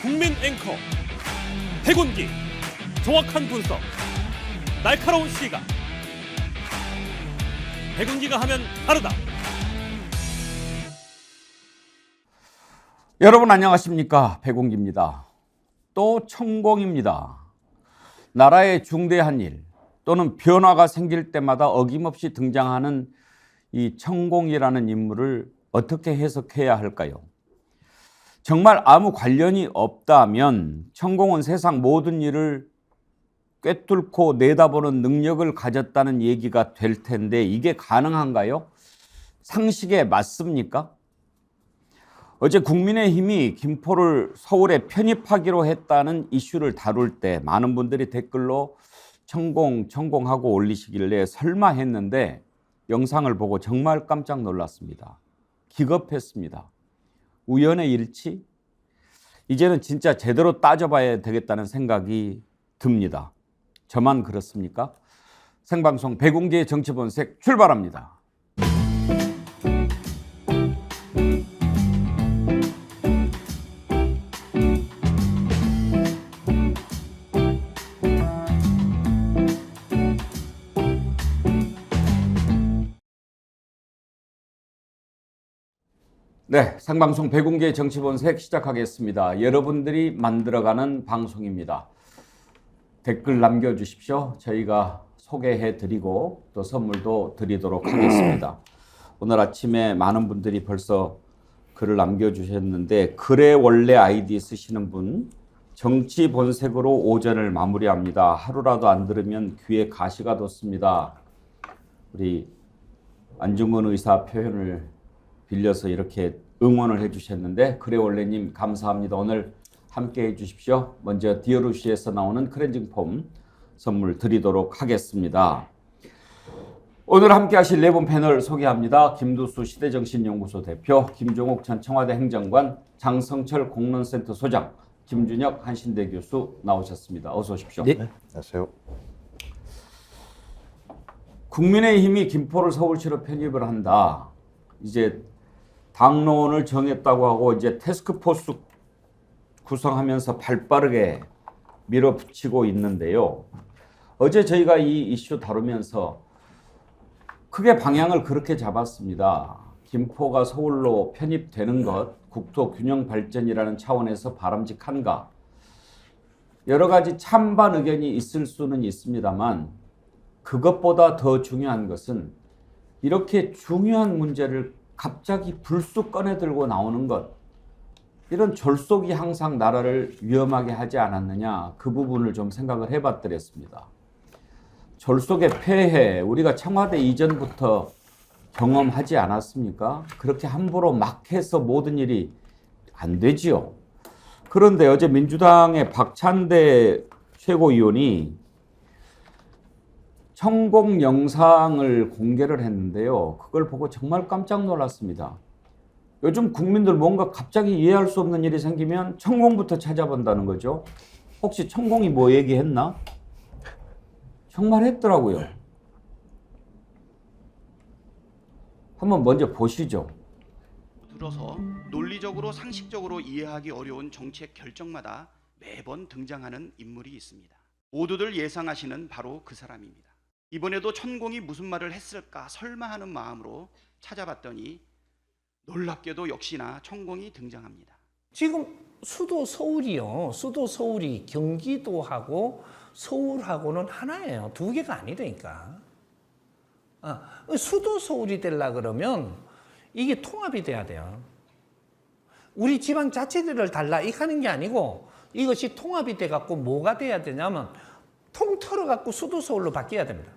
국민 앵커 백운기, 정확한 분석, 날카로운 시각. 백운기가 하면 다르다. 여러분 안녕하십니까? 백운기입니다. 또 천공입니다. 나라의 중대한 일 또는 변화가 생길 때마다 어김없이 등장하는 이 천공이라는 인물을 어떻게 해석해야 할까요? 정말 아무 관련이 없다면 천공은 세상 모든 일을 꿰뚫고 내다보는 능력을 가졌다는 얘기가 될 텐데 이게 가능한가요? 상식에 맞습니까? 어제 국민의힘이 김포를 서울에 편입하기로 했다는 이슈를 다룰 때 많은 분들이 댓글로 천공하고 올리시길래 설마 했는데 영상을 보고 정말 깜짝 놀랐습니다. 기겁했습니다. 우연의 일치? 이제는 진짜 제대로 따져봐야 되겠다는 생각이 듭니다. 저만 그렇습니까? 생방송 백운기의 정치본색 출발합니다. 네, 생방송 백운기의 정치본색 시작하겠습니다. 여러분들이 만들어가는 방송입니다. 댓글 남겨주십시오. 저희가 소개해드리고 또 선물도 드리도록 하겠습니다. 오늘 아침에 많은 분들이 벌써 글을 남겨주셨는데 글에 원래 아이디 쓰시는 분 정치본색으로 오전을 마무리합니다. 하루라도 안 들으면 귀에 가시가 돋습니다. 우리 안중근 의사 표현을 빌려서 이렇게 응원을 해주셨는데 그래 원래님 감사합니다. 오늘 함께 해주십시오. 먼저 디어루시에서 나오는 클렌징 폼 선물 드리도록 하겠습니다. 오늘 함께 하실 네 분 패널 소개합니다. 김두수 시대정신연구소 대표, 김종욱 전 청와대 행정관, 장성철 공론센터 소장, 김준혁 한신대 교수 나오셨습니다. 어서 오십시오. 네. 안녕하세요. 국민의힘이 김포를 서울시로 편입을 한다. 이제 당론을 정했다고 하고 이제 태스크포스 구성하면서 발빠르게 밀어붙이고 있는데요. 어제 저희가 이 이슈 다루면서 크게 방향을 그렇게 잡았습니다. 김포가 서울로 편입되는 것, 국토 균형 발전이라는 차원에서 바람직한가? 여러 가지 찬반 의견이 있을 수는 있습니다만 그것보다 더 중요한 것은 이렇게 중요한 문제를 갑자기 불쑥 꺼내들고 나오는 것, 이런 졸속이 항상 나라를 위험하게 하지 않았느냐, 그 부분을 좀 생각을 해봤더랬습니다. 졸속의 폐해, 우리가 청와대 이전부터 경험하지 않았습니까? 그렇게 함부로 막 해서 모든 일이 안 되지요. 그런데 어제 민주당의 박찬대 최고위원이 천공 영상을 공개를 했는데요. 그걸 보고 정말 깜짝 놀랐습니다. 요즘 국민들 뭔가 갑자기 이해할 수 없는 일이 생기면 천공부터 찾아본다는 거죠. 혹시 천공이 뭐 얘기했나? 정말 했더라고요. 한번 먼저 보시죠. 들어서 논리적으로 상식적으로 이해하기 어려운 정책 결정마다 매번 등장하는 인물이 있습니다. 모두들 예상하시는 바로 그 사람입니다. 이번에도 천공이 무슨 말을 했을까 설마 하는 마음으로 찾아봤더니 놀랍게도 역시나 천공이 등장합니다. 지금 수도 서울이요. 수도 서울이 경기도하고 서울하고는 하나예요. 두 개가 아니라니까. 수도 서울이 되려 그러면 이게 통합이 돼야 돼요. 우리 지방자치들을 달라 이렇게 하는 게 아니고 이것이 통합이 돼갖고 뭐가 돼야 되냐면 통틀어갖고 수도 서울로 바뀌어야 됩니다.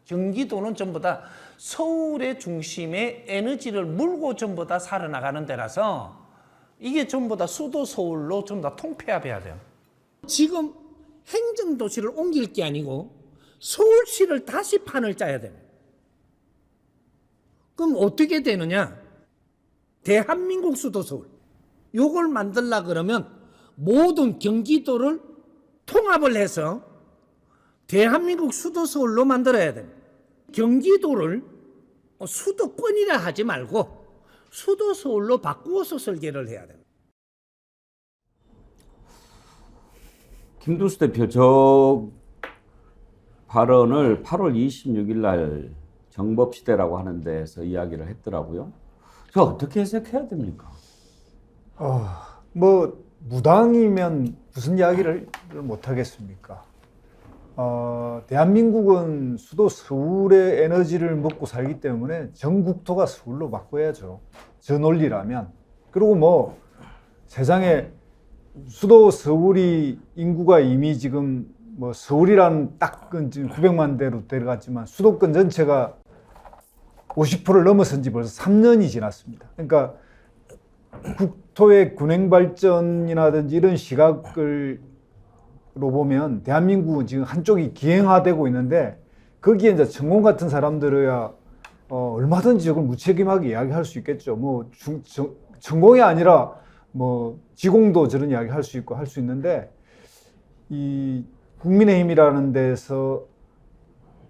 경기도는 전부 다 서울의 중심에 에너지를 물고 전부 다 살아나가는 데라서 이게 전부 다 수도 서울로 전부 다 통폐합해야 돼요. 지금 행정도시를 옮길 게 아니고 서울시를 다시 판을 짜야 돼요. 그럼 어떻게 되느냐? 대한민국 수도 서울. 요걸 만들려고 그러면 모든 경기도를 통합을 해서 대한민국 수도 서울로 만들어야 됩니다. 경기도를 수도권이라 하지 말고 수도 서울로 바꾸어서 설계를 해야 됩니다. 김두수 대표 저 발언을 8월 26일 날 정법시대라고 하는 데서 이야기를 했더라고요. 저 어떻게 해석해야 됩니까? 뭐 무당이면 무슨 이야기를 못 하겠습니까? 대한민국은 수도 서울의 에너지를 먹고 살기 때문에 전국토가 서울로 바꿔야죠. 저 논리라면. 그리고 뭐 세상에 수도 서울이 인구가 이미 지금 뭐 서울이라는 딱은 지금 900만 대로 데려갔지만 수도권 전체가 50%를 넘어선 지 벌써 3년이 지났습니다. 그러니까 국토의 균형 발전이라든지 이런 시각으로 보면 대한민국은 지금 한쪽이 기행화되고 있는데 거기에 이제 천공 같은 사람들이야 얼마든지 저걸 무책임하게 이야기할 수 있겠죠. 뭐 천공이 아니라 뭐 지공도 저런 이야기 할 수 있고 할 수 있는데 이 국민의힘이라는 데서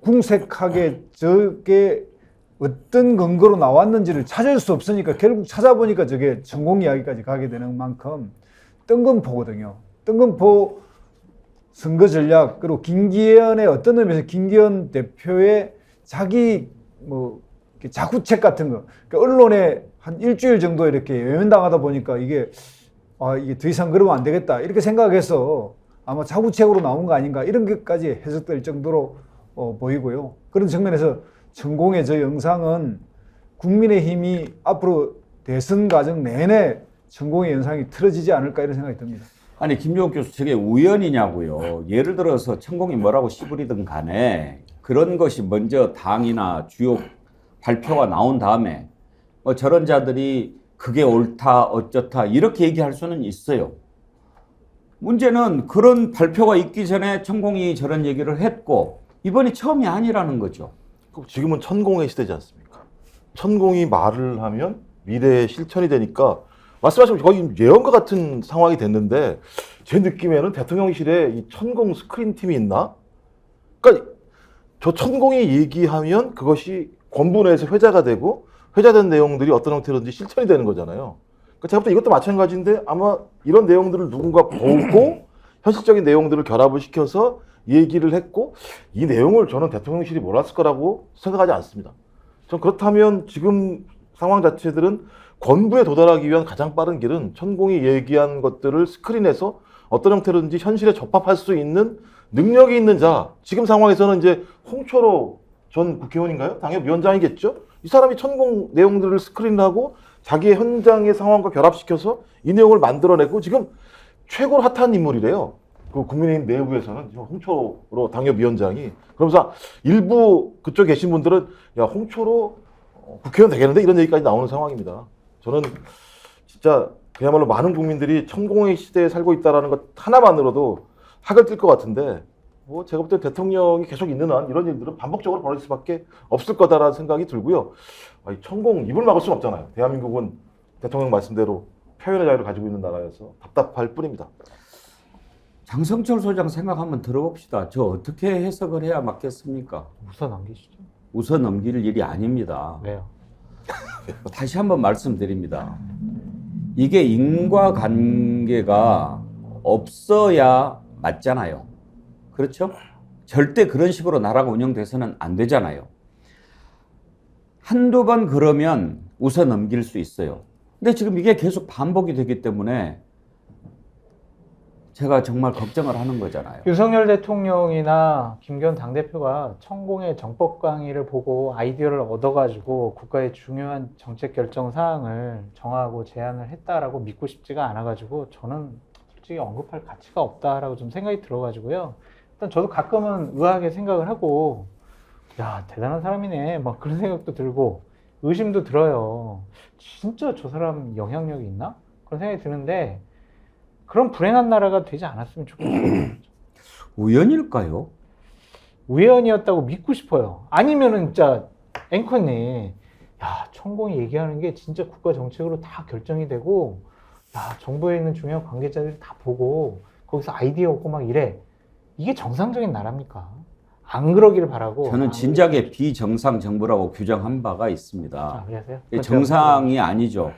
궁색하게 저게 어떤 근거로 나왔는지를 찾을 수 없으니까 결국 찾아보니까 저게 천공 이야기까지 가게 되는 만큼 뜬금포거든요. 뜬금포 선거 전략, 그리고 김기현의 어떤 의미에서 김기현 대표의 자기 뭐 자구책 같은 거, 그러니까 언론에 한 일주일 정도 이렇게 외면당하다 보니까 이게 더 이상 그러면 안 되겠다 이렇게 생각해서 아마 자구책으로 나온 거 아닌가 이런 것까지 해석될 정도로 보이고요. 그런 측면에서 천공의 저 영상은 국민의힘이 앞으로 대선 과정 내내 천공의 영상이 틀어지지 않을까 이런 생각이 듭니다. 아니 김종욱 교수 저게 우연이냐고요. 예를 들어서 천공이 뭐라고 씨부리든 간에 그런 것이 먼저 당이나 주요 발표가 나온 다음에 저런 자들이 그게 옳다 어쩌다 이렇게 얘기할 수는 있어요. 문제는 그런 발표가 있기 전에 천공이 저런 얘기를 했고 이번이 처음이 아니라는 거죠. 지금은 천공의 시대지 않습니까? 천공이 말을 하면 미래의 실천이 되니까 말씀하신 거의 예언과 같은 상황이 됐는데 제 느낌에는 대통령실에 이 천공 스크린 팀이 있나? 그러니까 저 천공이 얘기하면 그것이 권분해서 회자가 되고 회자된 내용들이 어떤 형태로든지 실천이 되는 거잖아요. 그러니까 제가 볼 때 이것도 마찬가지인데 아마 이런 내용들을 누군가 보고 현실적인 내용들을 결합을 시켜서 얘기를 했고 이 내용을 저는 대통령실이 몰랐을 거라고 생각하지 않습니다. 전 그렇다면 지금 상황 자체들은 권부에 도달하기 위한 가장 빠른 길은 천공이 얘기한 것들을 스크린해서 어떤 형태로든지 현실에 접합할 수 있는 능력이 있는 자, 지금 상황에서는 이제 홍철호 전 국회의원인가요? 당협위원장이겠죠? 이 사람이 천공 내용들을 스크린하고 자기의 현장의 상황과 결합시켜서 이 내용을 만들어내고 지금 최고로 핫한 인물이래요. 그 국민의힘 내부에서는 홍철호 당협위원장이. 그러면서 일부 그쪽에 계신 분들은 야 홍철호 국회의원 되겠는데 이런 얘기까지 나오는 상황입니다. 저는 진짜 그야말로 많은 국민들이 천공의 시대에 살고 있다는 것 하나만으로도 학을 뜰 것 같은데 뭐 제가 볼 때 대통령이 계속 있는 한 이런 일들은 반복적으로 벌어질 수밖에 없을 거다라는 생각이 들고요. 천공 입을 막을 수는 없잖아요. 대한민국은 대통령 말씀대로 표현의 자유를 가지고 있는 나라여서 답답할 뿐입니다. 장성철 소장 생각 한번 들어봅시다. 저 어떻게 해석을 해야 맞겠습니까? 우선 넘기시죠. 웃어 넘길 일이 아닙니다. 왜요? 다시 한번 말씀드립니다. 이게 인과관계가 없어야 맞잖아요. 그렇죠? 절대 그런 식으로 나라가 운영돼서는 안 되잖아요. 한두 번 그러면 웃어 넘길 수 있어요. 근데 지금 이게 계속 반복이 되기 때문에 제가 정말 걱정을 하는 거잖아요. 윤석열 대통령이나 김기현 당대표가 천공의 정법 강의를 보고 아이디어를 얻어가지고 국가의 중요한 정책 결정 사항을 정하고 제안을 했다라고 믿고 싶지가 않아가지고 저는 솔직히 언급할 가치가 없다라고 좀 생각이 들어가지고요. 일단 저도 가끔은 의아하게 생각을 하고 야 대단한 사람이네 막 그런 생각도 들고 의심도 들어요. 진짜 저 사람 영향력이 있나? 그런 생각이 드는데 그런 불행한 나라가 되지 않았으면 좋겠어요. 우연일까요? 우연이었다고 믿고 싶어요. 아니면은 진짜 앵커님, 야 천공이 얘기하는 게 진짜 국가 정책으로 다 결정이 되고, 야 정부에 있는 중요한 관계자들이 다 보고 거기서 아이디어 얻고 막 이래. 이게 정상적인 나라입니까? 안 그러길 바라고. 저는 진작에 비정상 정부라고 규정한 바가 있습니다. 그러세요? 정상이 아니죠.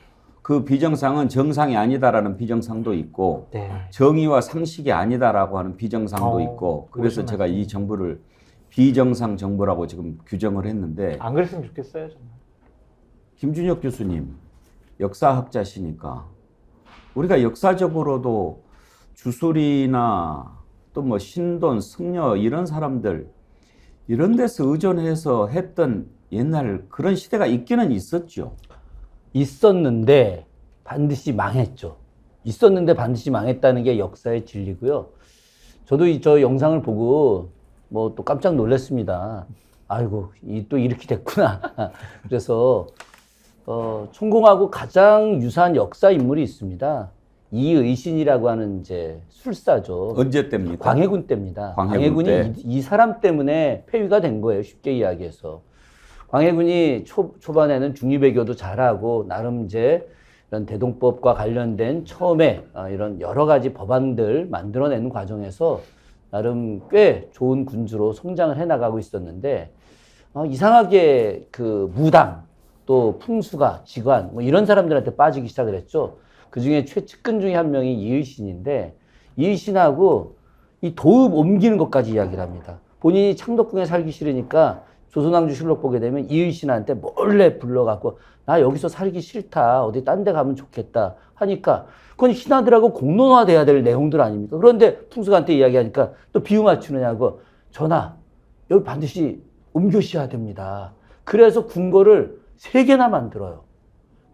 그 비정상은 정상이 아니다라는 비정상도 있고 네. 정의와 상식이 아니다라고 하는 비정상도 있고 그래서 무슨 제가 이 정부를 비정상 정부라고 지금 규정을 했는데 안 그랬으면 좋겠어요, 정말. 김준혁 교수님 역사학자시니까 우리가 역사적으로도 주술이나 또 뭐 신돈, 승려 이런 사람들 이런 데서 의존해서 했던 옛날 그런 시대가 있기는 있었죠. 있었는데 반드시 망했죠. 있었는데 반드시 망했다는 게 역사의 진리고요. 저도 저 영상을 보고 뭐 또 깜짝 놀랐습니다. 아이고, 또 이렇게 됐구나. 그래서 천공하고 가장 유사한 역사 인물이 있습니다. 이의신이라고 하는 이제 술사죠. 언제 때입니까? 광해군 때입니다. 광해군 광해군이 때. 이 사람 때문에 폐위가 된 거예요. 쉽게 이야기해서. 광해군이 초반에는 중리배교도 잘하고 나름 이제 이런 대동법과 관련된 처음에 이런 여러 가지 법안들 만들어내는 과정에서 나름 꽤 좋은 군주로 성장을 해나가고 있었는데 이상하게 그 무당 또 풍수가 직관 뭐 이런 사람들한테 빠지기 시작을 했죠. 그 중에 최측근 중에 한 명이 이의신인데 이의신하고 이 도읍 옮기는 것까지 이야기를 합니다. 본인이 창덕궁에 살기 싫으니까 조선왕조실록 보게 되면 이의신한테 몰래 불러갖고 나 여기서 살기 싫다 어디 딴 데 가면 좋겠다 하니까 그건 신하들하고 공론화돼야 될 내용들 아닙니까? 그런데 풍수한테 이야기하니까 또 비유 맞추느냐고 전하 여기 반드시 옮겨셔야 됩니다. 그래서 궁궐을 3개나 만들어요.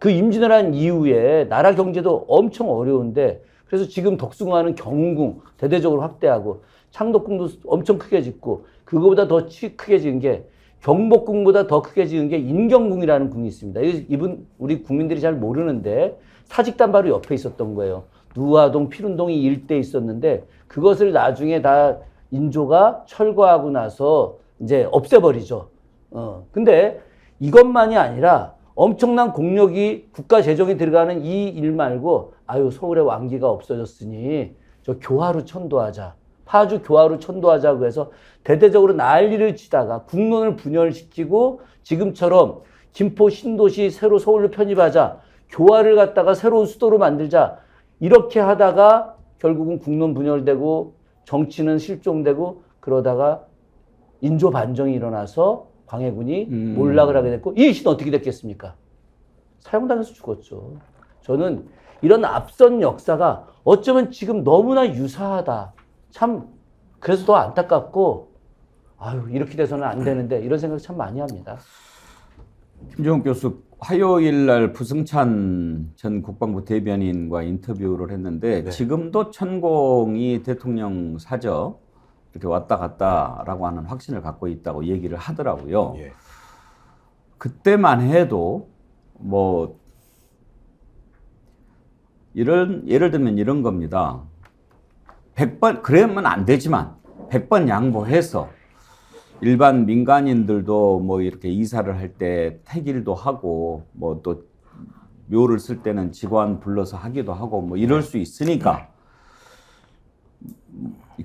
그 임진을 한 이후에 나라 경제도 엄청 어려운데 그래서 지금 덕숭아는 경운궁 대대적으로 확대하고 창덕궁도 엄청 크게 짓고 그거보다 더 크게 지은 게 경복궁보다 더 크게 지은 게 인경궁이라는 궁이 있습니다. 이분 우리 국민들이 잘 모르는데 사직단 바로 옆에 있었던 거예요. 누화동, 피룬동이 일대에 있었는데 그것을 나중에 다 인조가 철거하고 나서 이제 없애버리죠. 근데 이것만이 아니라 엄청난 공력이 국가 재정에 들어가는 이 일 말고 아유 서울의 왕기가 없어졌으니 저 교화로 천도하자. 파주 교화로 천도하자고 해서 대대적으로 난리를 치다가 국론을 분열시키고 지금처럼 김포 신도시 새로 서울로 편입하자. 교화를 갖다가 새로운 수도로 만들자. 이렇게 하다가 결국은 국론 분열되고 정치는 실종되고 그러다가 인조 반정이 일어나서 광해군이 몰락을 하게 됐고 이의신은 어떻게 됐겠습니까? 사형당해서 죽었죠. 저는 이런 앞선 역사가 어쩌면 지금 너무나 유사하다. 참 그래서 더 안타깝고 아유 이렇게 돼서는 안 되는데 이런 생각 참 많이 합니다. 김정욱 교수 화요일 날 부승찬 전 국방부 대변인과 인터뷰를 했는데 지금도 천공이 대통령 사저 이렇게 왔다 갔다라고 하는 확신을 갖고 있다고 얘기를 하더라고요. 그때만 해도 뭐 예를 들면 이런 겁니다. 100번 그러면 안 되지만 100번 양보해서 일반 민간인들도 뭐 이렇게 이사를 할 때 택일도 하고 뭐 또 묘를 쓸 때는 직원 불러서 하기도 하고 뭐 이럴 수 있으니까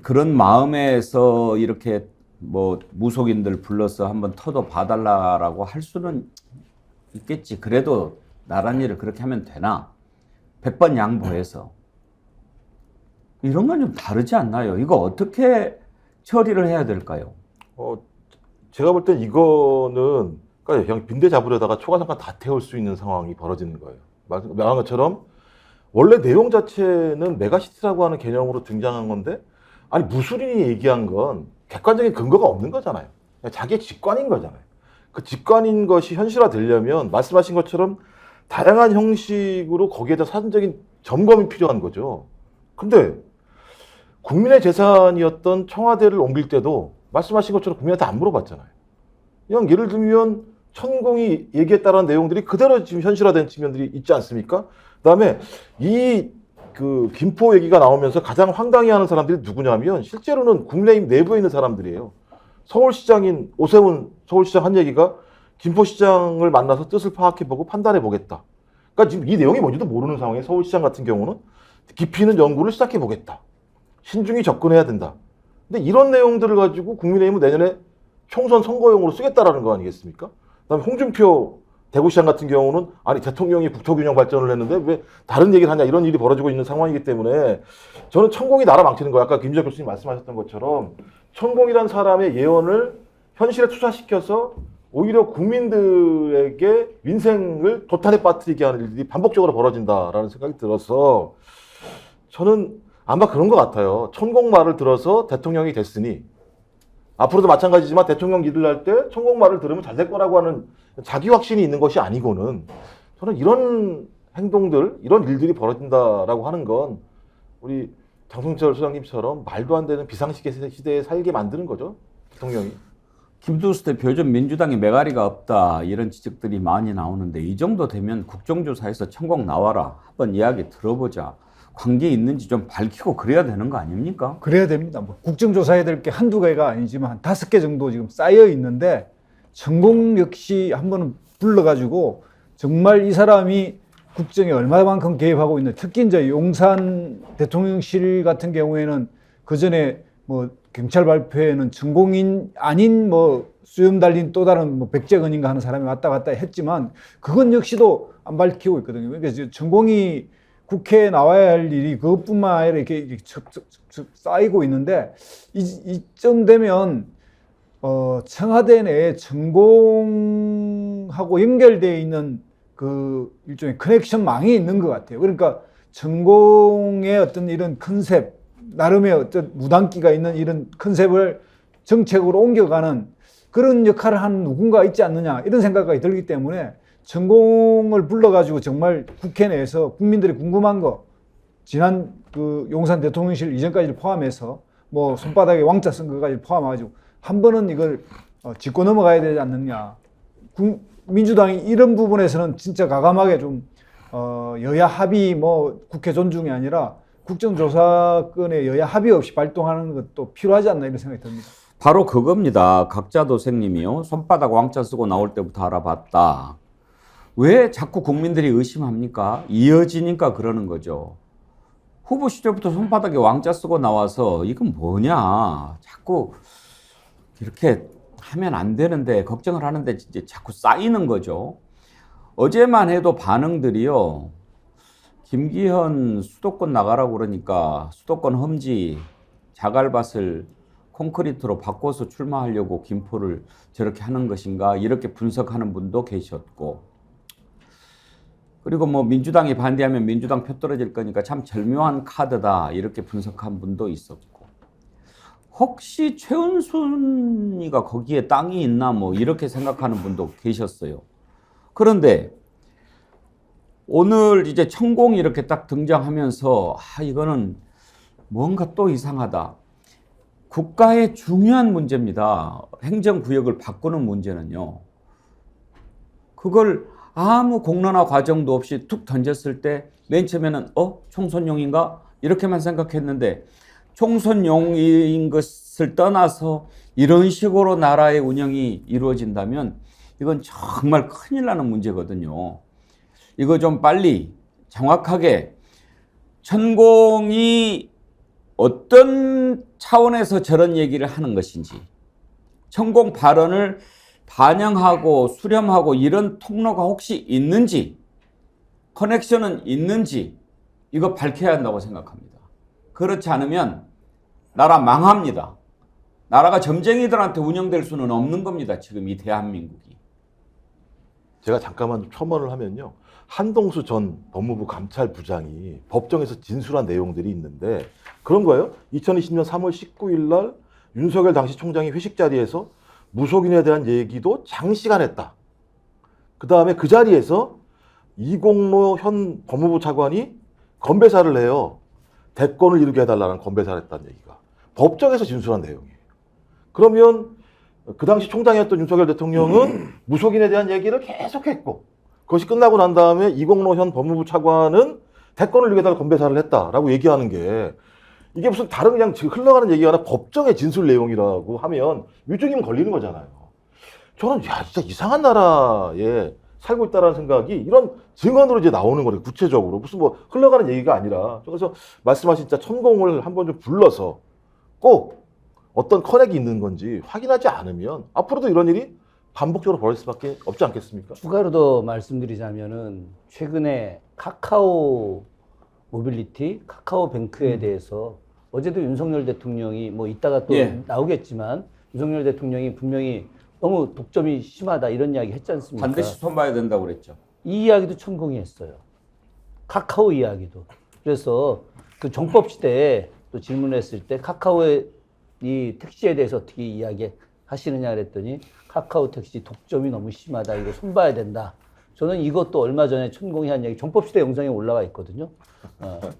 그런 마음에서 이렇게 뭐 무속인들 불러서 한번 터도 봐달라라고 할 수는 있겠지. 그래도 나란 일을 그렇게 하면 되나? 100번 양보해서. 이런 건 좀 다르지 않나요? 이거 어떻게 처리를 해야 될까요? 제가 볼 땐 이거는 그냥 빈대 잡으려다가 초가상간 다 태울 수 있는 상황이 벌어지는 거예요. 말한 것처럼 원래 내용 자체는 메가시티라고 하는 개념으로 등장한 건데 아니 무술인이 얘기한 건 객관적인 근거가 없는 거잖아요. 그냥 자기의 직관인 거잖아요. 그 직관인 것이 현실화되려면 말씀하신 것처럼 다양한 형식으로 거기에다 사전적인 점검이 필요한 거죠. 근데 국민의 재산이었던 청와대를 옮길 때도 말씀하신 것처럼 국민한테 안 물어봤잖아요. 그냥 예를 들면 천공이 얘기했다라는 내용들이 그대로 지금 현실화된 측면들이 있지 않습니까? 그다음에 이 그 김포 얘기가 나오면서 가장 황당해하는 사람들이 누구냐면 실제로는 국민의힘 내부에 있는 사람들이에요. 서울시장인 오세훈 서울시장 한 얘기가 김포시장을 만나서 뜻을 파악해보고 판단해보겠다. 그러니까 지금 이 내용이 뭔지도 모르는 상황에 서울시장 같은 경우는 깊이 있는 연구를 시작해보겠다. 신중히 접근해야 된다. 근데 이런 내용들을 가지고 국민의힘은 내년에 총선 선거용으로 쓰겠다라는 거 아니겠습니까? 그다음에 홍준표 대구시장 같은 경우는 아니 대통령이 국토균형 발전을 했는데 왜 다른 얘기를 하냐 이런 일이 벌어지고 있는 상황이기 때문에 저는 천공이 나라 망치는 거예요. 아까 김지혁 교수님 말씀하셨던 것처럼 천공이란 사람의 예언을 현실에 투사시켜서 오히려 국민들에게 민생을 도탄에 빠뜨리게 하는 일들이 반복적으로 벌어진다라는 생각이 들어서 저는 아마 그런 것 같아요. 천공 말을 들어서 대통령이 됐으니 앞으로도 마찬가지지만 대통령 일을 할 때 천공 말을 들으면 잘 될 거라고 하는 자기 확신이 있는 것이 아니고는 저는 이런 행동들, 이런 일들이 벌어진다라고 하는 건 우리 장성철 소장님처럼 말도 안 되는 비상시대에 살게 만드는 거죠. 대통령이. 김두수 대표 요즘 민주당에 메가리가 없다 이런 지적들이 많이 나오는데 이 정도 되면 국정조사에서 천공 나와라 한번 이야기 들어보자. 관계 있는지 좀 밝히고 그래야 되는 거 아닙니까? 그래야 됩니다. 뭐 국정조사해야 될 게 한두 개가 아니지만 한 5개 정도 지금 쌓여 있는데 천공 역시 한번 불러가지고 정말 이 사람이 국정에 얼마만큼 개입하고 있는, 특히 이제 용산 대통령실 같은 경우에는 그 전에 뭐 경찰 발표에는 천공인 아닌 뭐 수염 달린 또 다른 뭐 백재근인가 하는 사람이 왔다 갔다 했지만 그건 역시도 안 밝히고 있거든요. 그러니까 천공이 국회에 나와야 할 일이 그것뿐만 아니라 이렇게 쌓이고 있는데 이쯤 되면 청와대 내에 천공하고 연결되어 있는 그 일종의 커넥션망이 있는 것 같아요. 그러니까 천공의 어떤 이런 컨셉, 나름의 어떤 무당기가 있는 이런 컨셉을 정책으로 옮겨가는 그런 역할을 하는 누군가 있지 않느냐 이런 생각이 들기 때문에 천공을 불러가지고 정말 국회 내에서 국민들이 궁금한 거, 지난 그 용산 대통령실 이전까지를 포함해서 뭐 손바닥에 왕자 쓴 거까지 포함해가지고 한 번은 이걸 짚고 넘어가야 되지 않느냐. 민주당이 이런 부분에서는 진짜 과감하게 좀 여야 합의 뭐 국회 존중이 아니라 국정조사권의 여야 합의 없이 발동하는 것도 필요하지 않나 이런 생각이 듭니다. 바로 그겁니다. 각자 도생님이요. 손바닥 왕자 쓰고 나올 때부터 알아봤다. 왜 자꾸 국민들이 의심합니까? 이어지니까 그러는 거죠. 후보 시절부터 손바닥에 왕자 쓰고 나와서 이건 뭐냐. 자꾸 이렇게 하면 안 되는데 걱정을 하는데 이제 자꾸 쌓이는 거죠. 어제만 해도 반응들이요. 김기현 수도권 나가라고 그러니까 수도권 험지 자갈밭을 콘크리트로 바꿔서 출마하려고 김포를 저렇게 하는 것인가 이렇게 분석하는 분도 계셨고, 그리고 뭐 민주당이 반대하면 민주당 표 떨어질 거니까 참 절묘한 카드다 이렇게 분석한 분도 있었고, 혹시 최은순이가 거기에 땅이 있나 뭐 이렇게 생각하는 분도 계셨어요. 그런데 오늘 이제 천공이 이렇게 딱 등장하면서 이거는 뭔가 또 이상하다. 국가의 중요한 문제입니다. 행정구역을 바꾸는 문제는요. 그걸 아무 공론화 과정도 없이 툭 던졌을 때 맨 처음에는 총선용인가? 이렇게만 생각했는데 총선용인 것을 떠나서 이런 식으로 나라의 운영이 이루어진다면 이건 정말 큰일 나는 문제거든요. 이거 좀 빨리 정확하게 천공이 어떤 차원에서 저런 얘기를 하는 것인지, 천공 발언을 반영하고 수렴하고 이런 통로가 혹시 있는지, 커넥션은 있는지 이거 밝혀야 한다고 생각합니다. 그렇지 않으면 나라 망합니다. 나라가 점쟁이들한테 운영될 수는 없는 겁니다. 지금 이 대한민국이. 제가 잠깐만 첨언을 하면요. 한동수 전 법무부 감찰부장이 법정에서 진술한 내용들이 있는데 그런 거예요. 2020년 3월 19일 날 윤석열 당시 총장이 회식 자리에서 무속인에 대한 얘기도 장시간 했다. 그 다음에 그 자리에서 이공로 현 법무부 차관이 건배사를 해요. 대권을 이루게 해달라는 건배사를 했다는 얘기가 법정에서 진술한 내용이에요. 그러면 그 당시 총장이었던 윤석열 대통령은 무속인에 대한 얘기를 계속했고, 그것이 끝나고 난 다음에 이공로 현 법무부 차관은 대권을 이루게 해달라는 건배사를 했다라고 얘기하는 게, 이게 무슨 다른 그냥 흘러가는 얘기가 아니라 법정의 진술 내용이라고 하면 위증이면 걸리는 거잖아요. 저는 진짜 이상한 나라에 살고 있다라는 생각이 이런 증언으로 이제 나오는 거예요. 구체적으로 무슨 뭐 흘러가는 얘기가 아니라. 그래서 말씀하신 진짜 천공을 한번 좀 불러서 꼭 어떤 커넥이 있는 건지 확인하지 않으면 앞으로도 이런 일이 반복적으로 벌어질 수밖에 없지 않겠습니까? 추가로 더 말씀드리자면은 최근에 카카오 모빌리티, 카카오뱅크에 대해서 어제도 윤석열 대통령이 뭐 이따가 또 예. 나오겠지만 윤석열 대통령이 분명히 너무 독점이 심하다 이런 이야기 했지 않습니까? 반드시 손봐야 된다고 그랬죠. 이 이야기도 천공이 했어요. 카카오 이야기도. 그래서 그 정법 시대에 또 질문했을 때 카카오의 이 택시에 대해서 어떻게 이야기하시느냐 그랬더니 카카오 택시 독점이 너무 심하다. 이거 손봐야 된다. 저는 이것도 얼마 전에 천공이 한 이야기 정법 시대 영상에 올라와 있거든요.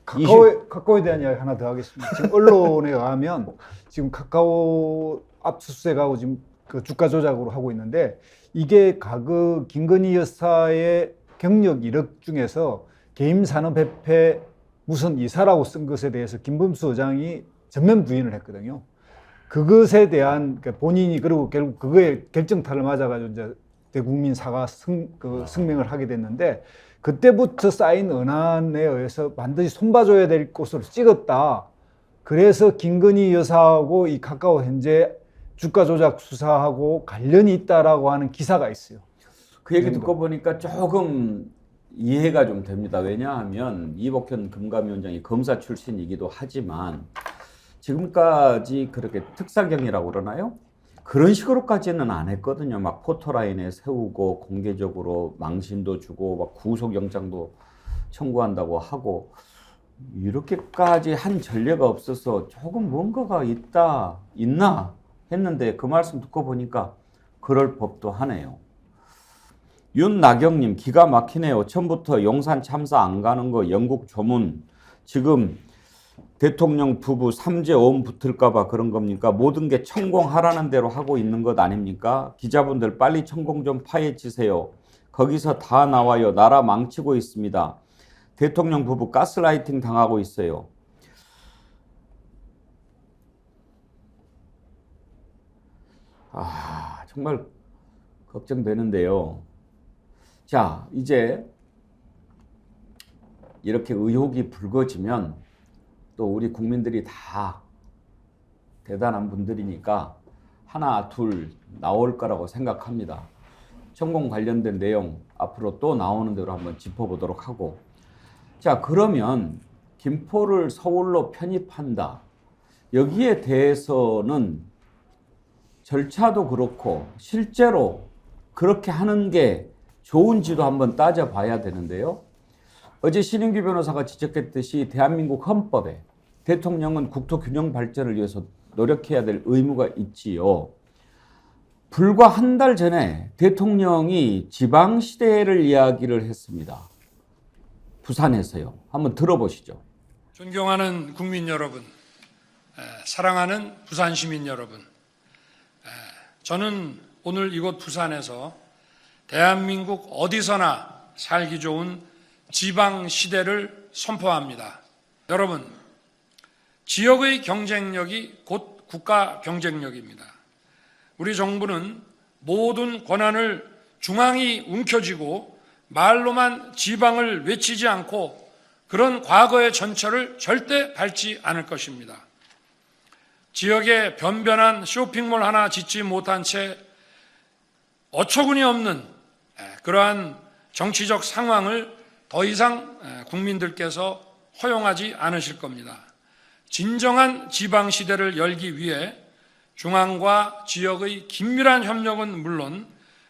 카카오에 대한 이야기 하나 더 하겠습니다. 지금 언론에 의하면 지금 카카오 압수수색하고 지금 그 주가 조작으로 하고 있는데 이게 김건희 여사의 경력 이력 중에서 개임산업협회 무슨 이사라고 쓴 것에 대해서 김범수 의장이 전면 부인을 했거든요. 그것에 대한 본인이 그리고 결국 그거에 결정타를 맞아가지고 이제 대국민 사과 성명을 하게 됐는데 그때부터 쌓인 언안에 의해서 반드시 손봐줘야 될 곳으로 찍었다. 그래서 김건희 여사하고 이 카카오 현재 주가 조작 수사하고 관련이 있다라고 하는 기사가 있어요. 그 얘기 듣고 보니까 조금 이해가 좀 됩니다. 왜냐하면 이복현 금감위원장이 검사 출신이기도 하지만 지금까지 그렇게 특사경이라고 그러나요? 그런 식으로까지는 안 했거든요. 막 포토라인에 세우고 공개적으로 망신도 주고 막 구속영장도 청구한다고 하고 이렇게까지 한 전례가 없어서 조금 뭔가가 있나 했는데 그 말씀 듣고 보니까 그럴 법도 하네요. 윤나경님 기가 막히네요. 처음부터 용산 참사 안 가는 거 영국 조문 지금 대통령 부부 3제 5음 붙을까 봐 그런 겁니까? 모든 게 천공하라는 대로 하고 있는 것 아닙니까? 기자분들 빨리 천공 좀 파헤치세요. 거기서 다 나와요. 나라 망치고 있습니다. 대통령 부부 가스라이팅 당하고 있어요. 정말 걱정되는데요. 자, 이제 이렇게 의혹이 불거지면 또 우리 국민들이 다 대단한 분들이니까 하나 둘 나올 거라고 생각합니다. 천공 관련된 내용 앞으로 또 나오는 대로 한번 짚어보도록 하고, 자, 그러면 김포를 서울로 편입한다. 여기에 대해서는 절차도 그렇고 실제로 그렇게 하는 게 좋은지도 한번 따져봐야 되는데요. 어제 신인규 변호사가 지적했듯이 대한민국 헌법에 대통령은 국토 균형 발전을 위해서 노력해야 될 의무가 있지요. 불과 한 달 전에 대통령이 지방시대를 이야기를 했습니다. 부산에서요. 한번 들어보시죠. 존경하는 국민 여러분, 사랑하는 부산 시민 여러분, 저는 오늘 이곳 부산에서 대한민국 어디서나 살기 좋은 지방시대를 선포합니다. 여러분, 지역의 경쟁력이 곧 국가 경쟁력입니다. 우리 정부는 모든 권한을 중앙이 움켜쥐고 말로만 지방을 외치지 않고 그런 과거의 전철을 절대 밟지 않을 것입니다. 지역에 변변한 쇼핑몰 하나 짓지 못한 채 어처구니 없는 그러한 정치적 상황을 더 이상 국민들께서 허용하지 않으실 겁니다. 진정한 지방시대를 열기 위해 중앙과 지역의 긴밀한 협력은 물론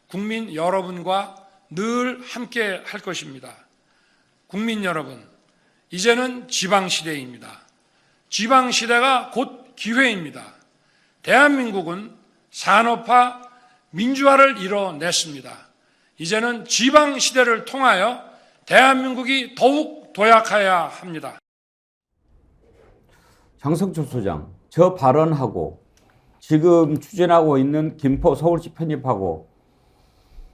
국민 여러분과 늘 함께 할 것입니다. 국민 여러분, 이제는 지방시대입니다. 지방시대가 곧 기회입니다. 대한민국은 산업화, 민주화를 이뤄냈습니다. 이제는 지방시대를 통하여 대한민국이 더욱 도약해야 합니다. 장성철 소장, 저 발언하고 지금 추진하고 있는 김포 서울시 편입하고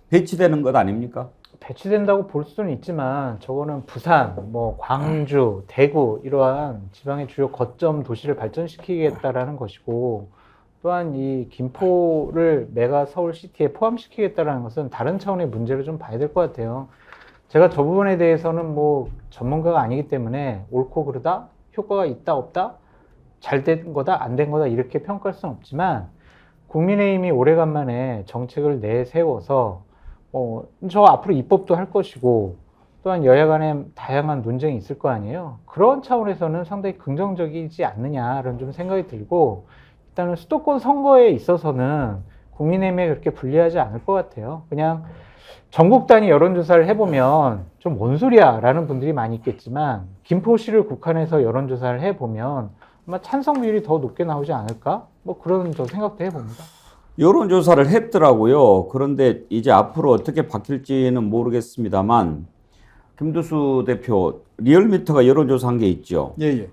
배치되는 것 아닙니까? 배치된다고 볼 수는 있지만 저거는 부산, 뭐 광주, 대구 이러한 지방의 주요 거점 도시를 발전시키겠다라는 것이고, 또한 이 김포를 메가 서울시티에 포함시키겠다라는 것은 다른 차원의 문제를 좀 봐야 될 것 같아요. 제가 저 부분에 대해서는 뭐 전문가가 아니기 때문에 옳고 그르다, 효과가 있다 없다, 잘 된 거다 안 된 거다 이렇게 평가할 수는 없지만 국민의힘이 오래간만에 정책을 내세워서 저 앞으로 입법도 할 것이고 또한 여야 간에 다양한 논쟁이 있을 거 아니에요. 그런 차원에서는 상당히 긍정적이지 않느냐라는 좀 생각이 들고 일단은 수도권 선거에 있어서는 국민의힘에 그렇게 불리하지 않을 것 같아요. 그냥 전국 단위 여론조사를 해보면 좀 뭔 소리야 라는 분들이 많이 있겠지만 김포시를 국한해서 여론조사를 해보면 아마 찬성 비율이 더 높게 나오지 않을까? 뭐 그런 저 생각도 해봅니다. 여론조사를 했더라고요. 그런데 이제 앞으로 어떻게 바뀔지는 모르겠습니다만 김두수 대표 리얼미터가 여론조사한 게 있죠. 예.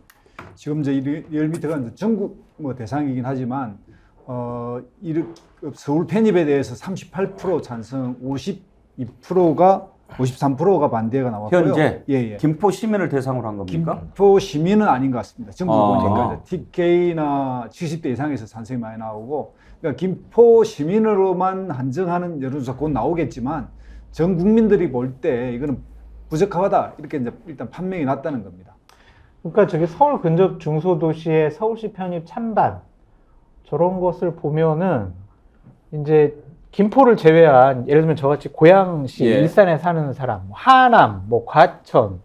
지금 이제 리얼미터가 이제 전국 뭐 대상이긴 하지만 서울 편입에 대해서 38% 찬성, 53%가 반대가 나왔고요. 현재 예. 김포 시민을 대상으로 한 겁니까? 김포 시민은 아닌 것 같습니다. 전국을 보니까 아. TK나 70대 이상에서 찬성이 많이 나오고, 그러니까 김포 시민으로만 한정하는 여론조사 곧 나오겠지만 전 국민들이 볼 때 이거는 부적합하다 이렇게 이제 일단 판명이 났다는 겁니다. 그러니까 저기 서울 근접 중소도시의 서울시 편입 찬반 저런 것을 보면은 이제 김포를 제외한 예를 들면 저같이 고양시, 예. 일산에 사는 사람, 하남, 뭐 과천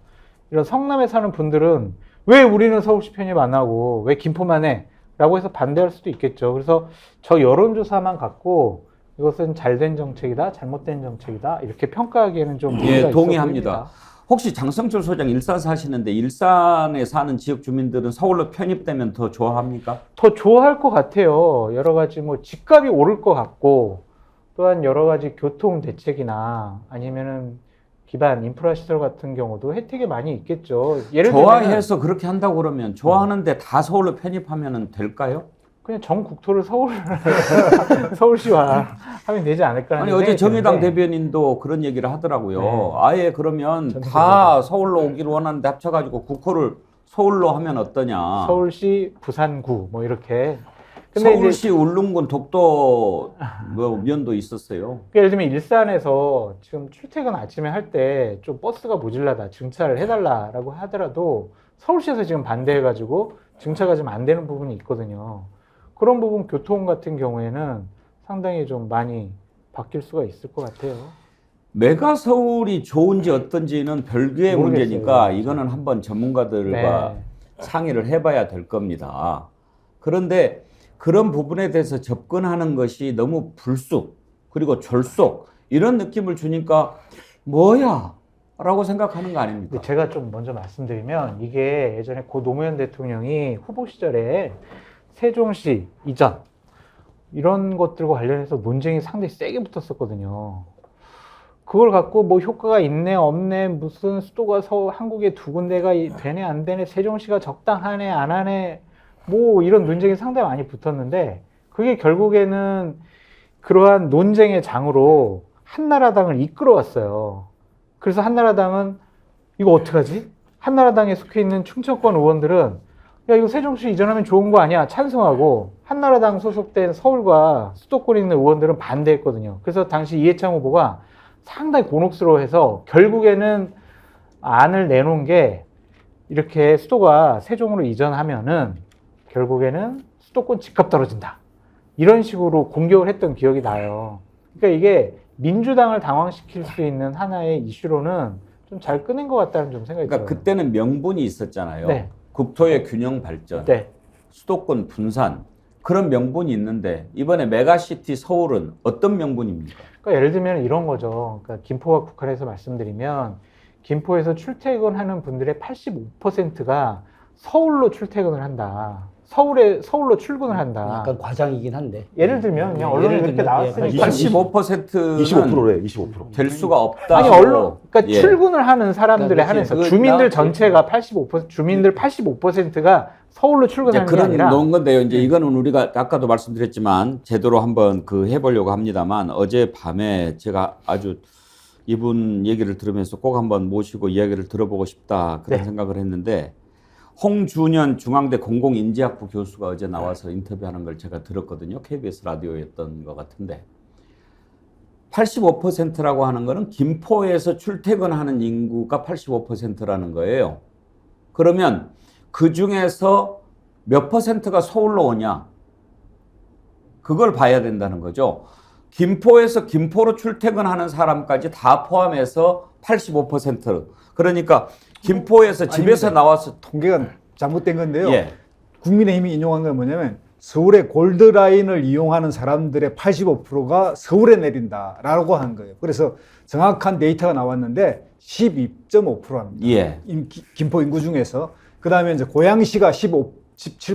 이런 성남에 사는 분들은 왜 우리는 서울시 편입 안 하고 왜 김포만 해? 라고 해서 반대할 수도 있겠죠. 그래서 저 여론조사만 갖고 이것은 잘된 정책이다, 잘못된 정책이다 이렇게 평가하기에는 좀 무리가 있어 동의합니다. 보입니다. 혹시 장성철 소장 일산 사시는데 일산에 사는 지역 주민들은 서울로 편입되면 더 좋아합니까? 더 좋아할 것 같아요. 여러 가지 뭐 집값이 오를 것 같고 또한 여러 가지 교통 대책이나 아니면은 기반 인프라 시설 같은 경우도 혜택이 많이 있겠죠. 예를 들면 좋아해서 그렇게 한다고 그러면 좋아하는데 다 서울로 편입하면 될까요? 그냥 전 국토를 서울시화 하면 되지 않을까 아니 하는 어제 생각이 정의당 드는데 대변인도 그런 얘기를 하더라고요. 네. 아예 그러면 다 서울로 오기를 원하는데 합쳐가지고 국호를 서울로 하면 어떠냐. 서울시 부산구 뭐 이렇게. 근데 서울시 울릉군 독도 뭐 면도 있었어요. 예를 들면 일산에서 지금 출퇴근 아침에 할 때 좀 버스가 모질라다 증차를 해달라라고 하더라도 서울시에서 지금 반대해가지고 증차가 좀 안 되는 부분이 있거든요. 그런 부분 교통 같은 경우에는 상당히 좀 많이 바뀔 수가 있을 것 같아요. 메가 서울이 좋은지 어떤지는 별개의 모르겠어요. 문제니까 이거는 한번 전문가들과 네. 상의를 해봐야 될 겁니다. 그런데 그런 부분에 대해서 접근하는 것이 너무 불쑥 그리고 졸속 이런 느낌을 주니까 뭐야? 라고 생각하는 거 아닙니까? 제가 좀 먼저 말씀드리면 이게 예전에 고 노무현 대통령이 후보 시절에 세종시 이전 이런 것들과 관련해서 논쟁이 상당히 세게 붙었었거든요. 그걸 갖고 뭐 효과가 있네 없네 무슨 수도가 한국에 두 군데가 되네 안 되네 세종시가 적당하네 안 하네 뭐 이런 논쟁이 상당히 많이 붙었는데 그게 결국에는 그러한 논쟁의 장으로 한나라당을 이끌어왔어요. 그래서 한나라당은 이거 어떡하지? 한나라당에 속해 있는 충청권 의원들은 야 이거 세종시 이전하면 좋은 거 아니야 찬성하고 한나라당 소속된 서울과 수도권에 있는 의원들은 반대했거든요. 그래서 당시 이해창 후보가 상당히 곤혹스러워해서 결국에는 안을 내놓은 게 이렇게 수도가 세종으로 이전하면은 결국에는 수도권 집값 떨어진다. 이런 식으로 공격을 했던 기억이 나요. 그러니까 이게 민주당을 당황시킬 수 있는 하나의 이슈로는 좀 잘 꺼낸 것 같다는 좀 생각이 그러니까 들어요. 그때는 명분이 있었잖아요. 네. 국토의 균형 발전, 네. 수도권 분산 그런 명분이 있는데 이번에 메가시티 서울은 어떤 명분입니까? 그러니까 예를 들면 이런 거죠. 그러니까 김포와 국한해서 말씀드리면 김포에서 출퇴근하는 분들의 85%가 서울로 출퇴근을 한다. 서울로 출근을 한다. 약간 과장이긴 한데. 예를 들면 그냥 언론에 예를 이렇게 들면, 나왔으니까 85%는 25%래, 25%. 될 수가 없다. 아니 언론 그러니까 예. 출근을 하는 사람들에 그러니까 한해서 그치. 주민들 나- 전체가 85% 주민들 85%가 서울로 이제 출근하는 게 그런 아니라 논 건데요. 이제 이거는 우리가 아까도 말씀드렸지만 제대로 한번 해보려고 합니다만 어제 밤에 제가 아주 이분 얘기를 들으면서 꼭 한번 모시고 이야기를 들어보고 싶다 그런 네. 생각을 했는데 홍준현 중앙대 공공인지학부 교수가 어제 나와서 인터뷰하는 걸 제가 들었거든요. KBS 라디오였던 것 같은데 85%라고 하는 거는 김포에서 출퇴근하는 인구가 85%라는 거예요. 그러면 그 중에서 몇 퍼센트가 서울로 오냐? 그걸 봐야 된다는 거죠. 김포에서 김포로 출퇴근하는 사람까지 다 포함해서 85%. 그러니까 김포에서 집에서 아닙니다. 나와서 통계가 잘못된 건데요. 예. 국민의힘이 인용한 건 뭐냐면 서울의 골드라인을 이용하는 사람들의 85%가 서울에 내린다라고 한 거예요. 그래서 정확한 데이터가 나왔는데 12.5%입니다. 예. 김포 인구 중에서. 그다음에 이제 고양시가 17%,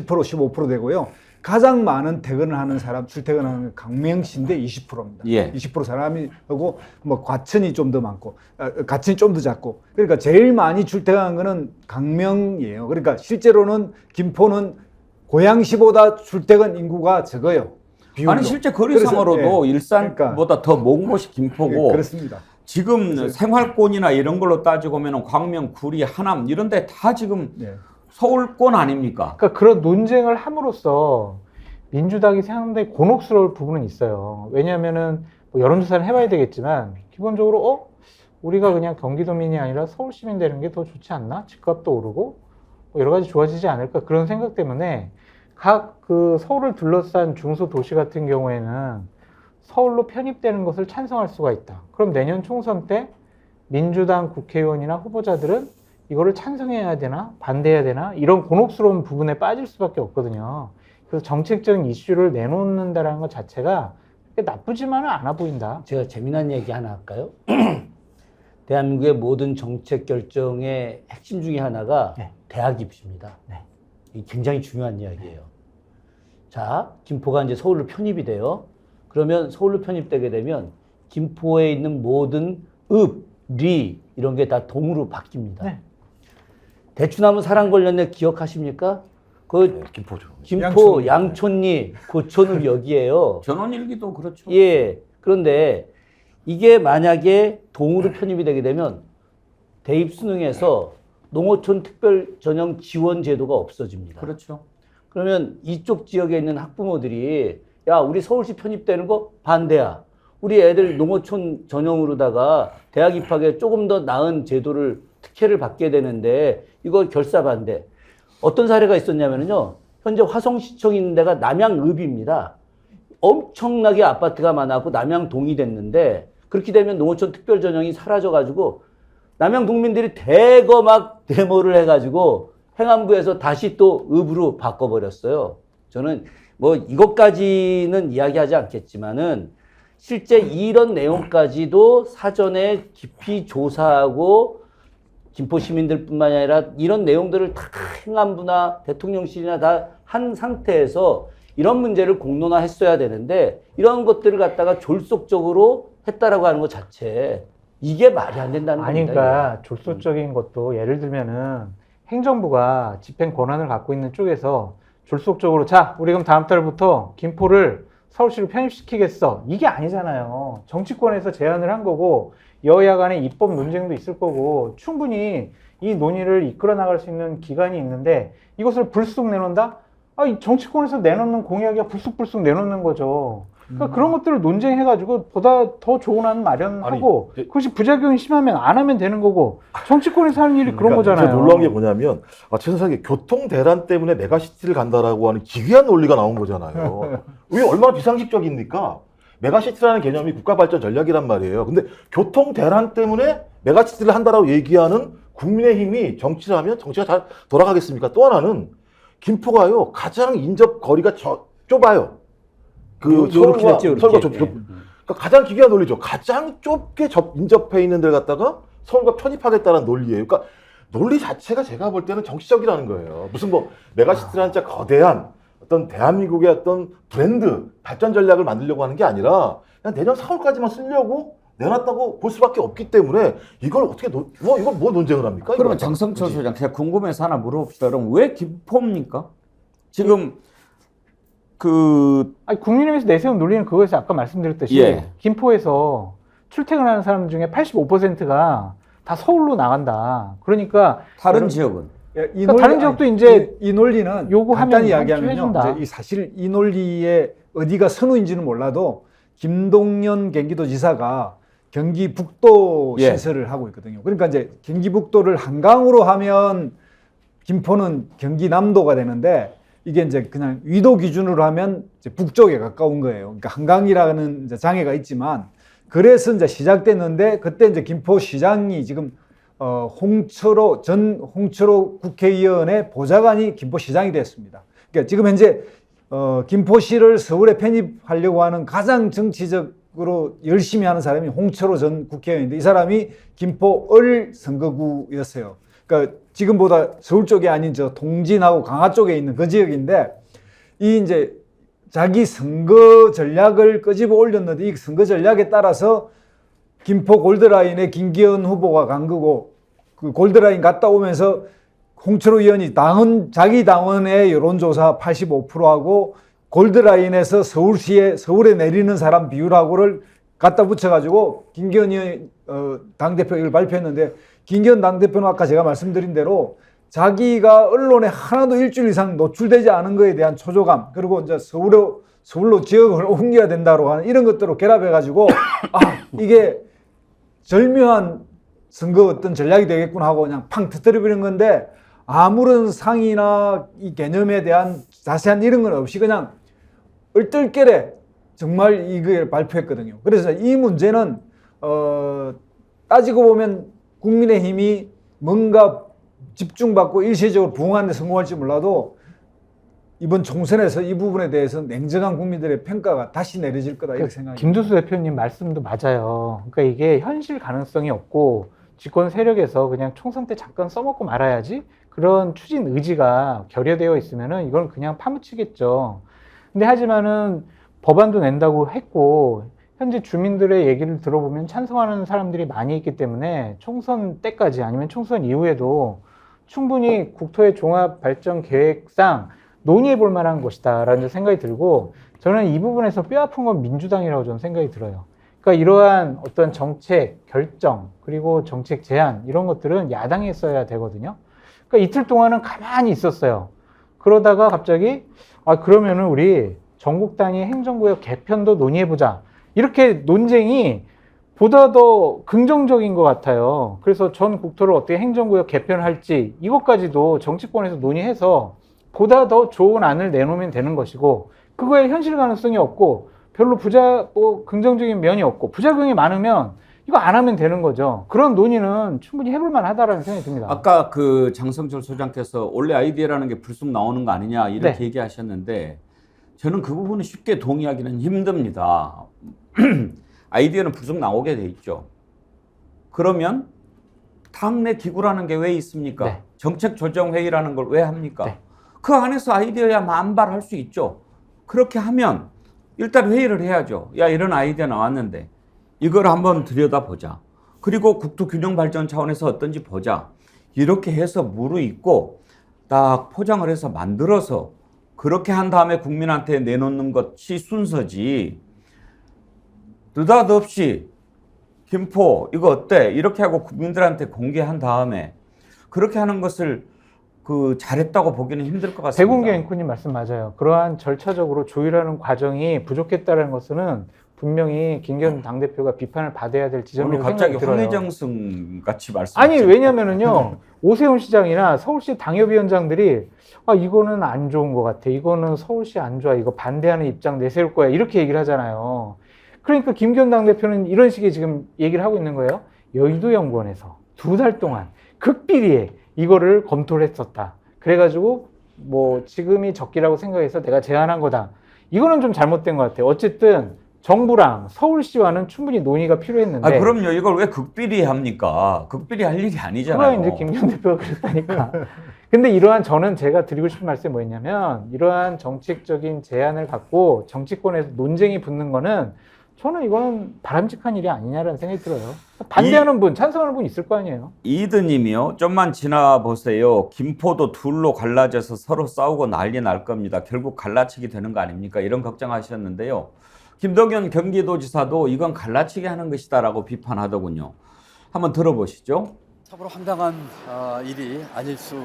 15% 되고요. 가장 많은 퇴근을 하는 사람, 출퇴근하는 강명시인데 20%입니다. 예. 20% 사람이 하고 뭐 과천이 좀 더 많고, 과천이 좀 더 작고. 그러니까 제일 많이 출퇴근하는 거는 강명이에요. 그러니까 실제로는 김포는 고양시보다 출퇴근 인구가 적어요. 비율로. 아니 실제 거리상으로도 그래서, 예. 일산보다 더 먼 곳이 김포고 예, 그렇습니다. 지금 생활권이나 이런 걸로 따지고 보면 광명, 구리, 하남 이런 데 다 지금 예. 서울권 아닙니까? 그러니까 그런 논쟁을 함으로써 민주당이 상당히 곤혹스러울 부분은 있어요. 왜냐하면은 뭐 여론조사를 해봐야 되겠지만 기본적으로 우리가 그냥 경기도민이 아니라 서울 시민 되는 게 더 좋지 않나? 집값도 오르고 뭐 여러 가지 좋아지지 않을까 그런 생각 때문에 각 그 서울을 둘러싼 중소도시 같은 경우에는 서울로 편입되는 것을 찬성할 수가 있다. 그럼 내년 총선 때 민주당 국회의원이나 후보자들은 이거를 찬성해야 되나 반대해야 되나 이런 곤혹스러운 부분에 빠질 수밖에 없거든요. 그래서 정책적인 이슈를 내놓는다는 것 자체가 나쁘지만은 않아 보인다. 제가 재미난 얘기 하나 할까요? 대한민국의 모든 정책 결정의 핵심 중에 하나가 네. 대학 입시입니다. 네. 이게 굉장히 중요한 이야기예요. 자, 김포가 이제 서울로 편입이 돼요. 그러면 서울로 편입되게 되면 김포에 있는 모든 읍, 리 이런 게 다 동으로 바뀝니다. 네. 대추나무 사랑벌레네 기억하십니까? 그 김포죠. 김포 양촌리 고촌읍 여기에요. 전원일기도 그렇죠. 예. 그런데 이게 만약에 동으로 편입이 되게 되면 대입 수능에서 농어촌 특별 전형 지원 제도가 없어집니다. 그렇죠. 그러면 이쪽 지역에 있는 학부모들이 야, 우리 서울시 편입되는 거 반대야. 우리 애들 농어촌 전형으로다가 대학 입학에 조금 더 나은 제도를 특혜를 받게 되는데 이거 결사 반대. 어떤 사례가 있었냐면요. 현재 화성시청 있는 데가 남양읍입니다. 엄청나게 아파트가 많았고 남양동이 됐는데 그렇게 되면 농어촌 특별 전형이 사라져가지고 남양동민들이 대거 막 데모를 해가지고 행안부에서 다시 또 읍으로 바꿔버렸어요. 저는 뭐 이것까지는 이야기하지 않겠지만은 실제 이런 내용까지도 사전에 깊이 조사하고 김포 시민들뿐만 아니라 이런 내용들을 다 행안부나 대통령실이나 다 한 상태에서 이런 문제를 공론화했어야 되는데 이런 것들을 갖다가 졸속적으로 했다라고 하는 것 자체 이게 말이 안 된다는 아니, 겁니다. 그러니까 졸속적인 것도 예를 들면은 행정부가 집행 권한을 갖고 있는 쪽에서 졸속적으로 자, 우리 그럼 다음 달부터 김포를 서울시로 편입시키겠어. 이게 아니잖아요. 정치권에서 제안을 한 거고 여야 간의 입법 논쟁도 있을 거고 충분히 이 논의를 이끌어 나갈 수 있는 기간이 있는데 이것을 불쑥 내놓는다? 이 정치권에서 내놓는 공약이 불쑥불쑥 내놓는 거죠. 그러니까 그런 것들을 논쟁해가지고 보다 더 좋은 안 마련하고 아니, 그것이 부작용이 심하면 안 하면 되는 거고 정치권에서 하는 일이 그런 거잖아요. 제가 놀라운 게 뭐냐면 최선생님 교통 대란 때문에 메가시티를 간다라고 하는 기괴한 논리가 나온 거잖아요. 이게 얼마나 비상식적입니까? 메가시티라는 개념이 국가발전 전략이란 말이에요. 근데 교통 대란 때문에 메가시티를 한다라고 얘기하는 국민의힘이 정치를 하면 정치가 잘 돌아가겠습니까? 또 하나는 김포가요 가장 인접 거리가 좁아요. 서울과 그러니까 가장 기괴한 논리죠. 가장 좁게 인접해 있는 데를 갖다가 서울과 편입하겠다는 논리예요. 그러니까 논리 자체가 제가 볼 때는 정치적이라는 거예요. 무슨 뭐 메가시티라는 진짜 거대한 어떤 대한민국의 어떤 브랜드 발전 전략을 만들려고 하는 게 아니라 그냥 내년 4월까지만 쓰려고 내놨다고 볼 수밖에 없기 때문에 이걸 어떻게 이걸 뭐 논쟁을 합니까? 그러면 장성철 소장 제가 궁금해서 하나 물어봅시다. 그럼 왜 김포입니까? 지금 국민의힘에서 내세운 논리는 그거에서 아까 말씀드렸듯이 예. 김포에서 출퇴근하는 사람 중에 85%가 다 서울로 나간다. 그러니까 다른 지역은 다른 지역도 이제 이 논리는 요구하면 간단히 이야기하면요. 해준다. 사실 이 논리의 어디가 선우인지는 몰라도 김동연 경기도지사가 경기 북도 예. 시설을 하고 있거든요. 그러니까 이제 경기 북도를 한강으로 하면 김포는 경기 남도가 되는데 이게 이제 그냥 위도 기준으로 하면 이제 북쪽에 가까운 거예요. 그러니까 한강이라는 이제 장애가 있지만 그래서 이제 시작됐는데 그때 이제 김포시장이 지금 전 홍철호 국회의원의 보좌관이 김포시장이 됐습니다. 그러니까 지금 현재 김포시를 서울에 편입하려고 하는 가장 정치적으로 열심히 하는 사람이 홍철호 전 국회의원인데 이 사람이 김포을 선거구였어요. 그러니까 지금보다 서울 쪽이 아닌 저 통진하고 강화 쪽에 있는 그 지역인데 이 이제 자기 선거 전략을 끄집어 올렸는데 이 선거 전략에 따라서 김포 골드라인에 김기현 후보가 간 거고 그 골드라인 갔다 오면서 홍철호 의원이 자기 당원의 여론조사 85%하고 골드라인에서 서울에 내리는 사람 비율하고를 갖다 붙여가지고 김기현 의원 당대표 이걸 발표했는데 김기현 당대표는 아까 제가 말씀드린 대로 자기가 언론에 하나도 일주일 이상 노출되지 않은 것에 대한 초조감 그리고 이제 서울로 지역을 옮겨야 된다고 하는 이런 것들로 결합해가지고 이게 절묘한 선거 어떤 전략이 되겠구나 하고 그냥 팡 터뜨려버리는 건데 아무런 상의나 이 개념에 대한 자세한 이런 건 없이 그냥 얼떨결에 정말 이걸 발표했거든요. 그래서 이 문제는 따지고 보면 국민의힘이 뭔가 집중받고 일시적으로 부응하는 데 성공할지 몰라도 이번 총선에서 이 부분에 대해서 냉정한 국민들의 평가가 다시 내려질 거다 이렇게 생각합니다. 김두수 대표님 말씀도 맞아요. 그러니까 이게 현실 가능성이 없고 집권 세력에서 그냥 총선 때 잠깐 써먹고 말아야지 그런 추진 의지가 결여되어 있으면은 이건 그냥 파묻히겠죠. 근데 하지만은 법안도 낸다고 했고 현재 주민들의 얘기를 들어보면 찬성하는 사람들이 많이 있기 때문에 총선 때까지 아니면 총선 이후에도 충분히 국토의 종합발전계획상 논의해 볼 만한 것이다 라는 생각이 들고 저는 이 부분에서 뼈아픈 건 민주당이라고 저는 생각이 들어요. 그러니까 이러한 어떤 정책 결정 그리고 정책 제안 이런 것들은 야당이 했어야 되거든요. 그러니까 이틀 동안은 가만히 있었어요. 그러다가 갑자기 그러면은 우리 전국 단위 행정구역 개편도 논의해보자. 이렇게 논쟁이 보다 더 긍정적인 것 같아요. 그래서 전 국토를 어떻게 행정구역 개편할지 이것까지도 정치권에서 논의해서 보다 더 좋은 안을 내놓으면 되는 것이고 그거에 현실 가능성이 없고 별로 긍정적인 면이 없고 부작용이 많으면 이거 안 하면 되는 거죠. 그런 논의는 충분히 해볼 만하다라는 생각이 듭니다. 아까 그 장성철 소장께서 원래 아이디어라는 게 불쑥 나오는 거 아니냐 이렇게 네. 얘기하셨는데 저는 그 부분은 쉽게 동의하기는 힘듭니다. 아이디어는 불쑥 나오게 돼 있죠. 그러면 당내 기구라는 게 왜 있습니까? 네. 정책조정회의라는 걸 왜 합니까? 네. 그 안에서 아이디어야 만발할 수 있죠. 그렇게 하면 일단 회의를 해야죠. 야, 이런 아이디어 나왔는데 이걸 한번 들여다보자. 그리고 국토균형 발전 차원에서 어떤지 보자. 이렇게 해서 무르익고 딱 포장을 해서 만들어서 그렇게 한 다음에 국민한테 내놓는 것이 순서지. 느닷없이 김포 이거 어때? 이렇게 하고 국민들한테 공개한 다음에 그렇게 하는 것을 잘했다고 보기는 힘들 것 같습니다. 배공계 앵커님 말씀 맞아요. 그러한 절차적으로 조율하는 과정이 부족했다는 것은 분명히 김기현 당대표가 비판을 받아야 될 지점이라고 갑자기 생각이 들어요. 황혜정승 같이 말씀. 아니 왜냐면은요 오세훈 시장이나 서울시 당협위원장들이 이거는 안 좋은 것 같아. 이거는 서울시 안 좋아. 이거 반대하는 입장 내세울 거야. 이렇게 얘기를 하잖아요. 그러니까 김기현 당대표는 이런 식의 지금 얘기를 하고 있는 거예요. 여의도연구원에서 2달 동안 극비리에 이거를 검토를 했었다. 그래가지고 뭐 지금이 적기라고 생각해서 내가 제안한 거다. 이거는 좀 잘못된 것 같아요. 어쨌든 정부랑 서울시와는 충분히 논의가 필요했는데. 그럼요. 이걸 왜 극비리 합니까? 극비리 할 일이 아니잖아요. 그건 이제 김기현 대표가 그랬다니까. 근데 저는 제가 드리고 싶은 말씀이 뭐였냐면 이러한 정책적인 제안을 갖고 정치권에서 논쟁이 붙는 거는 저는 이거는 바람직한 일이 아니냐라는 생각이 들어요. 반대하는 분, 찬성하는 분 있을 거 아니에요. 이드님이요. 좀만 지나보세요. 김포도 둘로 갈라져서 서로 싸우고 난리 날 겁니다. 결국 갈라치기 되는 거 아닙니까? 이런 걱정하셨는데요. 김동연 경기도지사도 이건 갈라치기 하는 것이다라고 비판하더군요. 한번 들어보시죠. 참으로 황당한 일이 아닐 수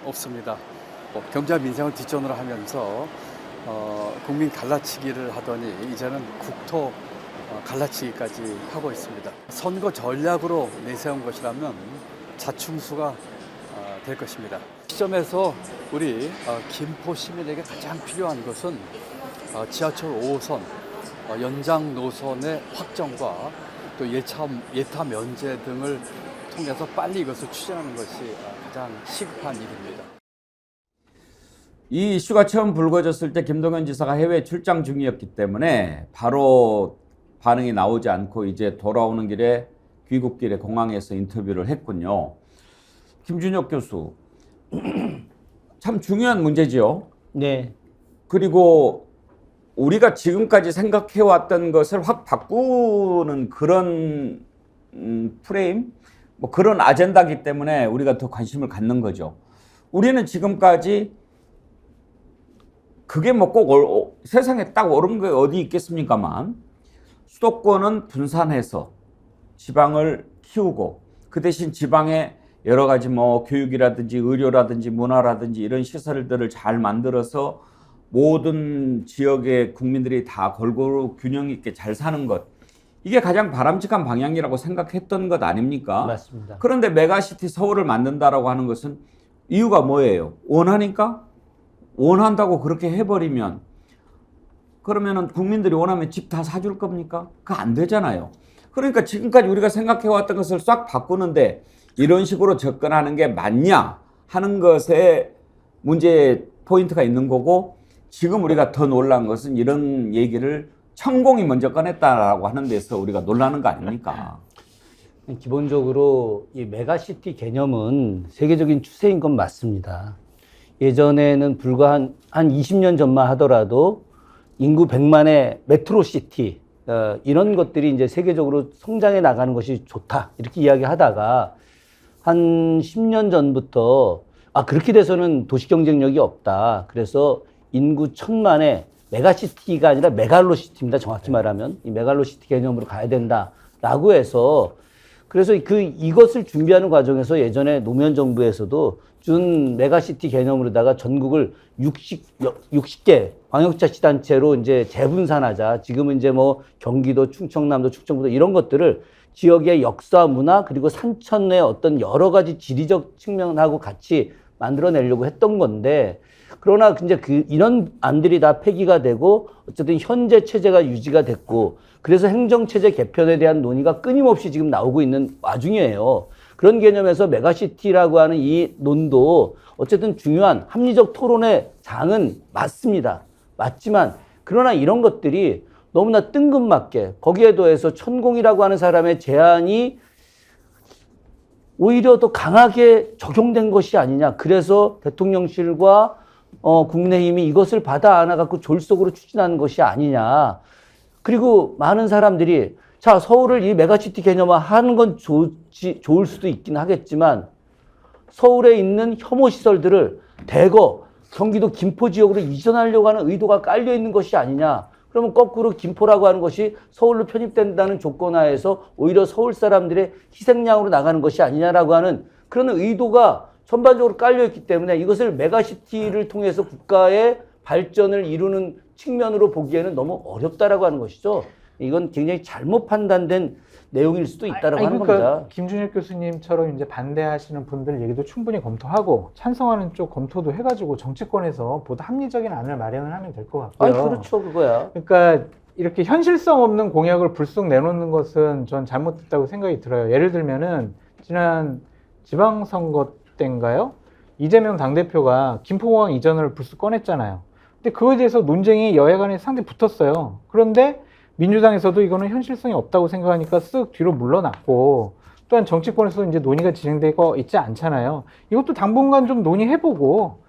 없습니다. 경제와 민생을 뒷전으로 하면서 국민 갈라치기를 하더니 이제는 국토 갈라치기까지 하고 있습니다. 선거 전략으로 내세운 것이라면 자충수가 될 것입니다. 시점에서 우리 김포 시민에게 가장 필요한 것은 지하철 5호선 연장 노선의 확정과 또 예타 면제 등을 통해서 빨리 이것을 추진하는 것이 가장 시급한 일입니다. 이 이슈가 처음 불거졌을 때 김동연 지사가 해외 출장 중이었기 때문에 바로 반응이 나오지 않고 이제 돌아오는 길에 귀국길에 공항에서 인터뷰를 했군요. 김준혁 교수, 참 중요한 문제지요. 네. 그리고 우리가 지금까지 생각해왔던 것을 확 바꾸는 그런 프레임, 뭐 그런 아젠다이기 때문에 우리가 더 관심을 갖는 거죠. 우리는 지금까지 그게 뭐 꼭 세상에 딱 옳은 게 어디 있겠습니까만 수도권은 분산해서 지방을 키우고 그 대신 지방에 여러 가지 뭐 교육이라든지 의료라든지 문화라든지 이런 시설들을 잘 만들어서 모든 지역의 국민들이 다 골고루 균형 있게 잘 사는 것, 이게 가장 바람직한 방향이라고 생각했던 것 아닙니까? 맞습니다. 그런데 메가시티 서울을 만든다라고 하는 것은 이유가 뭐예요? 원하니까? 원한다고 그렇게 해버리면 그러면은 국민들이 원하면 집 다 사줄 겁니까? 그거 안 되잖아요. 그러니까 지금까지 우리가 생각해왔던 것을 싹 바꾸는데 이런 식으로 접근하는 게 맞냐 하는 것에 문제 포인트가 있는 거고, 지금 우리가 더 놀란 것은 이런 얘기를 천공이 먼저 꺼냈다라고 하는 데서 우리가 놀라는 거 아닙니까? 기본적으로 이 메가시티 개념은 세계적인 추세인 건 맞습니다. 예전에는 불과 한 20년 전만 하더라도 인구 100만의 메트로시티, 이런 것들이 이제 세계적으로 성장해 나가는 것이 좋다, 이렇게 이야기하다가 한 10년 전부터 그렇게 돼서는 도시 경쟁력이 없다. 그래서 인구 1000만의 메가시티가 아니라 메갈로시티입니다. 정확히 말하면 이 메갈로시티 개념으로 가야 된다라고 해서, 그래서 이것을 준비하는 과정에서 예전에 노무현 정부에서도 준 메가시티 개념으로다가 전국을 60개 광역자치단체로 이제 재분산하자. 지금은 이제 뭐 경기도, 충청남도, 충청북도 이런 것들을 지역의 역사, 문화, 그리고 산천의 어떤 여러 가지 지리적 측면하고 같이 만들어내려고 했던 건데, 그러나 이제 이런 안들이 다 폐기가 되고 어쨌든 현재 체제가 유지가 됐고, 그래서 행정체제 개편에 대한 논의가 끊임없이 지금 나오고 있는 와중이에요. 그런 개념에서 메가시티라고 하는 이 논도 어쨌든 중요한 합리적 토론의 장은 맞습니다. 맞지만 그러나 이런 것들이 너무나 뜬금맞게 거기에 더해서 천공이라고 하는 사람의 제안이 오히려 더 강하게 적용된 것이 아니냐. 그래서 대통령실과 국민의힘이 이것을 받아 안아갖고 졸속으로 추진하는 것이 아니냐. 그리고 많은 사람들이 자, 서울을 이 메가시티 개념화 하는 건 좋을 수도 있긴 하겠지만 서울에 있는 혐오시설들을 대거 경기도 김포 지역으로 이전하려고 하는 의도가 깔려 있는 것이 아니냐. 그러면 거꾸로 김포라고 하는 것이 서울로 편입된다는 조건 하에서 오히려 서울 사람들의 희생양으로 나가는 것이 아니냐라고 하는 그런 의도가 전반적으로 깔려 있기 때문에 이것을 메가시티를 통해서 국가의 발전을 이루는 측면으로 보기에는 너무 어렵다라고 하는 것이죠. 이건 굉장히 잘못 판단된 내용일 수도 있다라고 하는 그러니까 겁니다. 김준혁 교수님처럼 이제 반대하시는 분들 얘기도 충분히 검토하고 찬성하는 쪽 검토도 해가지고 정치권에서 보다 합리적인 안을 마련을 하면 될 것 같고요. 그렇죠, 그거야. 그러니까 이렇게 현실성 없는 공약을 불쑥 내놓는 것은 전 잘못됐다고 생각이 들어요. 예를 들면은 지난 지방선거 때인가요? 이재명 당대표가 김포공항 이전을 불쑥 꺼냈잖아요. 근데 그거에 대해서 논쟁이 여야 간에 상당히 붙었어요. 그런데 민주당에서도 이거는 현실성이 없다고 생각하니까 쓱 뒤로 물러났고, 또한 정치권에서도 이제 논의가 진행되고 있지 않잖아요. 이것도 당분간 좀 논의해보고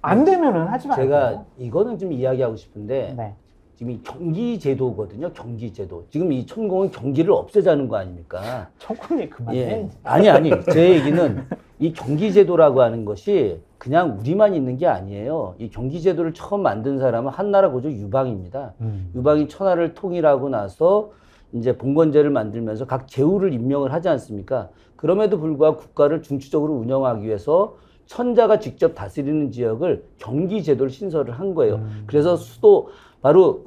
안 되면은 하지 말고. 제가 이거는 좀 이야기하고 싶은데 네. 지금 이 경기제도거든요. 경기제도. 지금 이 천공은 경기를 없애자는 거 아닙니까? 천공이 그만해. 예. 아니. 제 얘기는 이 경기제도라고 하는 것이 그냥 우리만 있는 게 아니에요. 이 경기제도를 처음 만든 사람은 한나라 고조 유방입니다. 유방이 천하를 통일하고 나서 이제 봉건제를 만들면서 각 제후를 임명을 하지 않습니까? 그럼에도 불구하고 국가를 중추적으로 운영하기 위해서 천자가 직접 다스리는 지역을 경기제도를 신설을 한 거예요. 그래서 수도 바로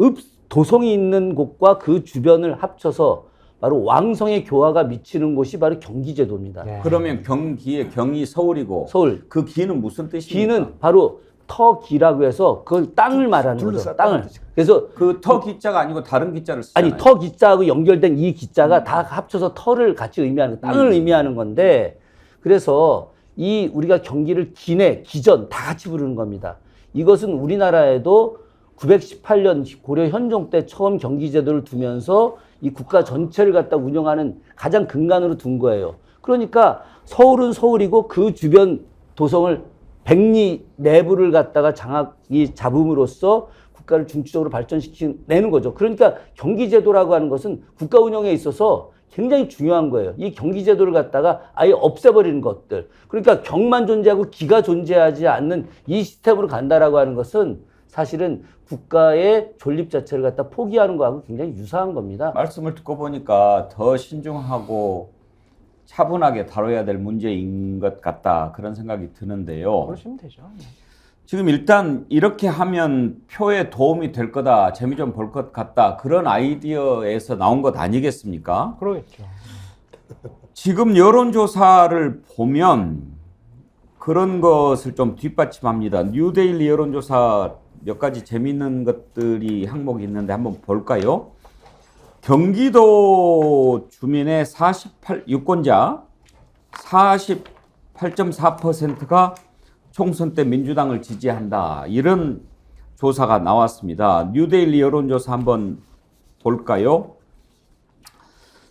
도성이 있는 곳과 그 주변을 합쳐서 바로 왕성의 교화가 미치는 곳이 바로 경기제도입니다. 네. 그러면 경기의 경이 서울이고 서울. 그 기는 무슨 뜻입니까? 기는 바로 터기라고 해서 그걸 땅을 말하는 거죠. 둘러쌌다는 땅을. 뜻이죠. 그래서 그 터 기자가 아니고 다른 기자를 쓰잖아요. 아니 터 기자하고 연결된 이 기자가 다 합쳐서 터를 같이 의미하는 땅을 의미하는 건데 그래서 이 우리가 경기를 기내, 기전 다 같이 부르는 겁니다. 이것은 우리나라에도 918년 고려 현종 때 처음 경기제도를 두면서 이 국가 전체를 갖다 운영하는 가장 근간으로 둔 거예요. 그러니까 서울은 서울이고 그 주변 도성을 백리 내부를 갖다가 장악이 잡음으로써 국가를 중추적으로 발전시키는 거죠. 그러니까 경기제도라고 하는 것은 국가 운영에 있어서 굉장히 중요한 거예요. 이 경기제도를 갖다가 아예 없애버리는 것들. 그러니까 경만 존재하고 기가 존재하지 않는 이 시스템으로 간다라고 하는 것은 사실은 국가의 존립 자체를 갖다 포기하는 거하고 굉장히 유사한 겁니다. 말씀을 듣고 보니까 더 신중하고 차분하게 다뤄야 될 문제인 것 같다 그런 생각이 드는데요. 그러시면 되죠. 지금 일단 이렇게 하면 표에 도움이 될 거다, 재미 좀 볼 것 같다 그런 아이디어에서 나온 것 아니겠습니까? 그러겠죠. 지금 여론조사를 보면 그런 것을 좀 뒷받침합니다. 뉴데일리 여론조사 몇 가지 재미있는 것들이 항목이 있는데 한번 볼까요? 경기도 주민의 유권자 48.4%가 총선 때 민주당을 지지한다. 이런 조사가 나왔습니다. 뉴데일리 여론조사 한번 볼까요?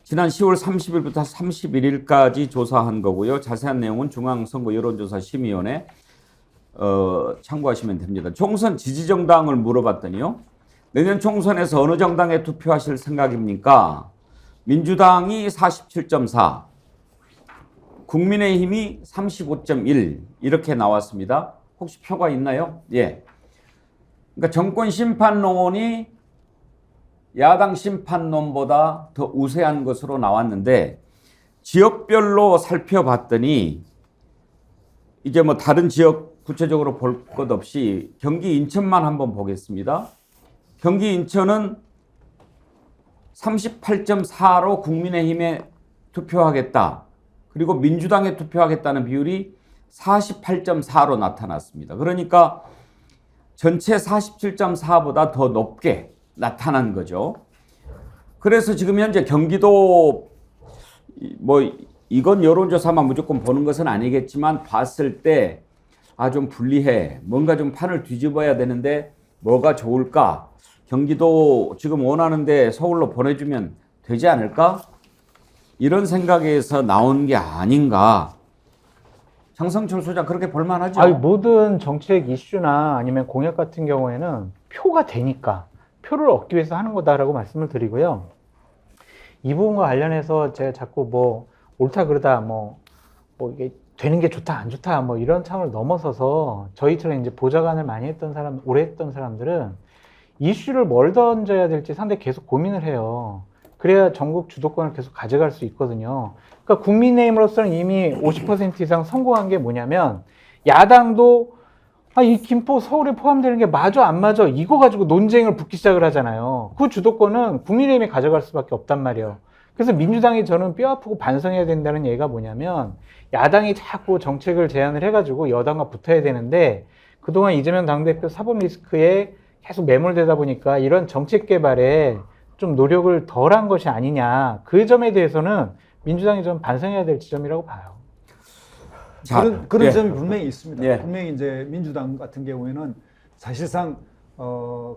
지난 10월 30일부터 31일까지 조사한 거고요. 자세한 내용은 중앙선거 여론조사 심의위원회 참고하시면 됩니다. 총선 지지 정당을 물어봤더니요. 내년 총선에서 어느 정당에 투표하실 생각입니까? 민주당이 47.4, 국민의힘이 35.1 이렇게 나왔습니다. 혹시 표가 있나요? 예. 그러니까 정권 심판론이 야당 심판론보다 더 우세한 것으로 나왔는데 지역별로 살펴봤더니 이제 뭐 다른 지역 구체적으로 볼 것 없이 경기 인천만 한번 보겠습니다. 경기 인천은 38.4로 국민의힘에 투표하겠다. 그리고 민주당에 투표하겠다는 비율이 48.4로 나타났습니다. 그러니까 전체 47.4보다 더 높게 나타난 거죠. 그래서 지금 현재 경기도 뭐 이건 여론조사만 무조건 보는 것은 아니겠지만 봤을 때 좀 불리해. 뭔가 좀 판을 뒤집어야 되는데 뭐가 좋을까? 경기도 지금 원하는데 서울로 보내주면 되지 않을까? 이런 생각에서 나온 게 아닌가. 장성철 소장 그렇게 볼만하죠? 아니, 모든 정책 이슈나 아니면 공약 같은 경우에는 표가 되니까 표를 얻기 위해서 하는 거다라고 말씀을 드리고요. 이 부분과 관련해서 제가 자꾸 뭐 옳다 그르다 뭐 이게 되는 게 좋다 안 좋다 뭐 이런 차원을 넘어서서 저희처럼 이제 보좌관을 많이 했던 사람, 오래 했던 사람들은 이슈를 뭘 던져야 될지 상당히 계속 고민을 해요. 그래야 전국 주도권을 계속 가져갈 수 있거든요. 그러니까 국민의힘으로서는 이미 50% 이상 성공한 게 뭐냐면 야당도 이 김포 서울에 포함되는 게 맞아 안 맞아 이거 가지고 논쟁을 붙기 시작을 하잖아요. 그 주도권은 국민의힘이 가져갈 수밖에 없단 말이에요. 그래서 민주당이 저는 뼈아프고 반성해야 된다는 얘기가 뭐냐면 야당이 자꾸 정책을 제안을 해가지고 여당과 붙어야 되는데 그동안 이재명 당대표 사법 리스크에 계속 매몰되다 보니까 이런 정책 개발에 좀 노력을 덜한 것이 아니냐. 그 점에 대해서는 민주당이 좀 반성해야 될 지점이라고 봐요. 그런 예. 점이 분명히 있습니다. 예. 분명히 이제 민주당 같은 경우에는 사실상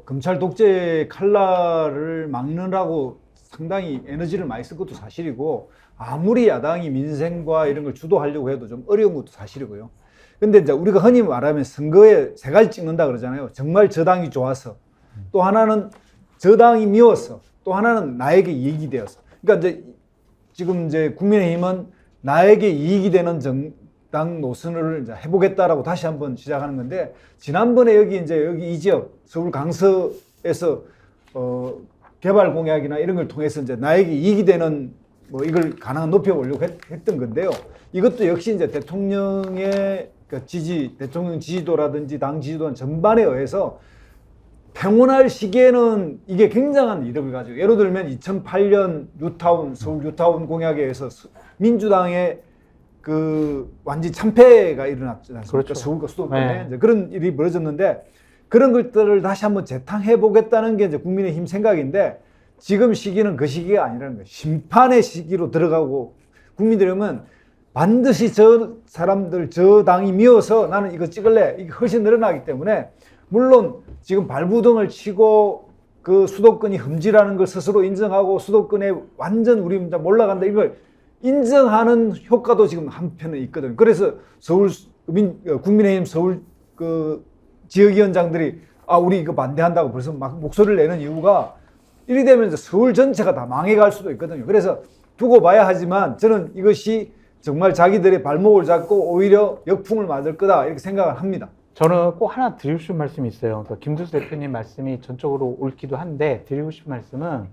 검찰 독재 칼날을 막느라고 상당히 에너지를 많이 쓴 것도 사실이고 아무리 야당이 민생과 이런 걸 주도하려고 해도 좀 어려운 것도 사실이고요. 근데 이제 우리가 흔히 말하면 선거에 세 가지 찍는다 그러잖아요. 정말 저 당이 좋아서, 또 하나는 저 당이 미워서, 또 하나는 나에게 이익이 되어서. 그러니까 이제 지금 이제 국민의힘은 나에게 이익이 되는 정당 노선을 이제 해보겠다라고 다시 한번 시작하는 건데, 지난번에 여기 이 지역 서울 강서에서 개발 공약이나 이런 걸 통해서 이제 나에게 이익이 되는 뭐 이걸 가능한 높여보려고 했던 건데요. 이것도 역시 이제 대통령의 그 대통령 지지도라든지 당 지지도 전반에 의해서 평온할 시기에는 이게 굉장한 이득을 가지고, 예를 들면 2008년 뉴타운, 서울 뉴타운 공약에 의해서 민주당의 그 완전 참패가 일어났지 않습니까? 그렇죠. 서울과 수도권에 네. 이제 그런 일이 벌어졌는데, 그런 것들을 다시 한번 재탕해 보겠다는 게 이제 국민의힘 생각인데, 지금 시기는 그 시기가 아니라는 거예요. 심판의 시기로 들어가고, 국민들이 보면 반드시 저 사람들, 저 당이 미워서 나는 이거 찍을래, 이게 훨씬 늘어나기 때문에, 물론 지금 발부등을 치고 그 수도권이 흠지라는 걸 스스로 인정하고 수도권에 완전 우리 몰라간다, 이걸 인정하는 효과도 지금 한편에 있거든요. 그래서 국민의힘 서울 그 지역위원장들이 우리 이거 반대한다고 벌써 막 목소리를 내는 이유가, 이리 되면 이제 서울 전체가 다 망해갈 수도 있거든요. 그래서 두고 봐야 하지만 저는 이것이 정말 자기들의 발목을 잡고 오히려 역풍을 맞을 거다, 이렇게 생각을 합니다. 저는 꼭 하나 드리고 싶은 말씀이 있어요. 그러니까 김두수 대표님 말씀이 전적으로 옳기도 한데, 드리고 싶은 말씀은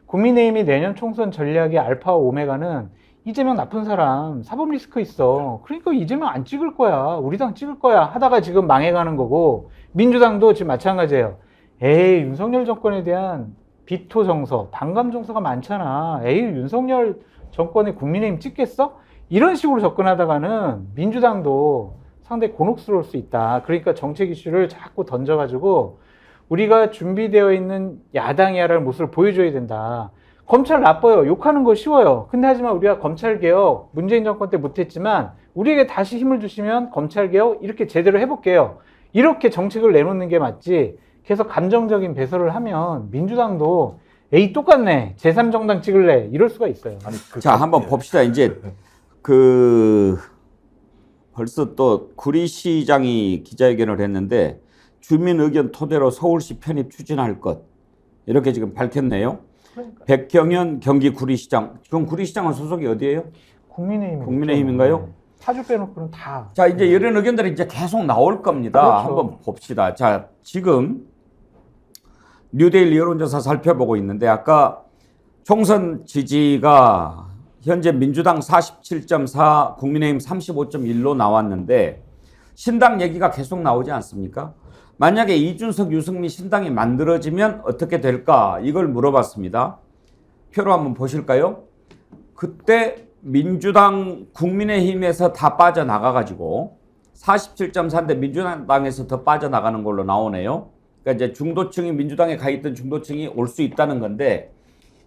국민의힘이 내년 총선 전략의 알파와 오메가는 이재명 나쁜 사람, 사법 리스크 있어, 그러니까 이재명 안 찍을 거야, 우리 당 찍을 거야 하다가 지금 망해가는 거고, 민주당도 지금 마찬가지예요. 에이, 윤석열 정권에 대한 비토 정서, 반감 정서가 많잖아. 에이, 윤석열 정권에 국민의힘 찍겠어? 이런 식으로 접근하다가는 민주당도 상당히 곤혹스러울 수 있다. 그러니까 정책 이슈를 자꾸 던져가지고 우리가 준비되어 있는 야당이야라는 모습을 보여줘야 된다. 검찰 나빠요. 욕하는 거 쉬워요. 근데 하지만 우리가 검찰개혁 문재인 정권 때 못했지만 우리에게 다시 힘을 주시면 검찰개혁 이렇게 제대로 해볼게요. 이렇게 정책을 내놓는 게 맞지, 계속 감정적인 배설을 하면 민주당도 에이 똑같네, 제3정당 찍을래, 이럴 수가 있어요. 자, 한번 봅시다. 이제 벌써 또 구리시장이 기자회견을 했는데, 주민 의견 토대로 서울시 편입 추진할 것, 이렇게 지금 밝혔네요. 백경현 경기 구리시장. 지금 구리시장은 소속이 어디예요? 국민의힘인가요? 사주 빼놓고는 다. 자, 이제 이런 의견들이 이제 계속 나올 겁니다. 그렇죠. 한번 봅시다. 자, 지금 뉴데일리 여론조사 살펴보고 있는데, 아까 총선 지지가 현재 민주당 47.4, 국민의힘 35.1로 나왔는데, 신당 얘기가 계속 나오지 않습니까? 만약에 이준석, 유승민 신당이 만들어지면 어떻게 될까? 이걸 물어봤습니다. 표로 한번 보실까요? 그때 민주당, 국민의힘에서 다 빠져나가가지고 47.4인데 민주당에서 더 빠져나가는 걸로 나오네요. 그러니까 이제 중도층이, 민주당에 가 있던 중도층이 올 수 있다는 건데,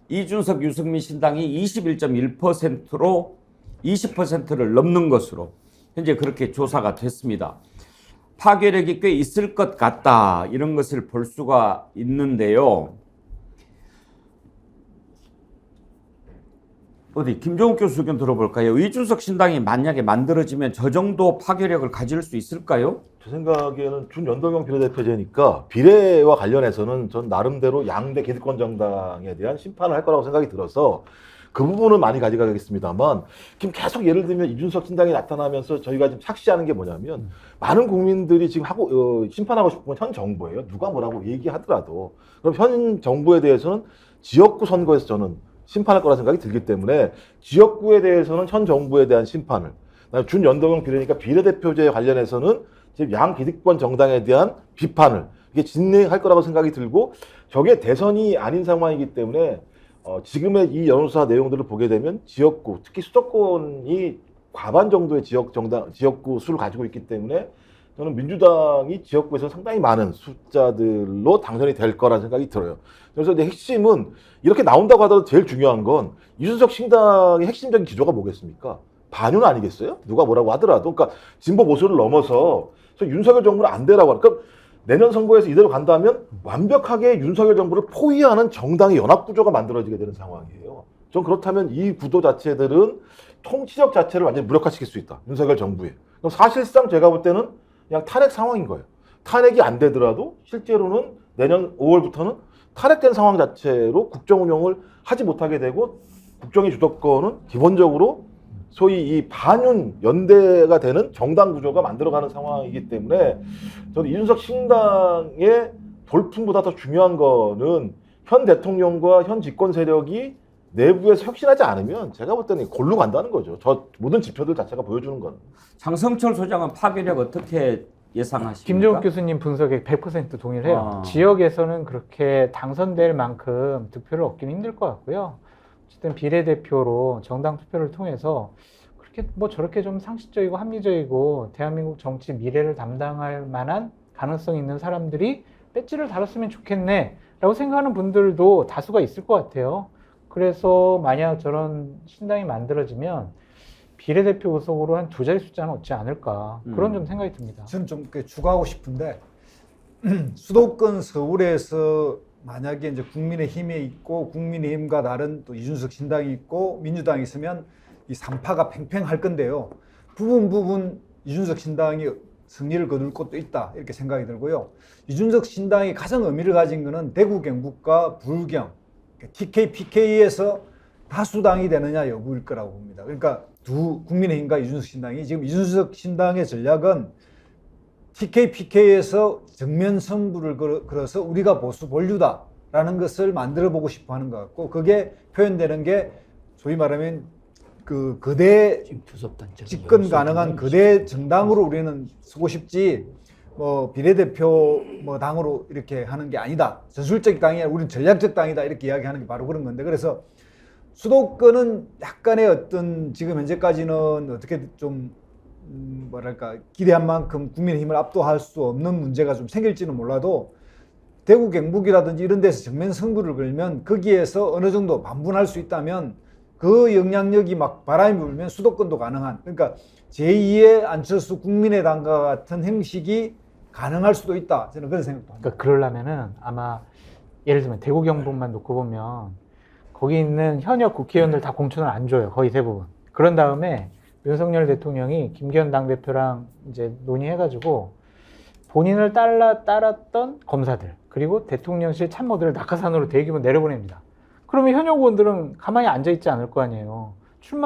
이준석, 유승민 신당이 21.1%로 20%를 넘는 것으로 현재 그렇게 조사가 됐습니다. 파괴력이 꽤 있을 것 같다, 이런 것을 볼 수가 있는데요. 어디 김종욱 교수 의견 들어볼까요? 이준석 신당이 만약에 만들어지면 저 정도 파괴력을 가질 수 있을까요? 제 생각에는 준연동형 비례대표제니까 비례와 관련해서는 전 나름대로 양대 기득권 정당에 대한 심판을 할 거라고 생각이 들어서 그 부분은 많이 가져가겠습니다만, 지금 계속 예를 들면 이준석 신당이 나타나면서 저희가 지금 착시하는 게 뭐냐면, 많은 국민들이 지금 심판하고 싶은 건 현 정부예요. 누가 뭐라고 얘기하더라도. 그럼 현 정부에 대해서는 지역구 선거에서 저는 심판할 거라 생각이 들기 때문에, 지역구에 대해서는 현 정부에 대한 심판을, 준연동형 비례니까 비례대표제에 관련해서는 지금 양 기득권 정당에 대한 비판을 이게 진행할 거라고 생각이 들고, 저게 대선이 아닌 상황이기 때문에 지금의 이 여론조사 내용들을 보게 되면 지역구, 특히 수도권이 과반 정도의 지역구 수를 가지고 있기 때문에 저는 민주당이 지역구에서 상당히 많은 숫자들로 당선이 될 거라는 생각이 들어요. 그래서 이제 핵심은 이렇게 나온다고 하더라도 제일 중요한 건 이준석 신당의 핵심적인 기조가 뭐겠습니까? 반윤 아니겠어요? 누가 뭐라고 하더라도. 그러니까 진보 보수를 넘어서 윤석열 정부는 안 되라고 하니까, 내년 선거에서 이대로 간다면 완벽하게 윤석열 정부를 포위하는 정당의 연합 구조가 만들어지게 되는 상황이에요. 전 그렇다면 이 구도 자체들은 통치력 자체를 완전히 무력화시킬 수 있다, 윤석열 정부에. 그럼 사실상 제가 볼 때는 그냥 탄핵 상황인 거예요. 탄핵이 안 되더라도 실제로는 내년 5월부터는 탄핵된 상황 자체로 국정 운영을 하지 못하게 되고, 국정의 주도권은 기본적으로 소위 이 반윤 연대가 되는 정당 구조가 만들어가는 상황이기 때문에, 저는 이준석 신당의 돌풍보다 더 중요한 거는 현 대통령과 현 집권 세력이 내부에서 혁신하지 않으면 제가 볼 때는 골로 간다는 거죠. 저 모든 지표들 자체가 보여주는 건. 장성철 소장은 파괴력 어떻게 예상하십니까? 김종욱 교수님 분석에 100% 동의를 해요. 아. 지역에서는 그렇게 당선될 만큼 득표를 얻기는 힘들 것 같고요. 어쨌든 비례대표로 정당 투표를 통해서 그렇게 뭐 저렇게 좀 상식적이고 합리적이고 대한민국 정치 미래를 담당할 만한 가능성 있는 사람들이 배지를 달았으면 좋겠네 라고 생각하는 분들도 다수가 있을 것 같아요. 그래서 만약 저런 신당이 만들어지면 비례대표 의석으로 한 2자리 숫자는 얻지 않을까 그런 좀 생각이 듭니다. 저는 좀 추가하고 싶은데 수도권 서울에서 만약에 이제 국민의힘이 있고 국민의힘과 다른 또 이준석 신당이 있고 민주당이 있으면 이 3파가 팽팽할 건데요. 부분 이준석 신당이 승리를 거둘 것도 있다 이렇게 생각이 들고요. 이준석 신당이 가장 의미를 가진 것은 대구 경북과 불경 TK, PK에서 다수당이 되느냐 여부일 거라고 봅니다. 그러니까 국민의힘과 이준석 신당이 지금 이준석 신당의 전략은 TK, PK에서 정면 승부를 걸어서 우리가 보수 본류다라는 것을 만들어 보고 싶어 하는 것 같고 그게 표현되는 게 소위 말하면 그 거대 집권 가능한 거대 정당으로 우리는 쓰고 싶지 뭐 비례대표 뭐 당으로 이렇게 하는 게 아니다. 전술적 당이 아니라 우리는 전략적 당이다 이렇게 이야기하는 게 바로 그런 건데 그래서 수도권은 약간의 어떤 지금 현재까지는 어떻게 좀 뭐랄까 기대한 만큼 국민의힘을 압도할 수 없는 문제가 좀 생길지는 몰라도 대구 경북이라든지 이런 데서 정면 승부를 걸면 거기에서 어느 정도 반분할 수 있다면 그 영향력이 막 바람이 불면 수도권도 가능한 그러니까 제2의 안철수 국민의당과 같은 형식이 가능할 수도 있다 저는 그런 생각도 합니다. 그러니까 그러려면은 아마 예를 들면 대구 경북만 놓고 보면 거기 있는 현역 국회의원들 다 공천을 안 줘요. 거의 대부분. 그런 다음에 윤석열 대통령이 김기현 당대표랑 이제 논의해가지고 본인을 따랐던 검사들 그리고 대통령실 참모들을 낙하산으로 대규모 내려보냅니다. 그러면 현역 의원들은 가만히 앉아있지 않을 거 아니에요.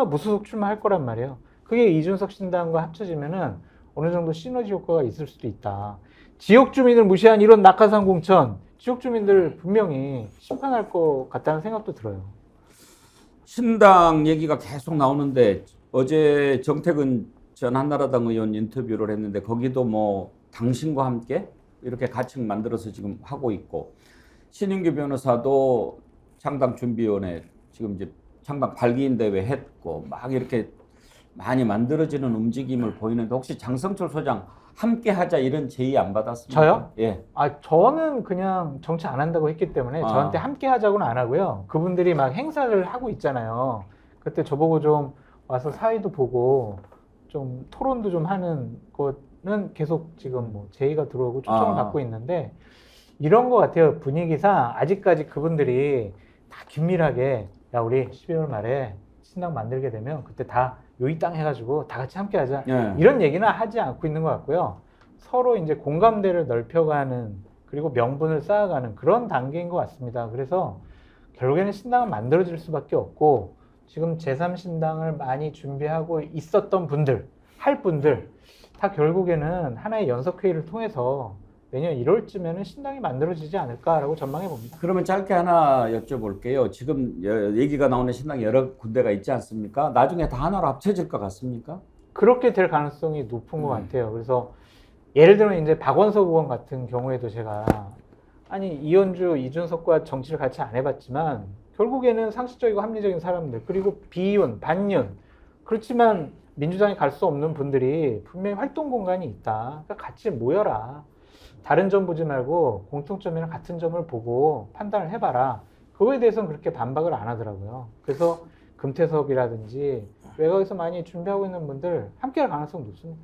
무소속 출마할 거란 말이에요. 그게 이준석 신당과 합쳐지면은 어느 정도 시너지 효과가 있을 수도 있다. 지역 주민을 무시한 이런 낙하산 공천 지역 주민들 분명히 심판할 것 같다는 생각도 들어요. 신당 얘기가 계속 나오는데 어제 정태근 전 한나라당 의원 인터뷰를 했는데 거기도 뭐 당신과 함께 이렇게 가칭 만들어서 지금 하고 있고 신인규 변호사도 창당 준비위원회 지금 이제 창당 발기인 대회 했고 막 이렇게 많이 만들어지는 움직임을 보이는데 혹시 장성철 소장 함께 하자 이런 제의 안 받았습니까? 저요? 예. 저는 그냥 정치 안 한다고 했기 때문에 저한테 함께 하자고는 안 하고요. 그분들이 막 행사를 하고 있잖아요. 그때 저보고 좀 와서 사회도 보고 좀 토론도 좀 하는 거는 계속 지금 뭐 제의가 들어오고 초청을 받고 있는데 이런 거 같아요. 분위기상 아직까지 그분들이 다 긴밀하게 야 우리 12월 말에 신당 만들게 되면 그때 다 요이 땅 해가지고 다 같이 함께 하자 이런 얘기는 하지 않고 있는 것 같고요. 서로 이제 공감대를 넓혀가는 그리고 명분을 쌓아가는 그런 단계인 것 같습니다. 그래서 결국에는 신당은 만들어질 수밖에 없고 지금 제3신당을 많이 준비하고 있었던 분들, 할 분들 다 결국에는 하나의 연석회의를 통해서 내년 1월쯤에는 신당이 만들어지지 않을까라고 전망해 봅니다. 그러면 짧게 하나 여쭤볼게요. 지금 얘기가 나오는 신당이 여러 군데가 있지 않습니까? 나중에 다 하나로 합쳐질 것 같습니까? 그렇게 될 가능성이 높은 것 같아요. 그래서 예를 들면 이제 박원석 의원 같은 경우에도 제가 아니 이현주, 이준석과 정치를 같이 안 해봤지만 결국에는 상식적이고 합리적인 사람들 그리고 비윤, 반윤 그렇지만 민주당에 갈 수 없는 분들이 분명히 활동 공간이 있다. 그러니까 같이 모여라. 다른 점 보지 말고 공통점이랑 같은 점을 보고 판단을 해봐라. 그거에 대해서는 그렇게 반박을 안 하더라고요. 그래서 금태섭이라든지 외곽에서 많이 준비하고 있는 분들 함께할 가능성이 높습니다.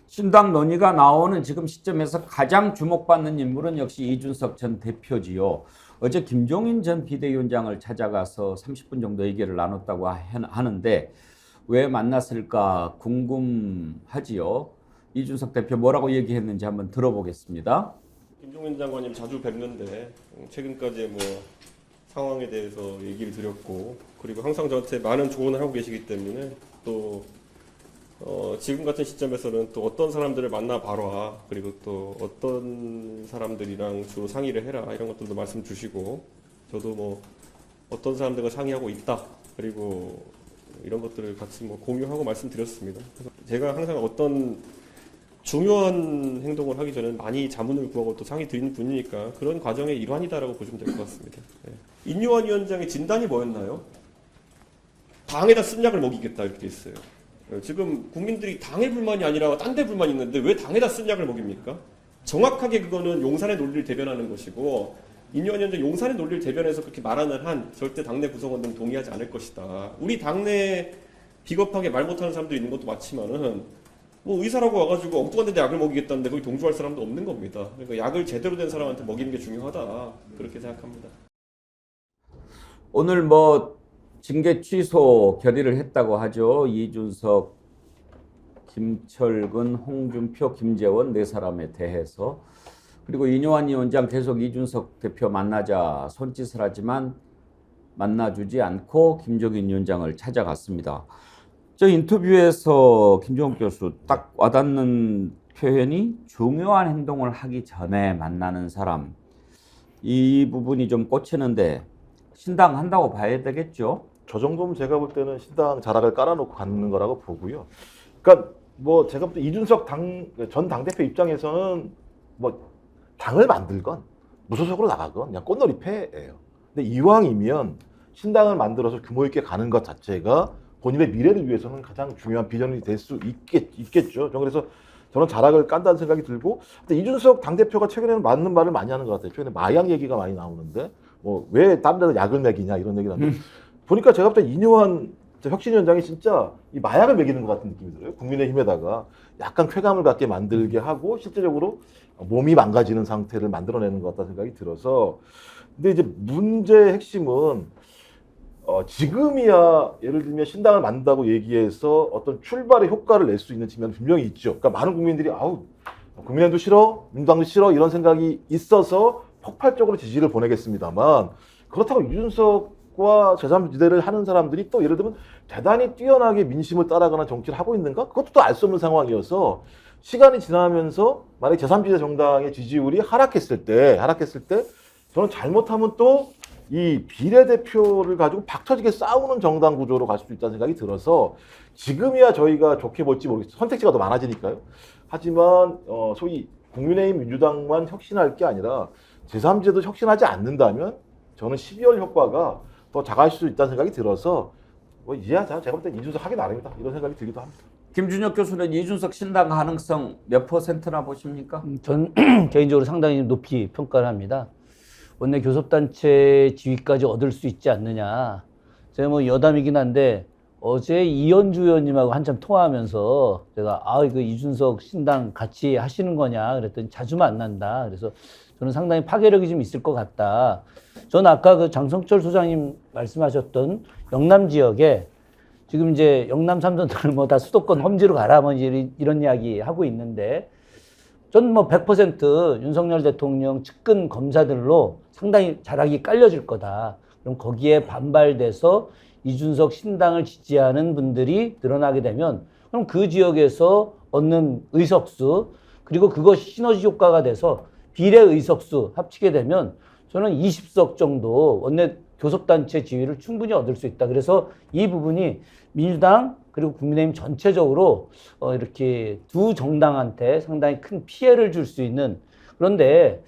신당 논의가 나오는 지금 시점에서 가장 주목받는 인물은 역시 이준석 전 대표지요. 어제 김종인 전 비대위원장을 찾아가서 30분 정도 얘기를 나눴다고 하는데 왜 만났을까 궁금하지요. 이준석 대표 뭐라고 얘기했는지 한번 들어보겠습니다. 김종인 장관님 자주 뵙는데 최근까지 뭐 상황에 대해서 얘기를 드렸고 그리고 항상 저한테 많은 조언을 하고 계시기 때문에 또 지금 같은 시점에서는 또 어떤 사람들을 만나봐라 그리고 또 어떤 사람들이랑 주로 상의를 해라 이런 것들도 말씀 주시고 저도 뭐 어떤 사람들과 상의하고 있다 그리고 이런 것들을 같이 뭐 공유하고 말씀드렸습니다. 그래서 제가 항상 어떤 중요한 행동을 하기 전에 많이 자문을 구하고 또 상의 드리는 분이니까 그런 과정의 일환이다라고 보시면 될 것 같습니다. 예. 인요한 위원장의 진단이 뭐였나요? 당에다 쓴 약을 먹이겠다 이렇게 있어요. 예, 지금 국민들이 당의 불만이 아니라 딴 데 불만이 있는데 왜 당에다 쓴 약을 먹입니까? 정확하게 그거는 용산의 논리를 대변하는 것이고 인요한 위원장 용산의 논리를 대변해서 그렇게 말하는 한 절대 당내 구성원들은 동의하지 않을 것이다. 우리 당내 비겁하게 말 못하는 사람들이 있는 것도 맞지만은 뭐 의사라고 와가지고 엉뚱한 데다 약을 먹이겠다는데 거기 동조할 사람도 없는 겁니다. 그러니까 약을 제대로 된 사람한테 먹이는 게 중요하다. 그렇게 생각합니다. 오늘 뭐 징계 취소 결의를 했다고 하죠. 이준석, 김철근, 홍준표, 김재원 네 사람에 대해서. 그리고 인요한 위원장 계속 이준석 대표 만나자 손짓을 하지만 만나주지 않고 김종인 위원장을 찾아갔습니다. 저 인터뷰에서 김종욱 교수 딱 와닿는 표현이 중요한 행동을 하기 전에 만나는 사람. 이 부분이 좀 꽂히는데 신당 한다고 봐야 되겠죠? 저 정도면 제가 볼 때는 신당 자락을 깔아놓고 가는 거라고 보고요. 그러니까 뭐 제가 볼 때 이준석 전 당대표 입장에서는 뭐 당을 만들건 무소속으로 나가건 그냥 꽃놀이 패예요. 근데 이왕이면 신당을 만들어서 규모 있게 가는 것 자체가 본인의 미래를 위해서는 가장 중요한 비전이 될 수 있겠죠. 그래서 저는 자락을 깐다는 생각이 들고, 근데 이준석 당대표가 최근에는 맞는 말을 많이 하는 것 같아요. 최근에 마약 얘기가 많이 나오는데, 뭐, 왜 다른 데서 약을 먹이냐, 이런 얘기를 하는데, 보니까 제가 볼 때 인요한 혁신위원장이 진짜 이 마약을 먹이는 것 같은 느낌이 들어요. 국민의힘에다가 약간 쾌감을 갖게 만들게 하고, 실제적으로 몸이 망가지는 상태를 만들어내는 것 같다는 생각이 들어서, 근데 이제 문제의 핵심은, 지금이야 예를 들면 신당을 만든다고 얘기해서 어떤 출발의 효과를 낼 수 있는 측면은 분명히 있죠. 그러니까 많은 국민들이 아우 국민의힘도 싫어, 민주당도 싫어 이런 생각이 있어서 폭발적으로 지지를 보내겠습니다만 그렇다고 이준석과 제3지대를 하는 사람들이 또 예를 들면 대단히 뛰어나게 민심을 따라가는 정치를 하고 있는가? 그것도 또 알 수 없는 상황이어서 시간이 지나면서 만약에 제3지대 정당의 지지율이 하락했을 때 저는 잘못하면 또 이 비례대표를 가지고 박터지게 싸우는 정당 구조로 갈 수도 있다는 생각이 들어서 지금이야 저희가 좋게 볼지 모르겠어요. 선택지가 더 많아지니까요. 하지만 소위 국민의힘 민주당만 혁신할 게 아니라 제3지대도 혁신하지 않는다면 저는 12월 효과가 더 작아질 수 있다는 생각이 들어서 뭐 이해하자. 제가 볼 때 이준석 하기 나름이다. 이런 생각이 들기도 합니다. 김준혁 교수는 이준석 신당 가능성 몇 %나 보십니까? 전 개인적으로 상당히 높이 평가를 합니다. 원내 교섭단체 지위까지 얻을 수 있지 않느냐. 제가 뭐 여담이긴 한데 어제 이현주 의원님하고 한참 통화하면서 제가 이거 이준석 신당 같이 하시는 거냐 그랬더니 자주 만난다. 그래서 저는 상당히 파괴력이 좀 있을 것 같다. 저는 아까 그 장성철 소장님 말씀하셨던 영남 지역에 지금 이제 영남 삼선들을 뭐 다 수도권 험지로 가라 뭐 이런 이야기 하고 있는데 저는 뭐 100% 윤석열 대통령 측근 검사들로 상당히 자락이 깔려질 거다. 그럼 거기에 반발돼서 이준석 신당을 지지하는 분들이 늘어나게 되면 그럼 그 지역에서 얻는 의석수 그리고 그것이 시너지 효과가 돼서 비례 의석수 합치게 되면 저는 20석 정도 원내 교섭단체 지위를 충분히 얻을 수 있다. 그래서 이 부분이 민주당 그리고 국민의힘 전체적으로 이렇게 두 정당한테 상당히 큰 피해를 줄 수 있는 그런데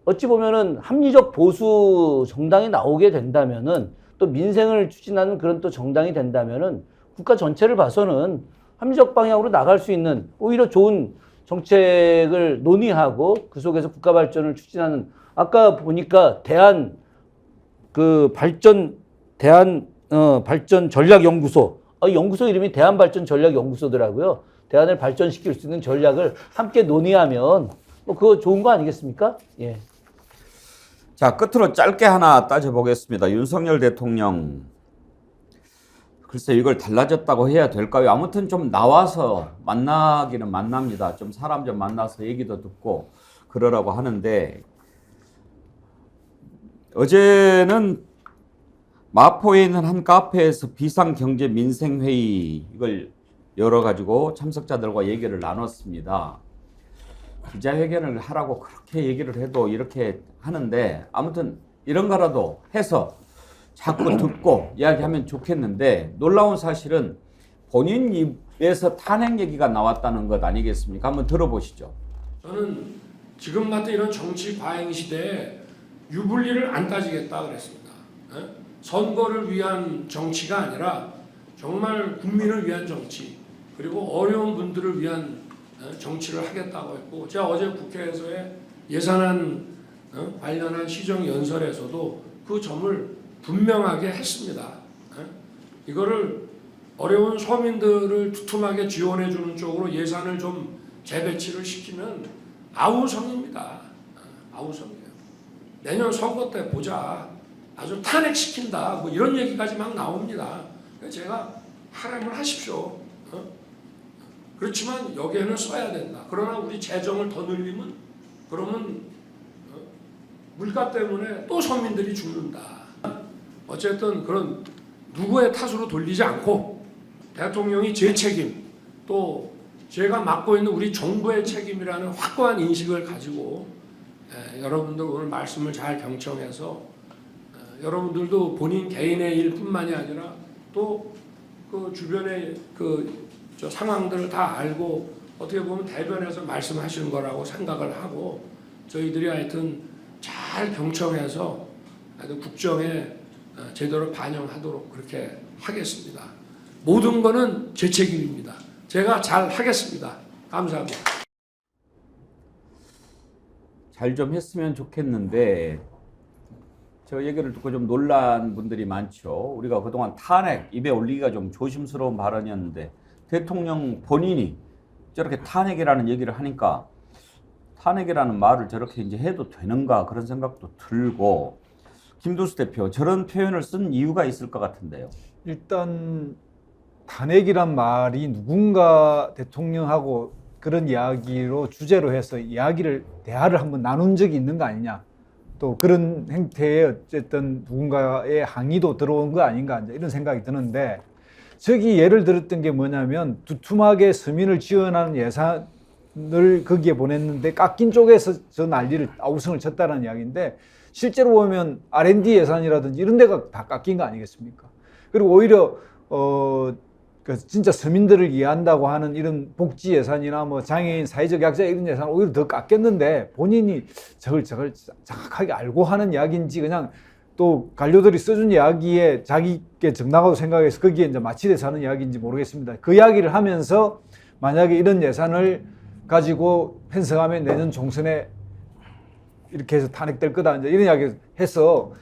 어찌 보면은 합리적 보수 정당이 나오게 된다면은 또 민생을 추진하는 그런 또 정당이 된다면은 국가 전체를 봐서는 합리적 방향으로 나갈 수 있는 오히려 좋은 정책을 논의하고 그 속에서 국가 발전을 추진하는 아까 보니까 발전 전략연구소 연구소 이름이 대한발전전략연구소더라고요. 대안을 발전시킬 수 있는 전략을 함께 논의하면 뭐 그거 좋은 거 아니겠습니까? 예. 자, 끝으로 짧게 하나 따져보겠습니다. 윤석열 대통령 글쎄 이걸 달라졌다고 해야 될까요? 아무튼 좀 나와서 만나기는 만납니다. 좀 사람 좀 만나서 얘기도 듣고 그러라고 하는데 어제는 마포에 있는 한 카페에서 비상경제민생회의 이걸 열어가지고 참석자들과 얘기를 나눴습니다. 기자회견을 하라고 그렇게 얘기를 해도 이렇게 하는데 아무튼 이런 거라도 해서 자꾸 듣고 이야기하면 좋겠는데 놀라운 사실은 본인 에서 탄핵 얘기가 나왔다는 것 아니겠습니까? 한번 들어보시죠. 저는 지금 같은 이런 정치 과잉 시대에 유불리를 안 따지겠다 그랬습니다. 선거를 위한 정치가 아니라 정말 국민을 위한 정치, 그리고 어려운 분들을 위한 정치를 하겠다고 했고, 제가 어제 국회에서의 예산안 관련한 시정연설에서도 그 점을 분명하게 했습니다. 이거를 어려운 서민들을 두툼하게 지원해 주는 쪽으로 예산을 좀 재배치를 시키면 아우성입니다. 아우성이에요. 내년 선거 때 보자. 아주 탄핵시킨다. 뭐 이런 얘기까지 막 나옵니다. 그래서 제가 하라면 하십시오. 그렇지만 여기에는 써야 된다. 그러나 우리 재정을 더 늘리면 그러면 물가 때문에 또 서민들이 죽는다. 어쨌든 그런 누구의 탓으로 돌리지 않고 대통령이 제 책임, 또 제가 맡고 있는 우리 정부의 책임이라는 확고한 인식을 가지고 여러분들 오늘 말씀을 잘 경청해서 여러분들도 본인 개인의 일뿐만이 아니라 또 그 주변의 저 상황들을 다 알고 어떻게 보면 대변해서 말씀하시는 거라고 생각을 하고, 저희들이 하여튼 잘 경청해서 하여튼 국정에 제대로 반영하도록 그렇게 하겠습니다. 모든 거는 제 책임입니다. 제가 잘 하겠습니다. 감사합니다. 잘 좀 했으면 좋겠는데 저 얘기를 듣고 좀 놀란 분들이 많죠. 우리가 그동안 탄핵 입에 올리기가 좀 조심스러운 발언이었는데 대통령 본인이 저렇게 탄핵이라는 얘기를 하니까 탄핵이라는 말을 저렇게 이제 해도 되는가 그런 생각도 들고, 김두수 대표 저런 표현을 쓴 이유가 있을 것 같은데요. 일단 탄핵이란 말이 누군가 대통령하고 그런 이야기로 주제로 해서 대화를 한번 나눈 적이 있는 거 아니냐, 또 그런 행태에 어쨌든 누군가의 항의도 들어온 거 아닌가 이런 생각이 드는데, 저기 예를 들었던 게 뭐냐면 두툼하게 서민을 지원하는 예산을 거기에 보냈는데 깎인 쪽에서 저 난리를 아우성을 쳤다는 이야기인데, 실제로 보면 R&D 예산이라든지 이런 데가 다 깎인 거 아니겠습니까? 그리고 오히려 진짜 서민들을 이해한다고 하는 이런 복지 예산이나 뭐 장애인, 사회적 약자 이런 예산을 오히려 더 깎였는데, 본인이 저걸 정확하게 알고 하는 이야기인지 그냥 또 관료들이 써준 이야기에 자기께 적나가도 생각해서 거기에 이제 마취돼서 하는 이야기인지 모르겠습니다. 그 이야기를 하면서 만약에 이런 예산을 가지고 편성하면 내년 총선에 이렇게 해서 탄핵될 거다 이제 이런 이야기를 해서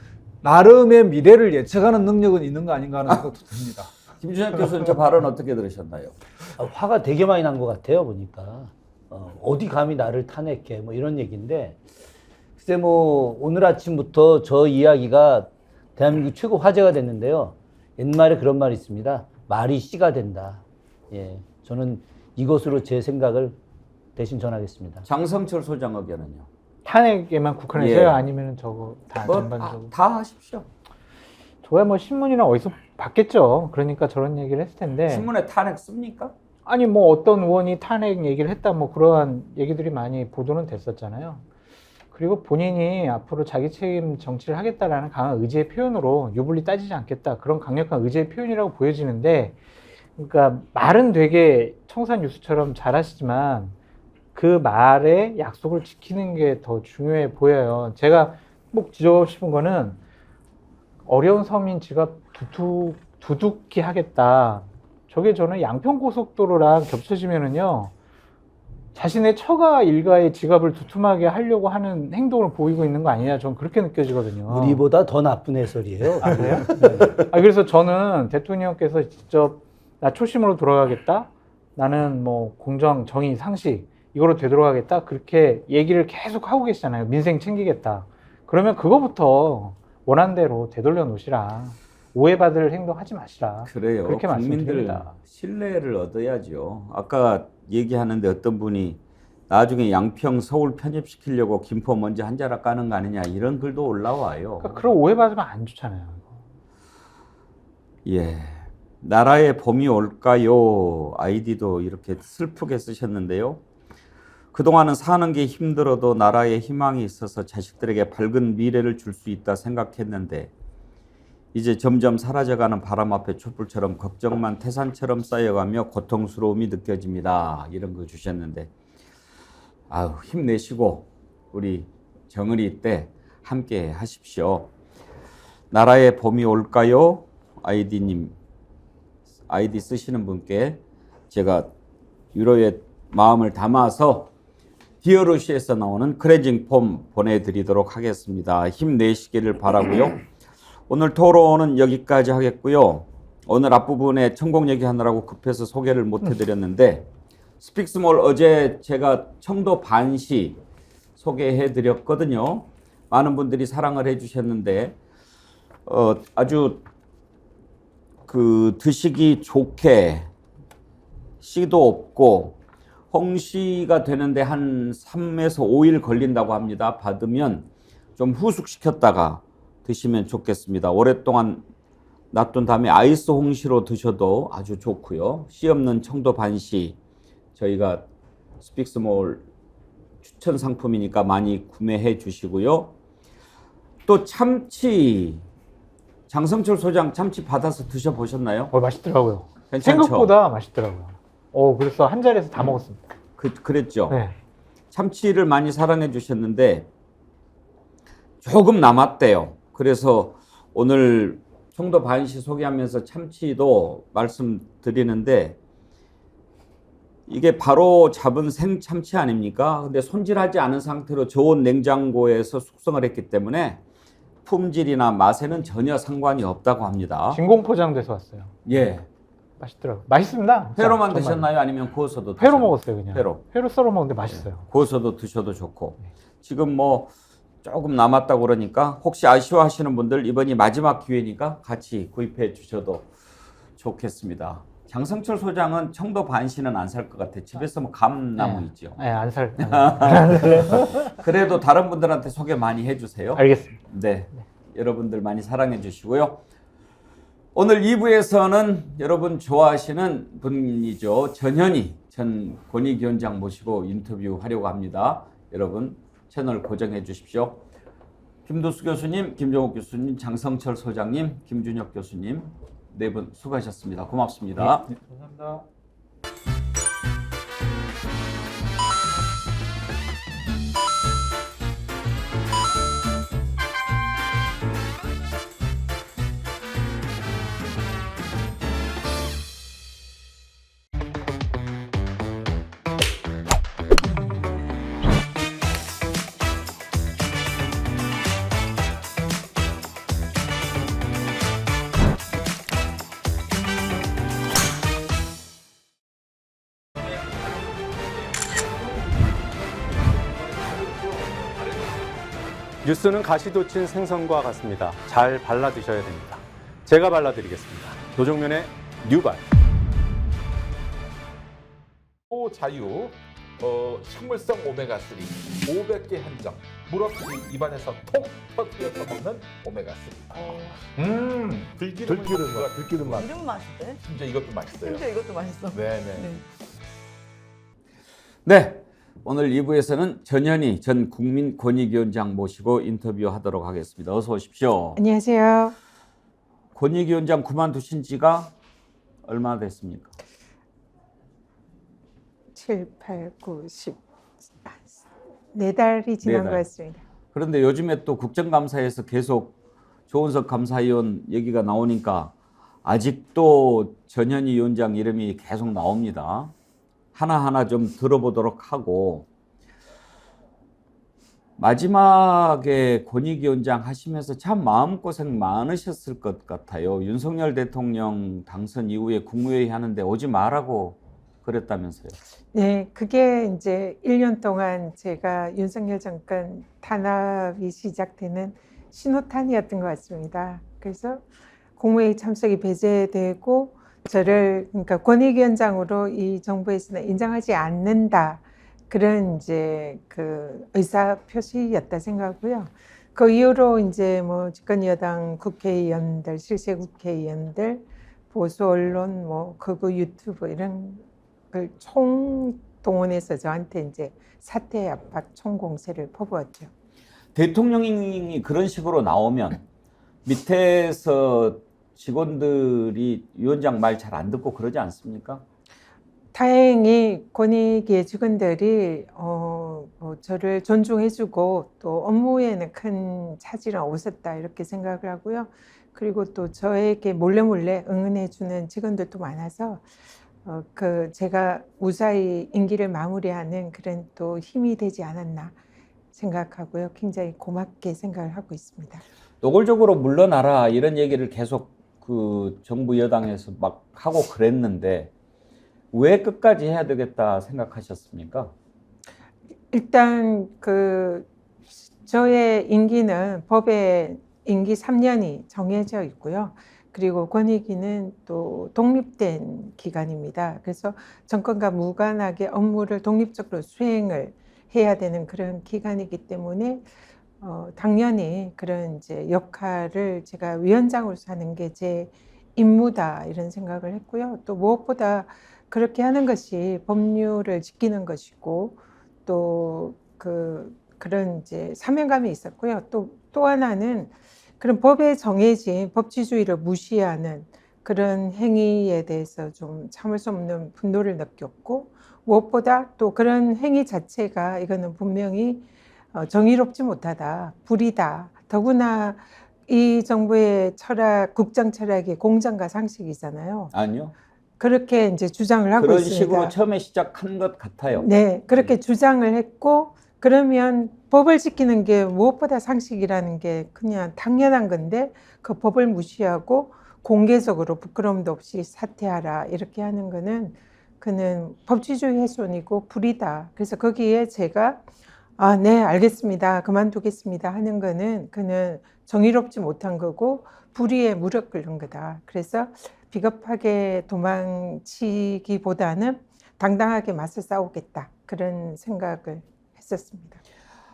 나름의 미래를 예측하는 능력은 있는 거 아닌가 하는 생각도 듭니다. 김준혁 교수는 저 발언 어떻게 들으셨나요? 화가 되게 많이 난 것 같아요, 보니까. 어디 감히 나를 탄핵해, 뭐 이런 얘기인데, 글쎄 뭐 오늘 아침부터 저 이야기가 대한민국 최고 화제가 됐는데요. 옛말에 그런 말이 있습니다. 말이 씨가 된다. 예, 저는 이것으로 제 생각을 대신 전하겠습니다. 장성철 소장 의견은요? 탄핵에만 국한해서요? 아니면 저거 다 전반적으로? 다 하십시오. 저야 뭐 신문이나 어디서 봤겠죠. 그러니까 저런 얘기를 했을 텐데. 신문에 탄핵 씁니까? 아니 뭐 어떤 의원이 탄핵 얘기를 했다 뭐 그러한 얘기들이 많이 보도는 됐었잖아요. 그리고 본인이 앞으로 자기 책임 정치를 하겠다라는 강한 의지의 표현으로 유불리 따지지 않겠다, 그런 강력한 의지의 표현이라고 보여지는데, 그러니까 말은 되게 청산 뉴스처럼 잘하시지만 그 말에 약속을 지키는 게 더 중요해 보여요. 제가 꼭 지적하고 싶은 거는 어려운 서민 지갑 두둑히 하겠다. 저게 저는 양평고속도로랑 겹쳐지면은요, 자신의 처가 일가의 지갑을 두툼하게 하려고 하는 행동을 보이고 있는 거 아니냐, 저는 그렇게 느껴지거든요. 우리보다 더 나쁜 해설이에요. 아, 그래요? 네. 그래서 저는 대통령께서 직접 나 초심으로 돌아가겠다, 나는 뭐 공정, 정의, 상식 이거로 되돌아가겠다, 그렇게 얘기를 계속 하고 계시잖아요. 민생 챙기겠다. 그러면 그거부터 원한대로 되돌려 놓으시라. 오해받을 행동하지 마시라. 그래요. 그렇게 국민들 말씀드립니다. 신뢰를 얻어야죠. 아까 얘기하는데 어떤 분이 나중에 양평 서울 편입시키려고 김포 먼저 한 자락 까는 거 아니냐 이런 글도 올라와요. 그러니까 그런 오해받으면 안 좋잖아요. 예, 나라의 봄이 올까요? 아이디도 이렇게 슬프게 쓰셨는데요. 그동안은 사는 게 힘들어도 나라에 희망이 있어서 자식들에게 밝은 미래를 줄 수 있다 생각했는데 이제 점점 사라져가는 바람 앞에 촛불처럼 걱정만 태산처럼 쌓여가며 고통스러움이 느껴집니다. 이런 거 주셨는데 아유, 힘내시고 우리 정의리 때 함께 하십시오. 나라의 봄이 올까요? 아이디 쓰시는 분께 제가 유로의 마음을 담아서 디어러시에서 나오는 크렌징 폼 보내드리도록 하겠습니다. 힘내시기를 바라고요. 오늘 토론은 여기까지 하겠고요. 오늘 앞부분에 천공 얘기하느라고 급해서 소개를 못 해드렸는데 스픽스몰 어제 제가 청도 반시 소개해드렸거든요. 많은 분들이 사랑을 해주셨는데 아주 드시기 좋게 씨도 없고 홍시가 되는데 한 3에서 5일 걸린다고 합니다. 받으면 좀 후숙시켰다가 드시면 좋겠습니다. 오랫동안 놔둔 다음에 아이스 홍시로 드셔도 아주 좋고요. 씨 없는 청도 반시 저희가 스픽스몰 추천 상품이니까 많이 구매해 주시고요. 또 참치, 장성철 소장 참치 받아서 드셔보셨나요? 맛있더라고요. 괜찮죠? 생각보다 맛있더라고요. 그래서 한 자리에서 다 먹었습니다. 그랬죠? 네. 참치를 많이 사랑해 주셨는데 조금 남았대요. 그래서 오늘 청도 반시 소개하면서 참치도 말씀드리는데 이게 바로 잡은 생참치 아닙니까? 근데 손질하지 않은 상태로 저온 냉장고에서 숙성을 했기 때문에 품질이나 맛에는 전혀 상관이 없다고 합니다. 진공 포장돼서 왔어요. 예. 맛있더라고요. 맛있습니다. 회로만 정말. 드셨나요? 아니면 구워서도 회로 드셨나요? 먹었어요, 그냥. 회로 썰어 먹는데 맛있어요. 구워서도 드셔도 좋고. 지금 뭐 조금 남았다고 그러니까 혹시 아쉬워하시는 분들 이번이 마지막 기회니까 같이 구입해 주셔도 좋겠습니다. 장성철 소장은 청도 반시는 안 살 것 같아. 집에서 뭐 감나무 있죠. 네, 안 살. 그래도 다른 분들한테 소개 많이 해주세요. 알겠습니다. 네, 여러분들 많이 사랑해 주시고요. 오늘 2부에서는 여러분 좋아하시는 분이죠. 전현희 전 권익위원장 모시고 인터뷰하려고 합니다. 여러분 채널 고정해 주십시오. 김도수 교수님, 김종욱 교수님, 장성철 소장님, 김준혁 교수님 네 분 수고하셨습니다. 고맙습니다. 네, 감사합니다. 뉴스는 가시도 친 생선과 같습니다. 잘 발라 드셔야 됩니다. 제가 발라드리겠습니다. 노정면의 뉴발. 자유, 식물성 오메가3 500개 한정, 물 없이 입안에서 톡 터뜨려서 먹는 오메가3. 들기름 맛. 이름 맛인데? 심지어 이것도 맛있어요. 심지어 이것도 맛있어. 네네. 네, 오늘 2부에서는 전현희 전 국민권익위원장 모시고 인터뷰하도록 하겠습니다. 어서 오십시오. 안녕하세요. 권익위원장 그만두신 지가 얼마나 됐습니까? 7, 8, 9, 10, 4달이 지난 것 같습니다. 그런데 요즘에 또 국정감사에서 계속 조은석 감사위원 얘기가 나오니까 아직도 전현희 위원장 이름이 계속 나옵니다. 하나하나 좀 들어보도록 하고, 마지막에 권익위원장 하시면서 참 마음고생 많으셨을 것 같아요. 윤석열 대통령 당선 이후에 국무회의 하는데 오지 말라고 그랬다면서요. 네, 그게 이제 1년 동안 제가 윤석열 정권 탄압이 시작되는 신호탄이었던 것 같습니다. 그래서 국무회의 참석이 배제되고 저를 그러니까 권익위원장으로 이 정부에서는 인정하지 않는다, 그런 이제 그 의사 표시였다 생각하고요. 그 이후로 이제 뭐 집권 여당 국회의원들, 실세 국회의원들, 보수 언론, 뭐 극우 유튜브 이런 걸 총동원해서 저한테 이제 사퇴 압박 총공세를 퍼부었죠. 대통령이 그런 식으로 나오면 밑에서 직원들이 위원장 말 잘 안 듣고 그러지 않습니까? 다행히 권익위의 직원들이 저를 존중해주고 또 업무에는 큰 차질은 없었다 이렇게 생각을 하고요. 그리고 또 저에게 몰래 응원해주는 직원들도 많아서 제가 무사히 임기를 마무리하는 그런 또 힘이 되지 않았나 생각하고요. 굉장히 고맙게 생각을 하고 있습니다. 노골적으로 물러나라 이런 얘기를 계속 그 정부 여당에서 막 하고 그랬는데 왜 끝까지 해야 되겠다 생각하셨습니까? 일단 저의 임기는 법에 임기 3년이 정해져 있고요. 그리고 권익위는 또 독립된 기관입니다. 그래서 정권과 무관하게 업무를 독립적으로 수행을 해야 되는 그런 기관이기 때문에 당연히 그런 이제 역할을 제가 위원장으로서 하는 게 제 임무다 이런 생각을 했고요. 또 무엇보다 그렇게 하는 것이 법률을 지키는 것이고 또 그런 이제 사명감이 있었고요. 또 하나는 그런 법에 정해진 법치주의를 무시하는 그런 행위에 대해서 좀 참을 수 없는 분노를 느꼈고 무엇보다 또 그런 행위 자체가 이거는 분명히 정의롭지 못하다, 불이다. 더구나 이 정부의 철학, 국정 철학이 공정과 상식이잖아요. 아니요. 그렇게 이제 주장을 하고 그런 있습니다. 식으로 처음에 시작한 것 같아요. 네, 그렇게 주장을 했고 그러면 법을 지키는 게 무엇보다 상식이라는 게 그냥 당연한 건데 그 법을 무시하고 공개적으로 부끄러움도 없이 사퇴하라 이렇게 하는 거는 그는 법치주의 훼손이고 불이다. 그래서 거기에 제가 네, 알겠습니다. 그만두겠습니다 하는 거는 그는 정의롭지 못한 거고 불의에 무릎 꿇는 거다. 그래서 비겁하게 도망치기보다는 당당하게 맞서 싸우겠다. 그런 생각을 했었습니다.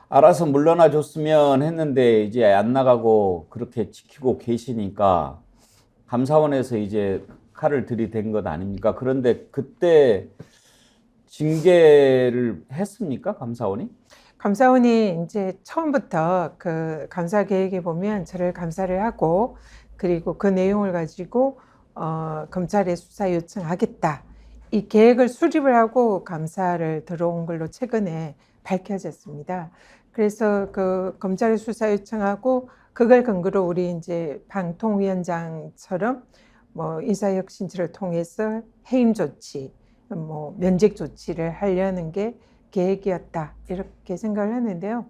알아서 물러나 줬으면 했는데 이제 안 나가고 그렇게 지키고 계시니까 감사원에서 이제 칼을 들이댄 것 아닙니까? 그런데 그때 징계를 했습니까? 감사원이? 감사원이 이제 처음부터 그 감사 계획에 보면 저를 감사를 하고 그리고 그 내용을 가지고 검찰에 수사 요청하겠다. 이 계획을 수립을 하고 감사를 들어온 걸로 최근에 밝혀졌습니다. 그래서 그 검찰에 수사 요청하고 그걸 근거로 우리 이제 방통위원장처럼 뭐 인사혁신처를 통해서 해임 조치, 뭐 면책 조치를 하려는 게 계획이었다 이렇게 생각을 했는데요.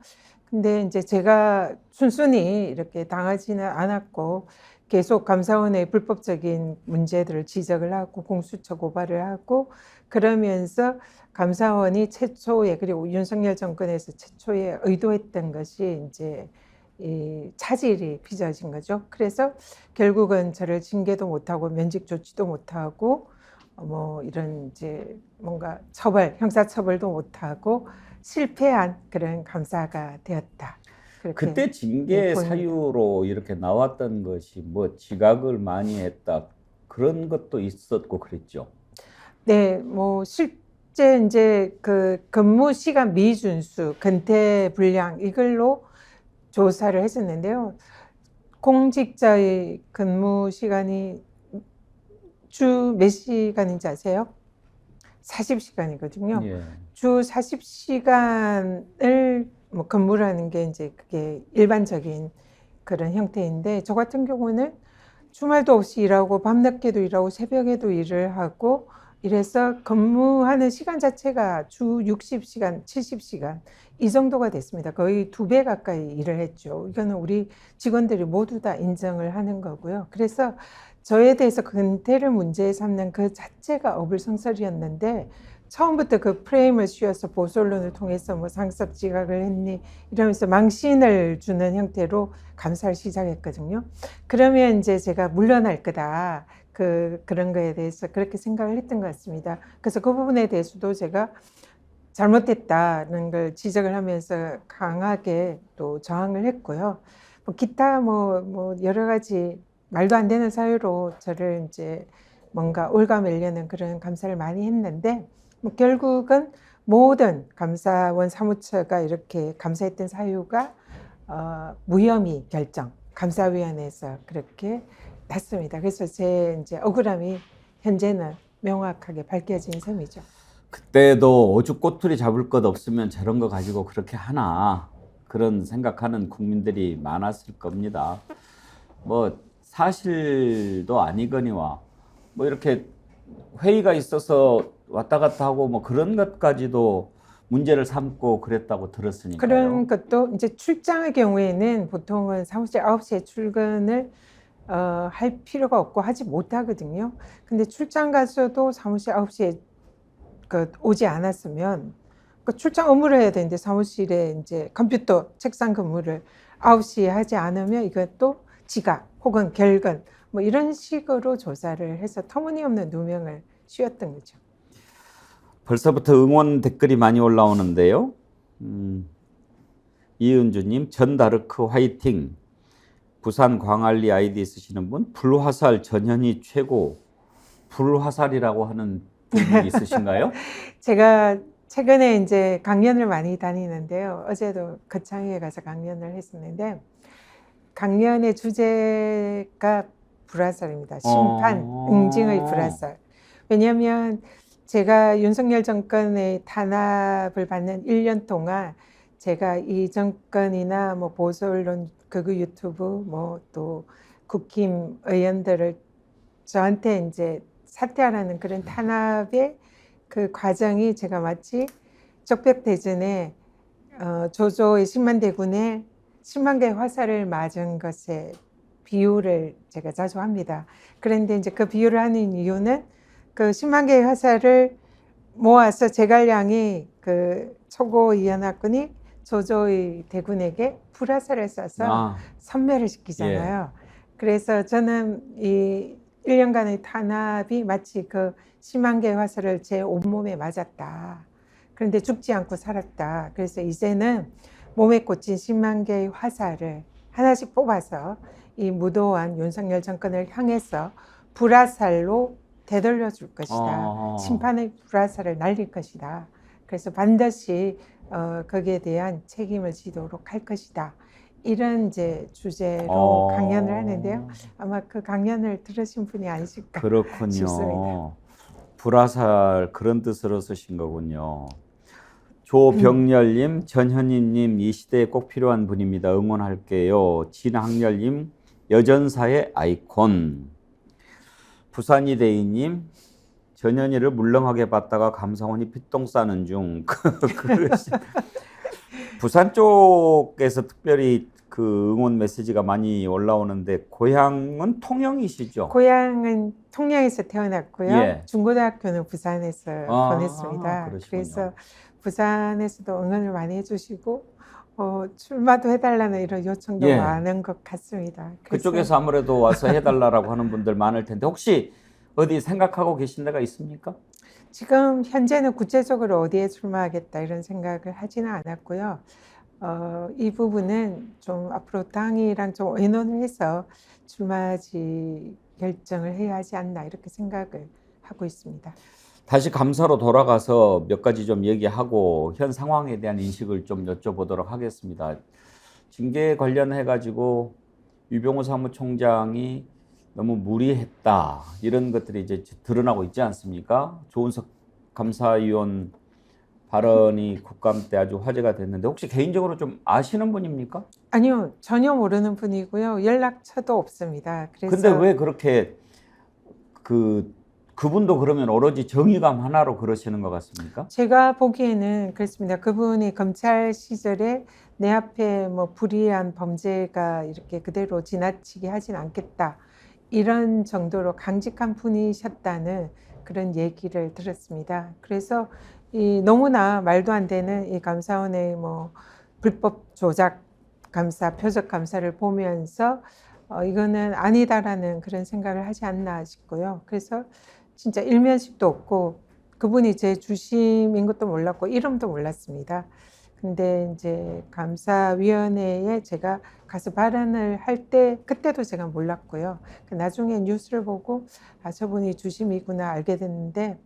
근데 이제 제가 순순히 이렇게 당하지는 않았고 계속 감사원의 불법적인 문제들을 지적을 하고 공수처 고발을 하고 그러면서 감사원이 최초에 그리고 윤석열 정권에서 최초에 의도했던 것이 이제 이 차질이 빚어진 거죠. 그래서 결국은 저를 징계도 못하고 면직 조치도 못하고 뭐 이런 이제 뭔가 처벌, 형사처벌도 못하고 실패한 그런 감사가 되었다. 그때 징계 사유로 이렇게 나왔던 것이 뭐 지각을 많이 했다 그런 것도 있었고 그랬죠. 네, 뭐 실제 이제 그 근무 시간 미준수, 근태 불량 이걸로 조사를 했었는데요. 공직자의 근무 시간이 주 몇 시간인지 아세요? 40시간이거든요. 예. 주 40시간을 뭐 근무를 하는 게 이제 그게 일반적인 그런 형태인데 저 같은 경우는 주말도 없이 일하고 밤늦게도 일하고 새벽에도 일을 하고 이래서 근무하는 시간 자체가 주 60시간, 70시간 이 정도가 됐습니다. 거의 2배 가까이 일을 했죠. 이거는 우리 직원들이 모두 다 인정을 하는 거고요. 그래서 저에 대해서 근태를 문제 삼는 그 자체가 어불성설이었는데 처음부터 그 프레임을 씌워서 보수언론을 통해서 뭐 상습 지각을 했니 이러면서 망신을 주는 형태로 감사를 시작했거든요. 그러면 이제 제가 물러날 거다. 그런 거에 대해서 그렇게 생각을 했던 것 같습니다. 그래서 그 부분에 대해서도 제가 잘못됐다는 걸 지적을 하면서 강하게 또 저항을 했고요. 뭐 기타 뭐 여러 가지 말도 안 되는 사유로 저를 이제 뭔가 올가매려는 그런 감사를 많이 했는데 뭐 결국은 모든 감사원 사무처가 이렇게 감사했던 사유가 무혐의 결정, 감사위원회에서 그렇게 났습니다. 그래서 제 이제 억울함이 현재는 명확하게 밝혀진 셈이죠. 그때도 오죽 꼬투리 잡을 것 없으면 저런 거 가지고 그렇게 하나 그런 생각하는 국민들이 많았을 겁니다. 뭐 사실도 아니거니와 뭐 이렇게 회의가 있어서 왔다 갔다 하고 뭐 그런 것까지도 문제를 삼고 그랬다고 들었으니까요. 그런 것도 이제 출장의 경우에는 보통은 사무실 9시에 출근을 할 필요가 없고 하지 못하거든요. 근데 출장 가서도 사무실 9시에 오지 않았으면 출장 업무를 해야 되는데 사무실에 이제 컴퓨터 책상 근무를 9시에 하지 않으면 이것도 지각 혹은 결근 뭐 이런 식으로 조사를 해서 터무니없는 누명을 씌웠던 거죠. 벌써부터 응원 댓글이 많이 올라오는데요. 이은주님, 전다르크 화이팅. 부산 광안리 아이디 쓰시는 분, 불화살 전현희 최고. 불화살이라고 하는 분이 있으신가요? 제가 최근에 이제 강연을 많이 다니는데요. 어제도 거창에 가서 강연을 했었는데 강연의 주제가 불화살입니다. 심판, 응징의 불화살. 왜냐하면 제가 윤석열 정권의 탄압을 받는 1년 동안 제가 이 정권이나 뭐 보수 언론, 극우 유튜브, 뭐 또 국힘 의원들을 저한테 이제 사퇴하라는 그런 탄압의 그 과정이 제가 마치 적벽대전에 조조의 10만 대군에 10만 개의 화살을 맞은 것에 비유를 제가 자주 합니다. 그런데 이제 그 비유를 하는 이유는 그 10만 개의 화살을 모아서 제갈량이 그 초고위연합군이 조조의 대군에게 불화살을 쏴서 섬멸을 시키잖아요. 그래서 저는 이 1년간의 탄압이 마치 그 10만 개의 화살을 제 온몸에 맞았다. 그런데 죽지 않고 살았다. 그래서 이제는 몸에 꽂힌 10만 개의 화살을 하나씩 뽑아서 이 무도한 윤석열 정권을 향해서 불화살로 되돌려 줄 것이다. 심판의 불화살을 날릴 것이다. 그래서 반드시 거기에 대한 책임을 지도록 할 것이다. 이런 이제 주제로 강연을 하는데요. 아마 그 강연을 들으신 분이 아니실까 그렇군요. 싶습니다. 불화살 그런 뜻으로 쓰신 거군요. 조병렬님, 전현희님 이 시대에 꼭 필요한 분입니다. 응원할게요. 진학렬님, 여전사의 아이콘. 부산이대희님, 전현희를 물렁하게 봤다가 감사원이 피똥 싸는 중. 부산 쪽에서 특별히 그 응원 메시지가 많이 올라오는데 고향은 통영이시죠? 고향은 통영에서 태어났고요. 예. 중고등학교는 부산에서 보냈습니다. 그러시군요. 그래서 부산에서도 응원을 많이 해주시고 출마도 해달라는 이런 요청도 예. 많은 것 같습니다. 그래서 그쪽에서 아무래도 와서 해달라고 하는 분들 많을 텐데 혹시 어디 생각하고 계신 데가 있습니까? 지금 현재는 구체적으로 어디에 출마하겠다 이런 생각을 하지는 않았고요. 이 부분은 좀 앞으로 당이랑 좀 의논을 해서 출마지 결정을 해야 하지 않나 이렇게 생각을 하고 있습니다. 다시 감사로 돌아가서 몇 가지 좀 얘기하고 현 상황에 대한 인식을 좀 여쭤보도록 하겠습니다. 징계 관련해 가지고 유병호 사무총장이 너무 무리했다 이런 것들이 이제 드러나고 있지 않습니까? 조은석 감사위원 발언이 국감 때 아주 화제가 됐는데 혹시 개인적으로 좀 아시는 분입니까? 아니요, 전혀 모르는 분이고요. 연락처도 없습니다. 그래서 근데 왜 그렇게 그분도 그러면 오로지 정의감 하나로 그러시는 것 같습니까? 제가 보기에는 그렇습니다. 그분이 검찰 시절에 내 앞에 뭐 불이한 범죄가 이렇게 그대로 지나치게 하진 않겠다. 이런 정도로 강직한 분이셨다는 그런 얘기를 들었습니다. 그래서 이 너무나 말도 안 되는 이 감사원의 뭐 불법 조작 감사, 표적 감사를 보면서 이거는 아니다라는 그런 생각을 하지 않나 싶고요. 그래서 진짜 일면식도 없고 그분이 제 주심인 것도 몰랐고 이름도 몰랐습니다. 근데 이제 감사위원회에 제가 가서 발언을 할 때 그때도 제가 몰랐고요. 나중에 뉴스를 보고 아 저분이 주심이구나 알게 됐는데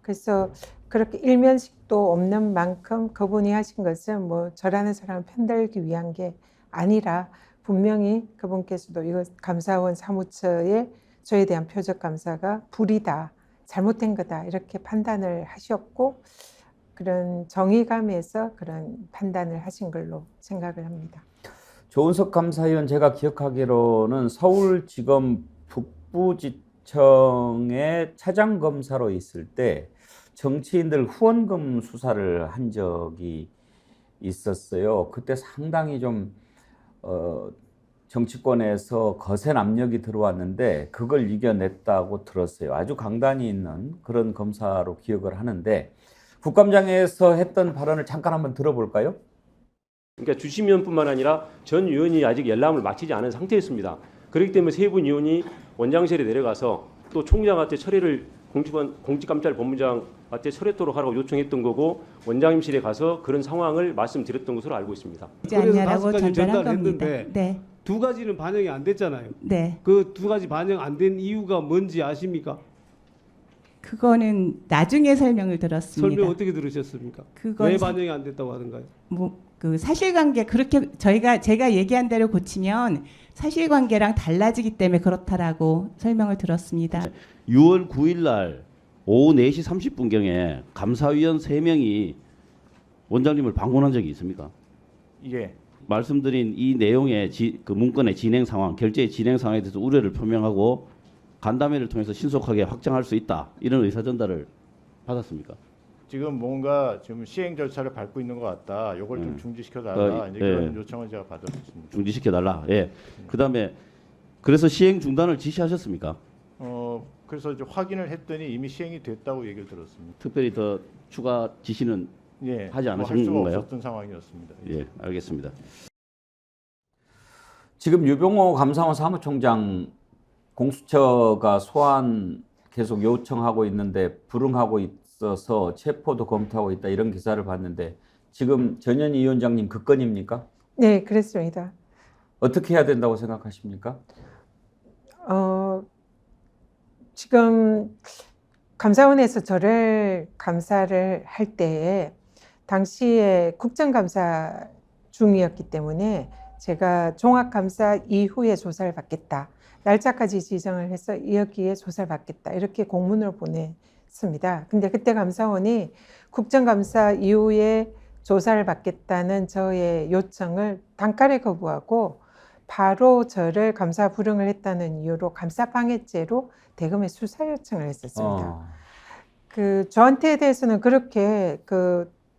그래서 그렇게 일면식도 없는 만큼 그분이 하신 것은 뭐 저라는 사람을 편들기 위한 게 아니라 분명히 그분께서도 이거 감사원 사무처의 저에 대한 표적 감사가 불이다, 잘못된 거다 이렇게 판단을 하셨고 그런 정의감에서 그런 판단을 하신 걸로 생각을 합니다. 조은석 감사위원 제가 기억하기로는 서울지검 북부지청의 차장검사로 있을 때 정치인들 후원금 수사를 한 적이 있었어요. 그때 상당히 좀 정치권에서 거센 압력이 들어왔는데 그걸 이겨냈다고 들었어요. 아주 강단이 있는 그런 검사로 기억을 하는데 국감장에서 했던 발언을 잠깐 한번 들어볼까요? 그러니까 주심위원뿐만 아니라 전 위원이 아직 열람을 마치지 않은 상태였습니다. 그렇기 때문에 세 분 위원이 원장실에 내려가서 또 총장한테 처리를 공직감찰본부장한테 처리토록 하라고 요청했던 거고 원장님실에 가서 그런 상황을 말씀드렸던 것으로 알고 있습니다. 그래서 5가지 전달했는데 네. 2가지는 반영이 안 됐잖아요. 네. 그 2가지 반영 안 된 이유가 뭔지 아십니까? 그거는 나중에 설명을 들었습니다. 설명 어떻게 들으셨습니까? 왜 반영이 안 됐다고 하는가요? 그 사실관계 그렇게 제가 얘기한 대로 고치면 사실관계랑 달라지기 때문에 그렇다라고 설명을 들었습니다. 6월 9일 날 오후 4시 30분경에 감사위원 3명이 원장님을 방문한 적이 있습니까? 예. 말씀드린 이 내용의 그 문건의 진행 상황, 결제의 진행 상황에 대해서 우려를 표명하고 간담회를 통해서 신속하게 확정할 수 있다. 이런 의사 전달을 받았습니까? 지금 뭔가 지금 시행 절차를 밟고 있는 것 같다. 이걸 좀 중지시켜 달라. 이제 그런 요청을 제가 받았습니다. 중지시켜 달라. 예. 그다음에 그래서 시행 중단을 지시하셨습니까? 그래서 이제 확인을 했더니 이미 시행이 됐다고 얘기를 들었습니다. 특별히 더 추가 지시는 예, 하지 않으신 할 수가 건가요? 없었던 상황이었습니다. 예, 알겠습니다. 지금 유병호 감사원 사무총장 공수처가 소환 계속 요청하고 있는데 불응하고 있어서 체포도 검토하고 있다 이런 기사를 봤는데 지금 전현희 위원장님 그 건입니까? 네, 그렇습니다. 어떻게 해야 된다고 생각하십니까? 지금 감사원에서 저를 감사를 할 때에 당시에 국정감사 중이었기 때문에 제가 종합감사 이후에 조사를 받겠다. 날짜까지 지정을 해서 여기에 조사를 받겠다. 이렇게 공문을 보냈습니다. 근데 그때 감사원이 국정감사 이후에 조사를 받겠다는 저의 요청을 단칼에 거부하고 바로 저를 감사 불응을 했다는 이유로 감사방해죄로 대검에 수사 요청을 했었습니다. 저한테 대해서는 그렇게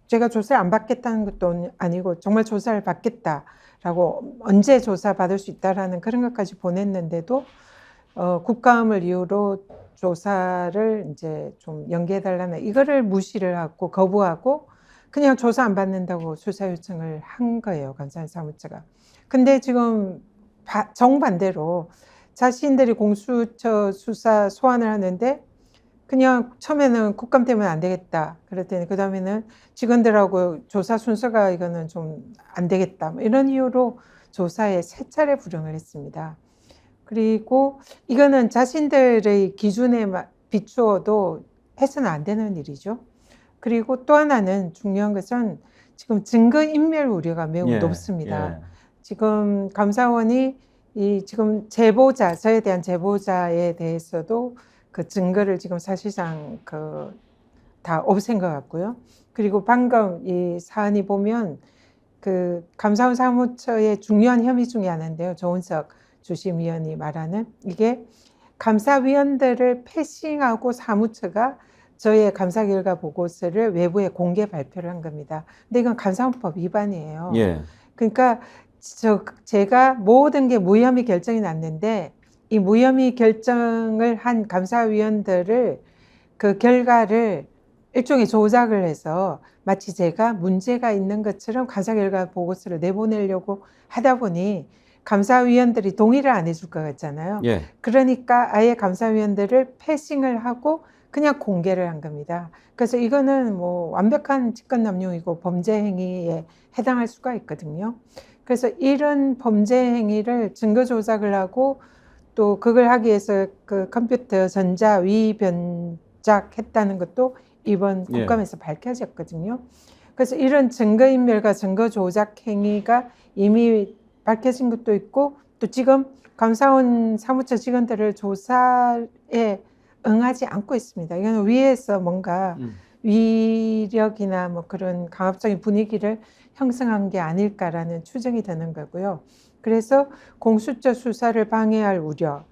제가 조사를 안 받겠다는 것도 아니고 정말 조사를 받겠다라고 언제 조사 받을 수 있다라는 그런 것까지 보냈는데도 국감을 이유로 조사를 이제 좀 연기해달라는 이거를 무시를 하고 거부하고 그냥 조사 안 받는다고 수사 요청을 한 거예요, 감사원 사무처가. 근데 지금 정반대로 자신들이 공수처 수사 소환을 하는데 그냥 처음에는 국감 때문에 안 되겠다 그랬더니 그 다음에는 직원들하고 조사 순서가 이거는 좀 안 되겠다 이런 이유로 조사에 3차례 불응을 했습니다. 그리고 이거는 자신들의 기준에 비추어도 해서는 안 되는 일이죠. 그리고 또 하나는 중요한 것은 지금 증거인멸 우려가 매우 높습니다. 지금 감사원이 지금 제보자, 저에 대한 제보자에 대해서도 그 증거를 지금 사실상 다 없앤 것 같고요. 그리고 방금 이 사안이 보면 감사원 사무처의 중요한 혐의 중에 하나인데요. 조은석 주심위원이 말하는 이게 감사위원들을 패싱하고 사무처가 저의 감사 결과 보고서를 외부에 공개 발표를 한 겁니다. 근데 이건 감사원법 위반이에요. 그러니까 제가 모든 게 무혐의 결정이 났는데 이 무혐의 결정을 한 감사위원들을 그 결과를 일종의 조작을 해서 마치 제가 문제가 있는 것처럼 감사 결과 보고서를 내보내려고 하다 보니 감사위원들이 동의를 안 해줄 것 같잖아요. 그러니까 아예 감사위원들을 패싱을 하고 그냥 공개를 한 겁니다. 그래서 이거는 뭐 완벽한 직권남용이고 범죄 행위에 해당할 수가 있거든요. 그래서 이런 범죄 행위를 증거 조작을 하고 또 그걸 하기 위해서 그 컴퓨터 전자위 변작했다는 것도 이번 국감에서 밝혀졌거든요. 그래서 이런 증거인멸과 증거 조작 행위가 이미 밝혀진 것도 있고 또 지금 감사원 사무처 직원들을 조사에 응하지 않고 있습니다. 이건 위에서 뭔가 위력이나 뭐 그런 강압적인 분위기를 형성한 게 아닐까라는 추정이 되는 거고요. 그래서 공수처 수사를 방해할 우려,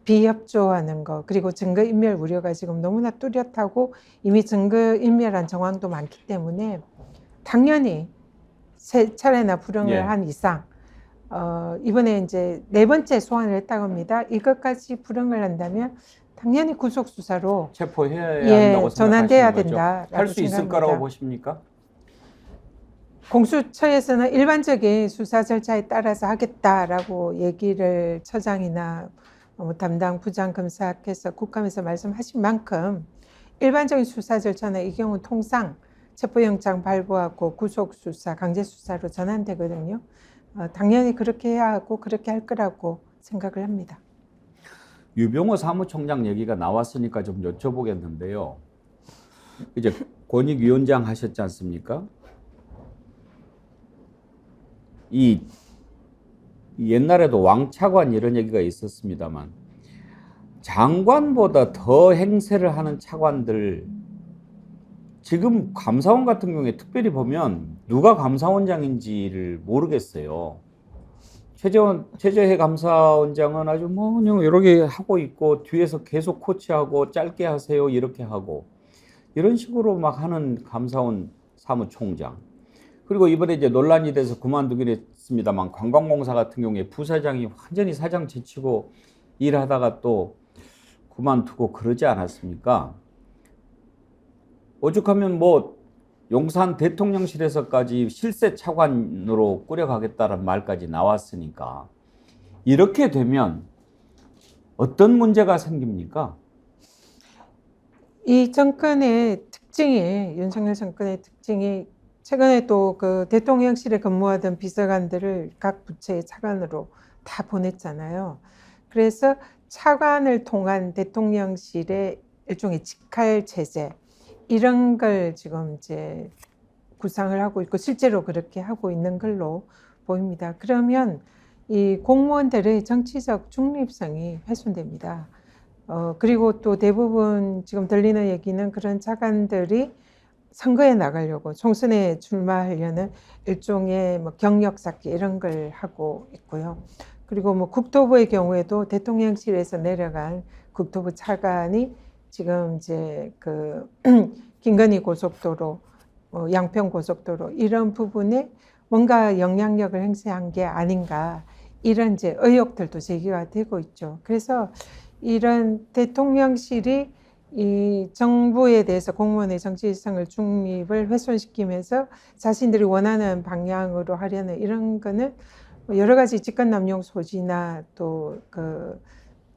비협조하는 거, 그리고 증거인멸 우려가 지금 너무나 뚜렷하고 이미 증거인멸한 정황도 많기 때문에 당연히 세 차례나 불응을 한 이상 이번에 이제 4번째 소환을 했다고 합니다. 이것까지 불응을 한다면 당연히 구속 수사로 체포해야 한다고 전환돼야 생각하시는 거죠? 된다. 할 수 있을 거라고 보십니까? 공수처에서는 일반적인 수사 절차에 따라서 하겠다라고 얘기를 처장이나 담당 부장 검사께서 국감에서 말씀하신 만큼 일반적인 수사 절차는 이 경우 통상 체포영장 발부하고 구속 수사, 강제 수사로 전환되거든요. 당연히 그렇게 해야 하고 그렇게 할 거라고 생각을 합니다. 유병호 사무총장 얘기가 나왔으니까 좀 여쭤보겠는데요. 이제 권익위원장 하셨지 않습니까? 이 옛날에도 왕차관 이런 얘기가 있었습니다만 장관보다 더 행세를 하는 차관들, 지금 감사원 같은 경우에 특별히 보면 누가 감사원장인지를 모르겠어요. 최재해 감사원장은 아주 뭐 그냥 여러 개 하고 있고 뒤에서 계속 코치하고 짧게 하세요 이렇게 하고 이런 식으로 막 하는 감사원 사무총장. 그리고 이번에 이제 논란이 돼서 그만두긴 했습니다만 관광공사 같은 경우에 부사장이 완전히 사장 제치고 일하다가 또 그만두고 그러지 않았습니까? 오죽하면 뭐 용산 대통령실에서까지 실세 차관으로 꾸려가겠다는 말까지 나왔으니까 이렇게 되면 어떤 문제가 생깁니까? 이 정권의 특징이, 윤석열 정권의 특징이 최근에 또 그 대통령실에 근무하던 비서관들을 각 부처의 차관으로 다 보냈잖아요. 그래서 차관을 통한 대통령실의 일종의 직할 체제 이런 걸 지금 이제 구상을 하고 있고 실제로 그렇게 하고 있는 걸로 보입니다. 그러면 이 공무원들의 정치적 중립성이 훼손됩니다. 그리고 또 대부분 지금 들리는 얘기는 그런 차관들이 선거에 나가려고 총선에 출마하려는 일종의 뭐 경력 쌓기 이런 걸 하고 있고요. 그리고 뭐 국토부의 경우에도 대통령실에서 내려간 국토부 차관이 지금 이제 그 김건희 고속도로, 양평 고속도로 이런 부분에 뭔가 영향력을 행사한 게 아닌가 이런 이제 의혹들도 제기가 되고 있죠. 그래서 이런 대통령실이 이 정부에 대해서 공무원의 정치성을 중립을 훼손시키면서 자신들이 원하는 방향으로 하려는 이런 거는 여러 가지 직권남용 소지나 또 그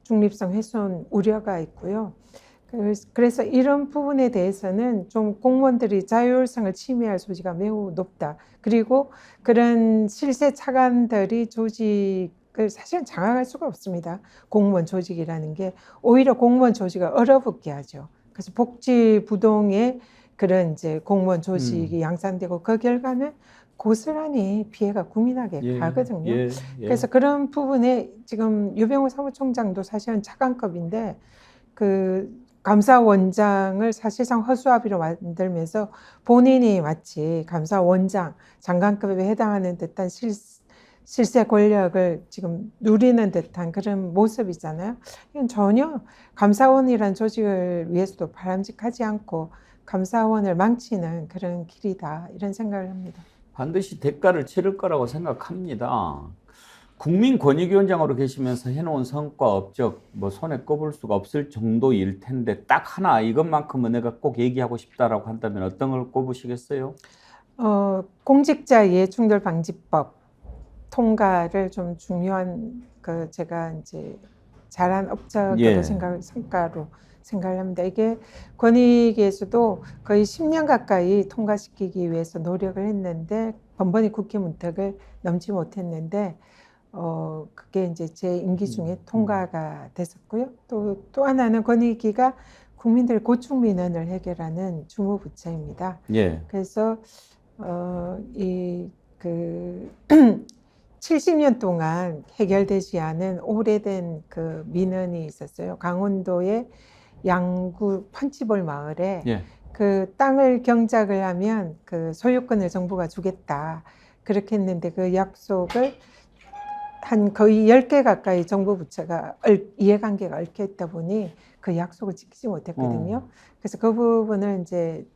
중립성 훼손 우려가 있고요. 그래서 이런 부분에 대해서는 좀 공무원들이 자율성을 침해할 소지가 매우 높다. 그리고 그런 실세 차관들이 조직을 사실은 장악할 수가 없습니다. 공무원 조직이라는 게 오히려 공무원 조직을 얼어붙게 하죠. 그래서 복지 부동의 그런 이제 공무원 조직이 양산되고 그 결과는 고스란히 피해가 국민에게 가거든요. 그래서 그런 부분에 지금 유병호 사무총장도 사실은 차관급인데 그 감사원장을 사실상 허수아비로 만들면서 본인이 마치 감사원장, 장관급에 해당하는 듯한 실세 권력을 지금 누리는 듯한 그런 모습이잖아요. 이건 전혀 감사원이라는 조직을 위해서도 바람직하지 않고 감사원을 망치는 그런 길이다 이런 생각을 합니다. 반드시 대가를 치를 거라고 생각합니다. 국민권익위원장으로 계시면서 해놓은 성과 업적 뭐 손에 꼽을 수가 없을 정도일 텐데 딱 하나 이것만큼은 내가 꼭 얘기하고 싶다라고 한다면 어떤 걸 꼽으시겠어요? 공직자 이해충돌 방지법 통과를 좀 중요한 그 제가 이제 잘한 업적으로 성과로 생각을 합니다. 이게 권익위에서도 거의 10년 가까이 통과시키기 위해서 노력을 했는데 번번이 국회 문턱을 넘지 못했는데 그게 이제 제 임기 중에 통과가 됐었고요. 또 하나는 권익위가 국민들의 고충 민원을 해결하는 주무부처입니다. 그래서 70년 동안 해결되지 않은 오래된 그 민원이 있었어요. 강원도의 양구 펀치볼 마을에 예. 그 땅을 경작을 하면 그 소유권을 정부가 주겠다. 그렇게 했는데 그 약속을 한 거의 10개 가까이 정부 부처가 이해관계가 얽혀 있다 보니 그 약속을 지키지 못했거든요. 그래서 그 부분을 이제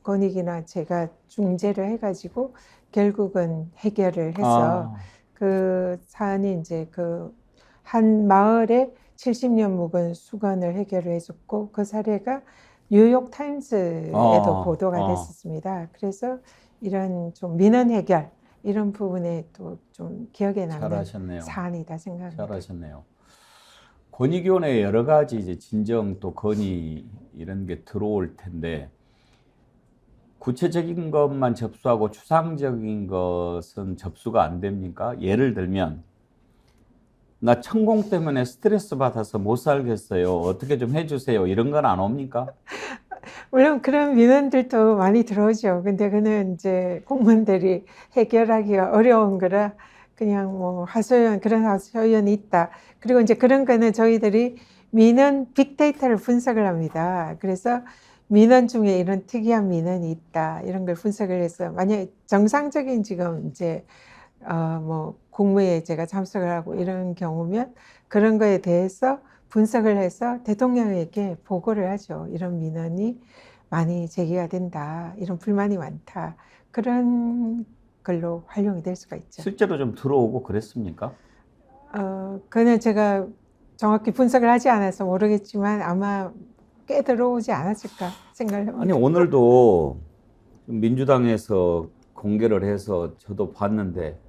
권익이나 제가 중재를 해가지고 결국은 해결을 해서 그 사안이 이제 그 한 마을에 70년 묵은 수건을 해결을 해줬고 그 사례가 뉴욕 타임스에도 보도가 됐었습니다. 그래서 이런 좀 민원 해결 이런 부분에 또 좀 기억에 남는 잘하셨네요. 사안이다 생각합니다. 잘하셨네요. 권익위원회 여러 가지 이제 진정 또 건의 이런 게 들어올 텐데 구체적인 것만 접수하고 추상적인 것은 접수가 안 됩니까? 예를 들면 나 천공 때문에 스트레스 받아서 못 살겠어요. 어떻게 좀 해주세요. 이런 건 안 옵니까? 물론 그런 민원들도 많이 들어오죠. 근데 그는 이제 공무원들이 해결하기가 어려운 거라 그냥 뭐 하소연, 그런 하소연이 있다. 그리고 이제 그런 거는 저희들이 민원 빅데이터를 분석을 합니다. 그래서 민원 중에 이런 특이한 민원이 있다. 이런 걸 분석을 해서 만약에 정상적인 지금 이제 뭐 국무회의에 제가 참석을 하고 이런 경우면 그런 거에 대해서 분석을 해서 대통령에게 보고를 하죠. 이런 민원이 많이 제기가 된다. 이런 불만이 많다. 그런 걸로 활용이 될 수가 있죠. 실제로 좀 들어오고 그랬습니까? 그는 제가 정확히 분석을 하지 않아서 모르겠지만 아마 꽤 들어오지 않았을까 생각을 합니다. 아니 오늘도 민주당에서 공개를 해서 저도 봤는데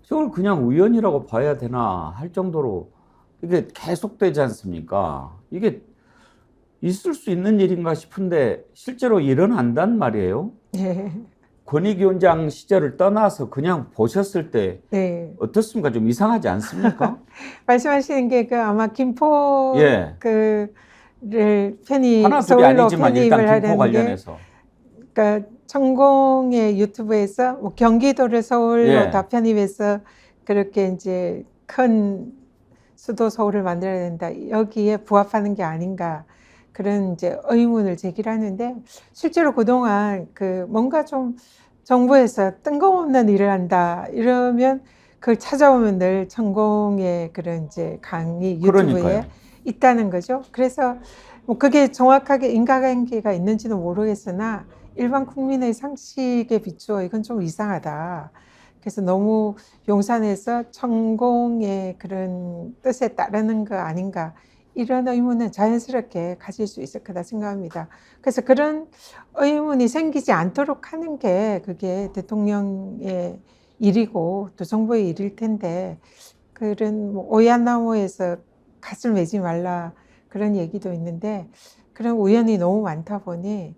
저걸 그냥 우연이라고 봐야 되나 할 정도로 이게 계속되지 않습니까? 이게 있을 수 있는 일인가 싶은데 실제로 일어난단 말이에요. 네. 권익위원장 시절을 떠나서 그냥 보셨을 때 네. 어떻습니까? 좀 이상하지 않습니까? 말씀하시는 게 그 아마 김포 예. 그를 편입 하나 둘이 서울로 아니지만 일단 편입을 김포 하려는 게 관련해서 그러니까 천공의 유튜브에서 뭐 경기도를 서울로 예. 다 편입해서 그렇게 이제 큰 수도 서울을 만들어야 된다. 여기에 부합하는 게 아닌가. 그런 이제 의문을 제기를 하는데 실제로 그동안 그 뭔가 좀 정부에서 뜬금없는 일을 한다. 이러면 그걸 찾아오면 늘 천공의 그런 이제 강의 유튜브에 그러니까요. 있다는 거죠. 그래서 뭐 그게 정확하게 인과관계가 있는지는 모르겠으나 일반 국민의 상식에 비추어 이건 좀 이상하다. 그래서 너무 용산에서 천공의 그런 뜻에 따르는 거 아닌가 이런 의문은 자연스럽게 가질 수 있을 거다 생각합니다. 그래서 그런 의문이 생기지 않도록 하는 게 그게 대통령의 일이고 또 정부의 일일 텐데 그런 뭐 오얏나무에서 갓을 매지 말라 그런 얘기도 있는데 그런 우연이 너무 많다 보니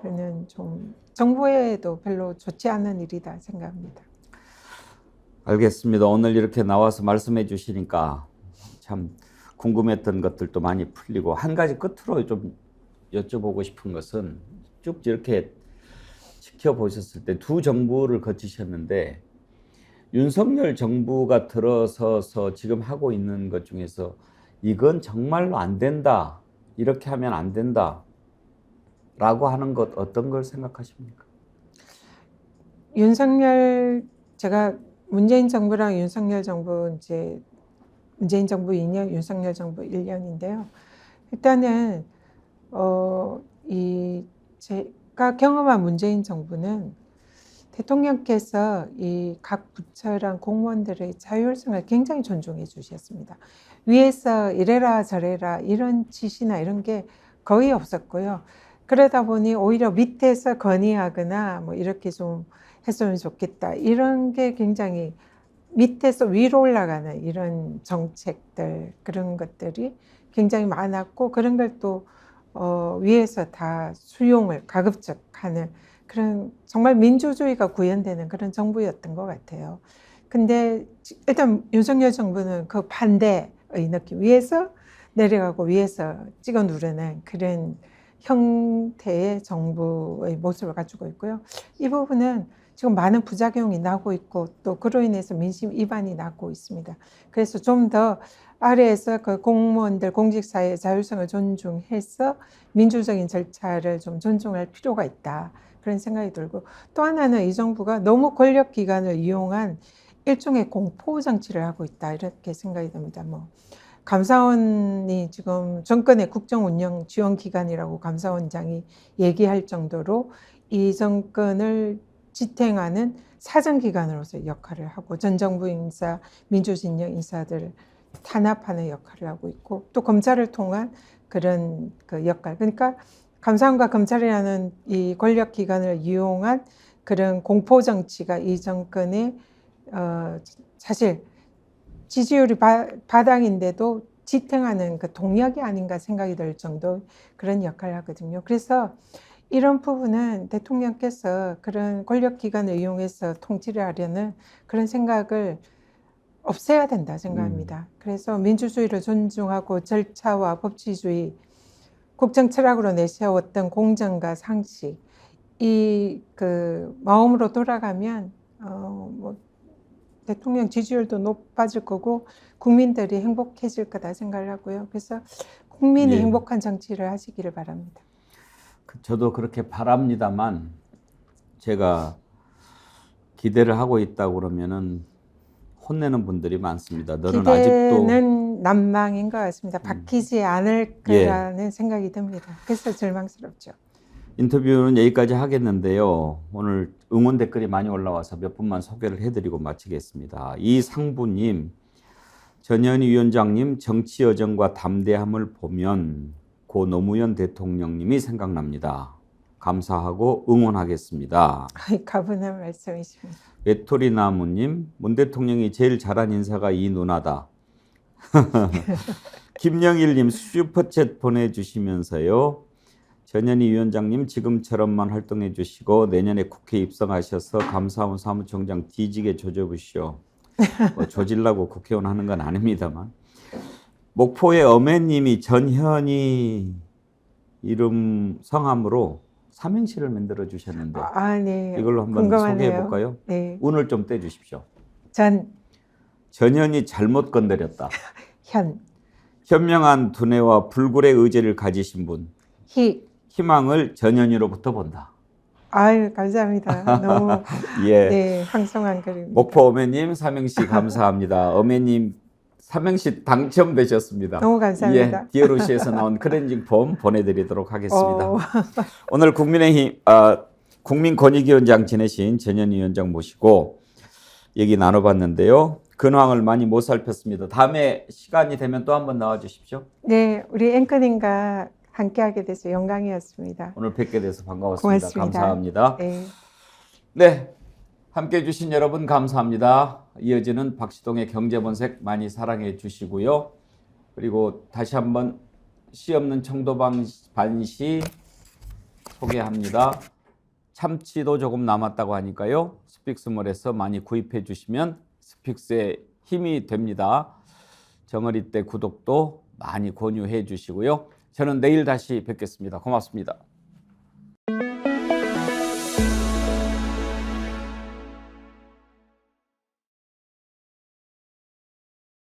그는 좀 정부에도 별로 좋지 않은 일이다 생각합니다. 알겠습니다. 오늘 이렇게 나와서 말씀해 주시니까 참 궁금했던 것들도 많이 풀리고 한 가지 끝으로 좀 여쭤보고 싶은 것은 쭉 이렇게 지켜보셨을 때 두 정부를 거치셨는데 윤석열 정부가 들어서서 지금 하고 있는 것 중에서 이건 정말로 안 된다. 이렇게 하면 안 된다. 라고 하는 것 어떤 걸 생각하십니까? 윤석열 제가 문재인 정부랑 윤석열 정부 이제 문재인 정부 2년, 윤석열 정부 1년인데요. 일단은 제가 경험한 문재인 정부는 대통령께서 이 각 부처랑 공무원들의 자율성을 굉장히 존중해 주셨습니다. 위에서 이래라 저래라 이런 지시나 이런 게 거의 없었고요. 그러다 보니 오히려 밑에서 건의하거나 뭐 이렇게 좀 했으면 좋겠다 이런 게 굉장히 밑에서 위로 올라가는 이런 정책들 그런 것들이 굉장히 많았고 그런 걸 또 위에서 다 수용을 가급적 하는 그런 정말 민주주의가 구현되는 그런 정부였던 것 같아요. 근데 일단 윤석열 정부는 그 반대의 느낌 위에서 내려가고 위에서 찍어 누르는 그런 형태의 정부의 모습을 가지고 있고요. 이 부분은 지금 많은 부작용이 나고 있고 또 그로 인해서 민심 위반이 나고 있습니다. 그래서 좀 더 아래에서 그 공무원들 공직사회의 자율성을 존중해서 민주적인 절차를 좀 존중할 필요가 있다. 그런 생각이 들고 또 하나는 이 정부가 너무 권력기관을 이용한 일종의 공포 정치를 하고 있다. 이렇게 생각이 듭니다. 뭐 감사원이 지금 정권의 국정운영 지원기관이라고 감사원장이 얘기할 정도로 이 정권을 지탱하는 사정기관으로서 역할을 하고 전 정부 인사, 민주진영 인사들을 탄압하는 역할을 하고 있고 또 검찰을 통한 그런 그 역할. 그러니까 감사원과 검찰이라는 이 권력기관을 이용한 그런 공포 정치가 이 정권의 사실 지지율이 바닥인데도 지탱하는 그 동력이 아닌가 생각이 들 정도 그런 역할을 하거든요. 그래서 이런 부분은 대통령께서 그런 권력기관을 이용해서 통치를 하려는 그런 생각을 없애야 된다 생각합니다. 그래서 민주주의를 존중하고 절차와 법치주의, 국정 철학으로 내세웠던 공정과 상식, 이 그 마음으로 돌아가면 뭐 대통령 지지율도 높아질 거고 국민들이 행복해질 거다 생각을 하고요. 그래서 국민이 행복한 정치를 하시기를 바랍니다. 저도 그렇게 바랍니다만 제가 기대를 하고 있다고 그러면은 혼내는 분들이 많습니다. 너는 아직도 기대는 난망인 것 같습니다. 바뀌지 않을 거라는 생각이 듭니다. 그래서 절망스럽죠. 인터뷰는 여기까지 하겠는데요. 오늘 응원 댓글이 많이 올라와서 몇 분만 소개를 해드리고 마치겠습니다. 이상부님, 전현희 위원장님 정치 여정과 담대함을 보면 고 노무현 대통령님이 생각납니다. 감사하고 응원하겠습니다. 가분한 말씀이십니다. 외톨이나무님, 문 대통령이 제일 잘한 인사가 이 누나다. 김영일님 슈퍼챗 보내주시면서요. 전현희 위원장님 지금처럼만 활동해 주시고 내년에 국회 입성하셔서 감사원 사무총장 뒤지게 조져보시오. 뭐 조질라고 국회의원 하는 건 아닙니다만. 목포의 어매님이 전현희 이름 성함으로 삼행시를 만들어 주셨는데 네. 이걸로 한번 궁금하네요. 소개해 볼까요? 네. 운을 좀 떼주십시오. 전현이 잘못 건드렸다. 현명한 두뇌와 불굴의 의지를 가지신 분. 희망을 전현희로부터 본다. 아유, 감사합니다. 너무 네, 황송한 글입니다. 목포 어매님 삼행시 감사합니다. 어매님 삼행시 당첨되셨습니다. 너무 감사합니다. 디어루시에서 나온 클렌징 폼 보내드리도록 하겠습니다. 오늘 국민의힘 국민권익위원장 지내신 전현희 위원장 모시고 얘기 나눠봤는데요. 근황을 많이 못 살폈습니다. 다음에 시간이 되면 또 한번 나와 주십시오. 네, 우리 앵커님과 함께하게 돼서 영광이었습니다. 오늘 뵙게 돼서 반가웠습니다. 고맙습니다. 감사합니다. 네. 네, 함께해 주신 여러분 감사합니다. 이어지는 박시동의 경제본색 많이 사랑해 주시고요. 그리고 다시 한번 시 없는 청도반시 소개합니다. 참치도 조금 남았다고 하니까요. 스픽스몰에서 많이 구입해 주시면 스픽스의 힘이 됩니다. 정어리 때 구독도 많이 권유해 주시고요. 저는 내일 다시 뵙겠습니다. 고맙습니다.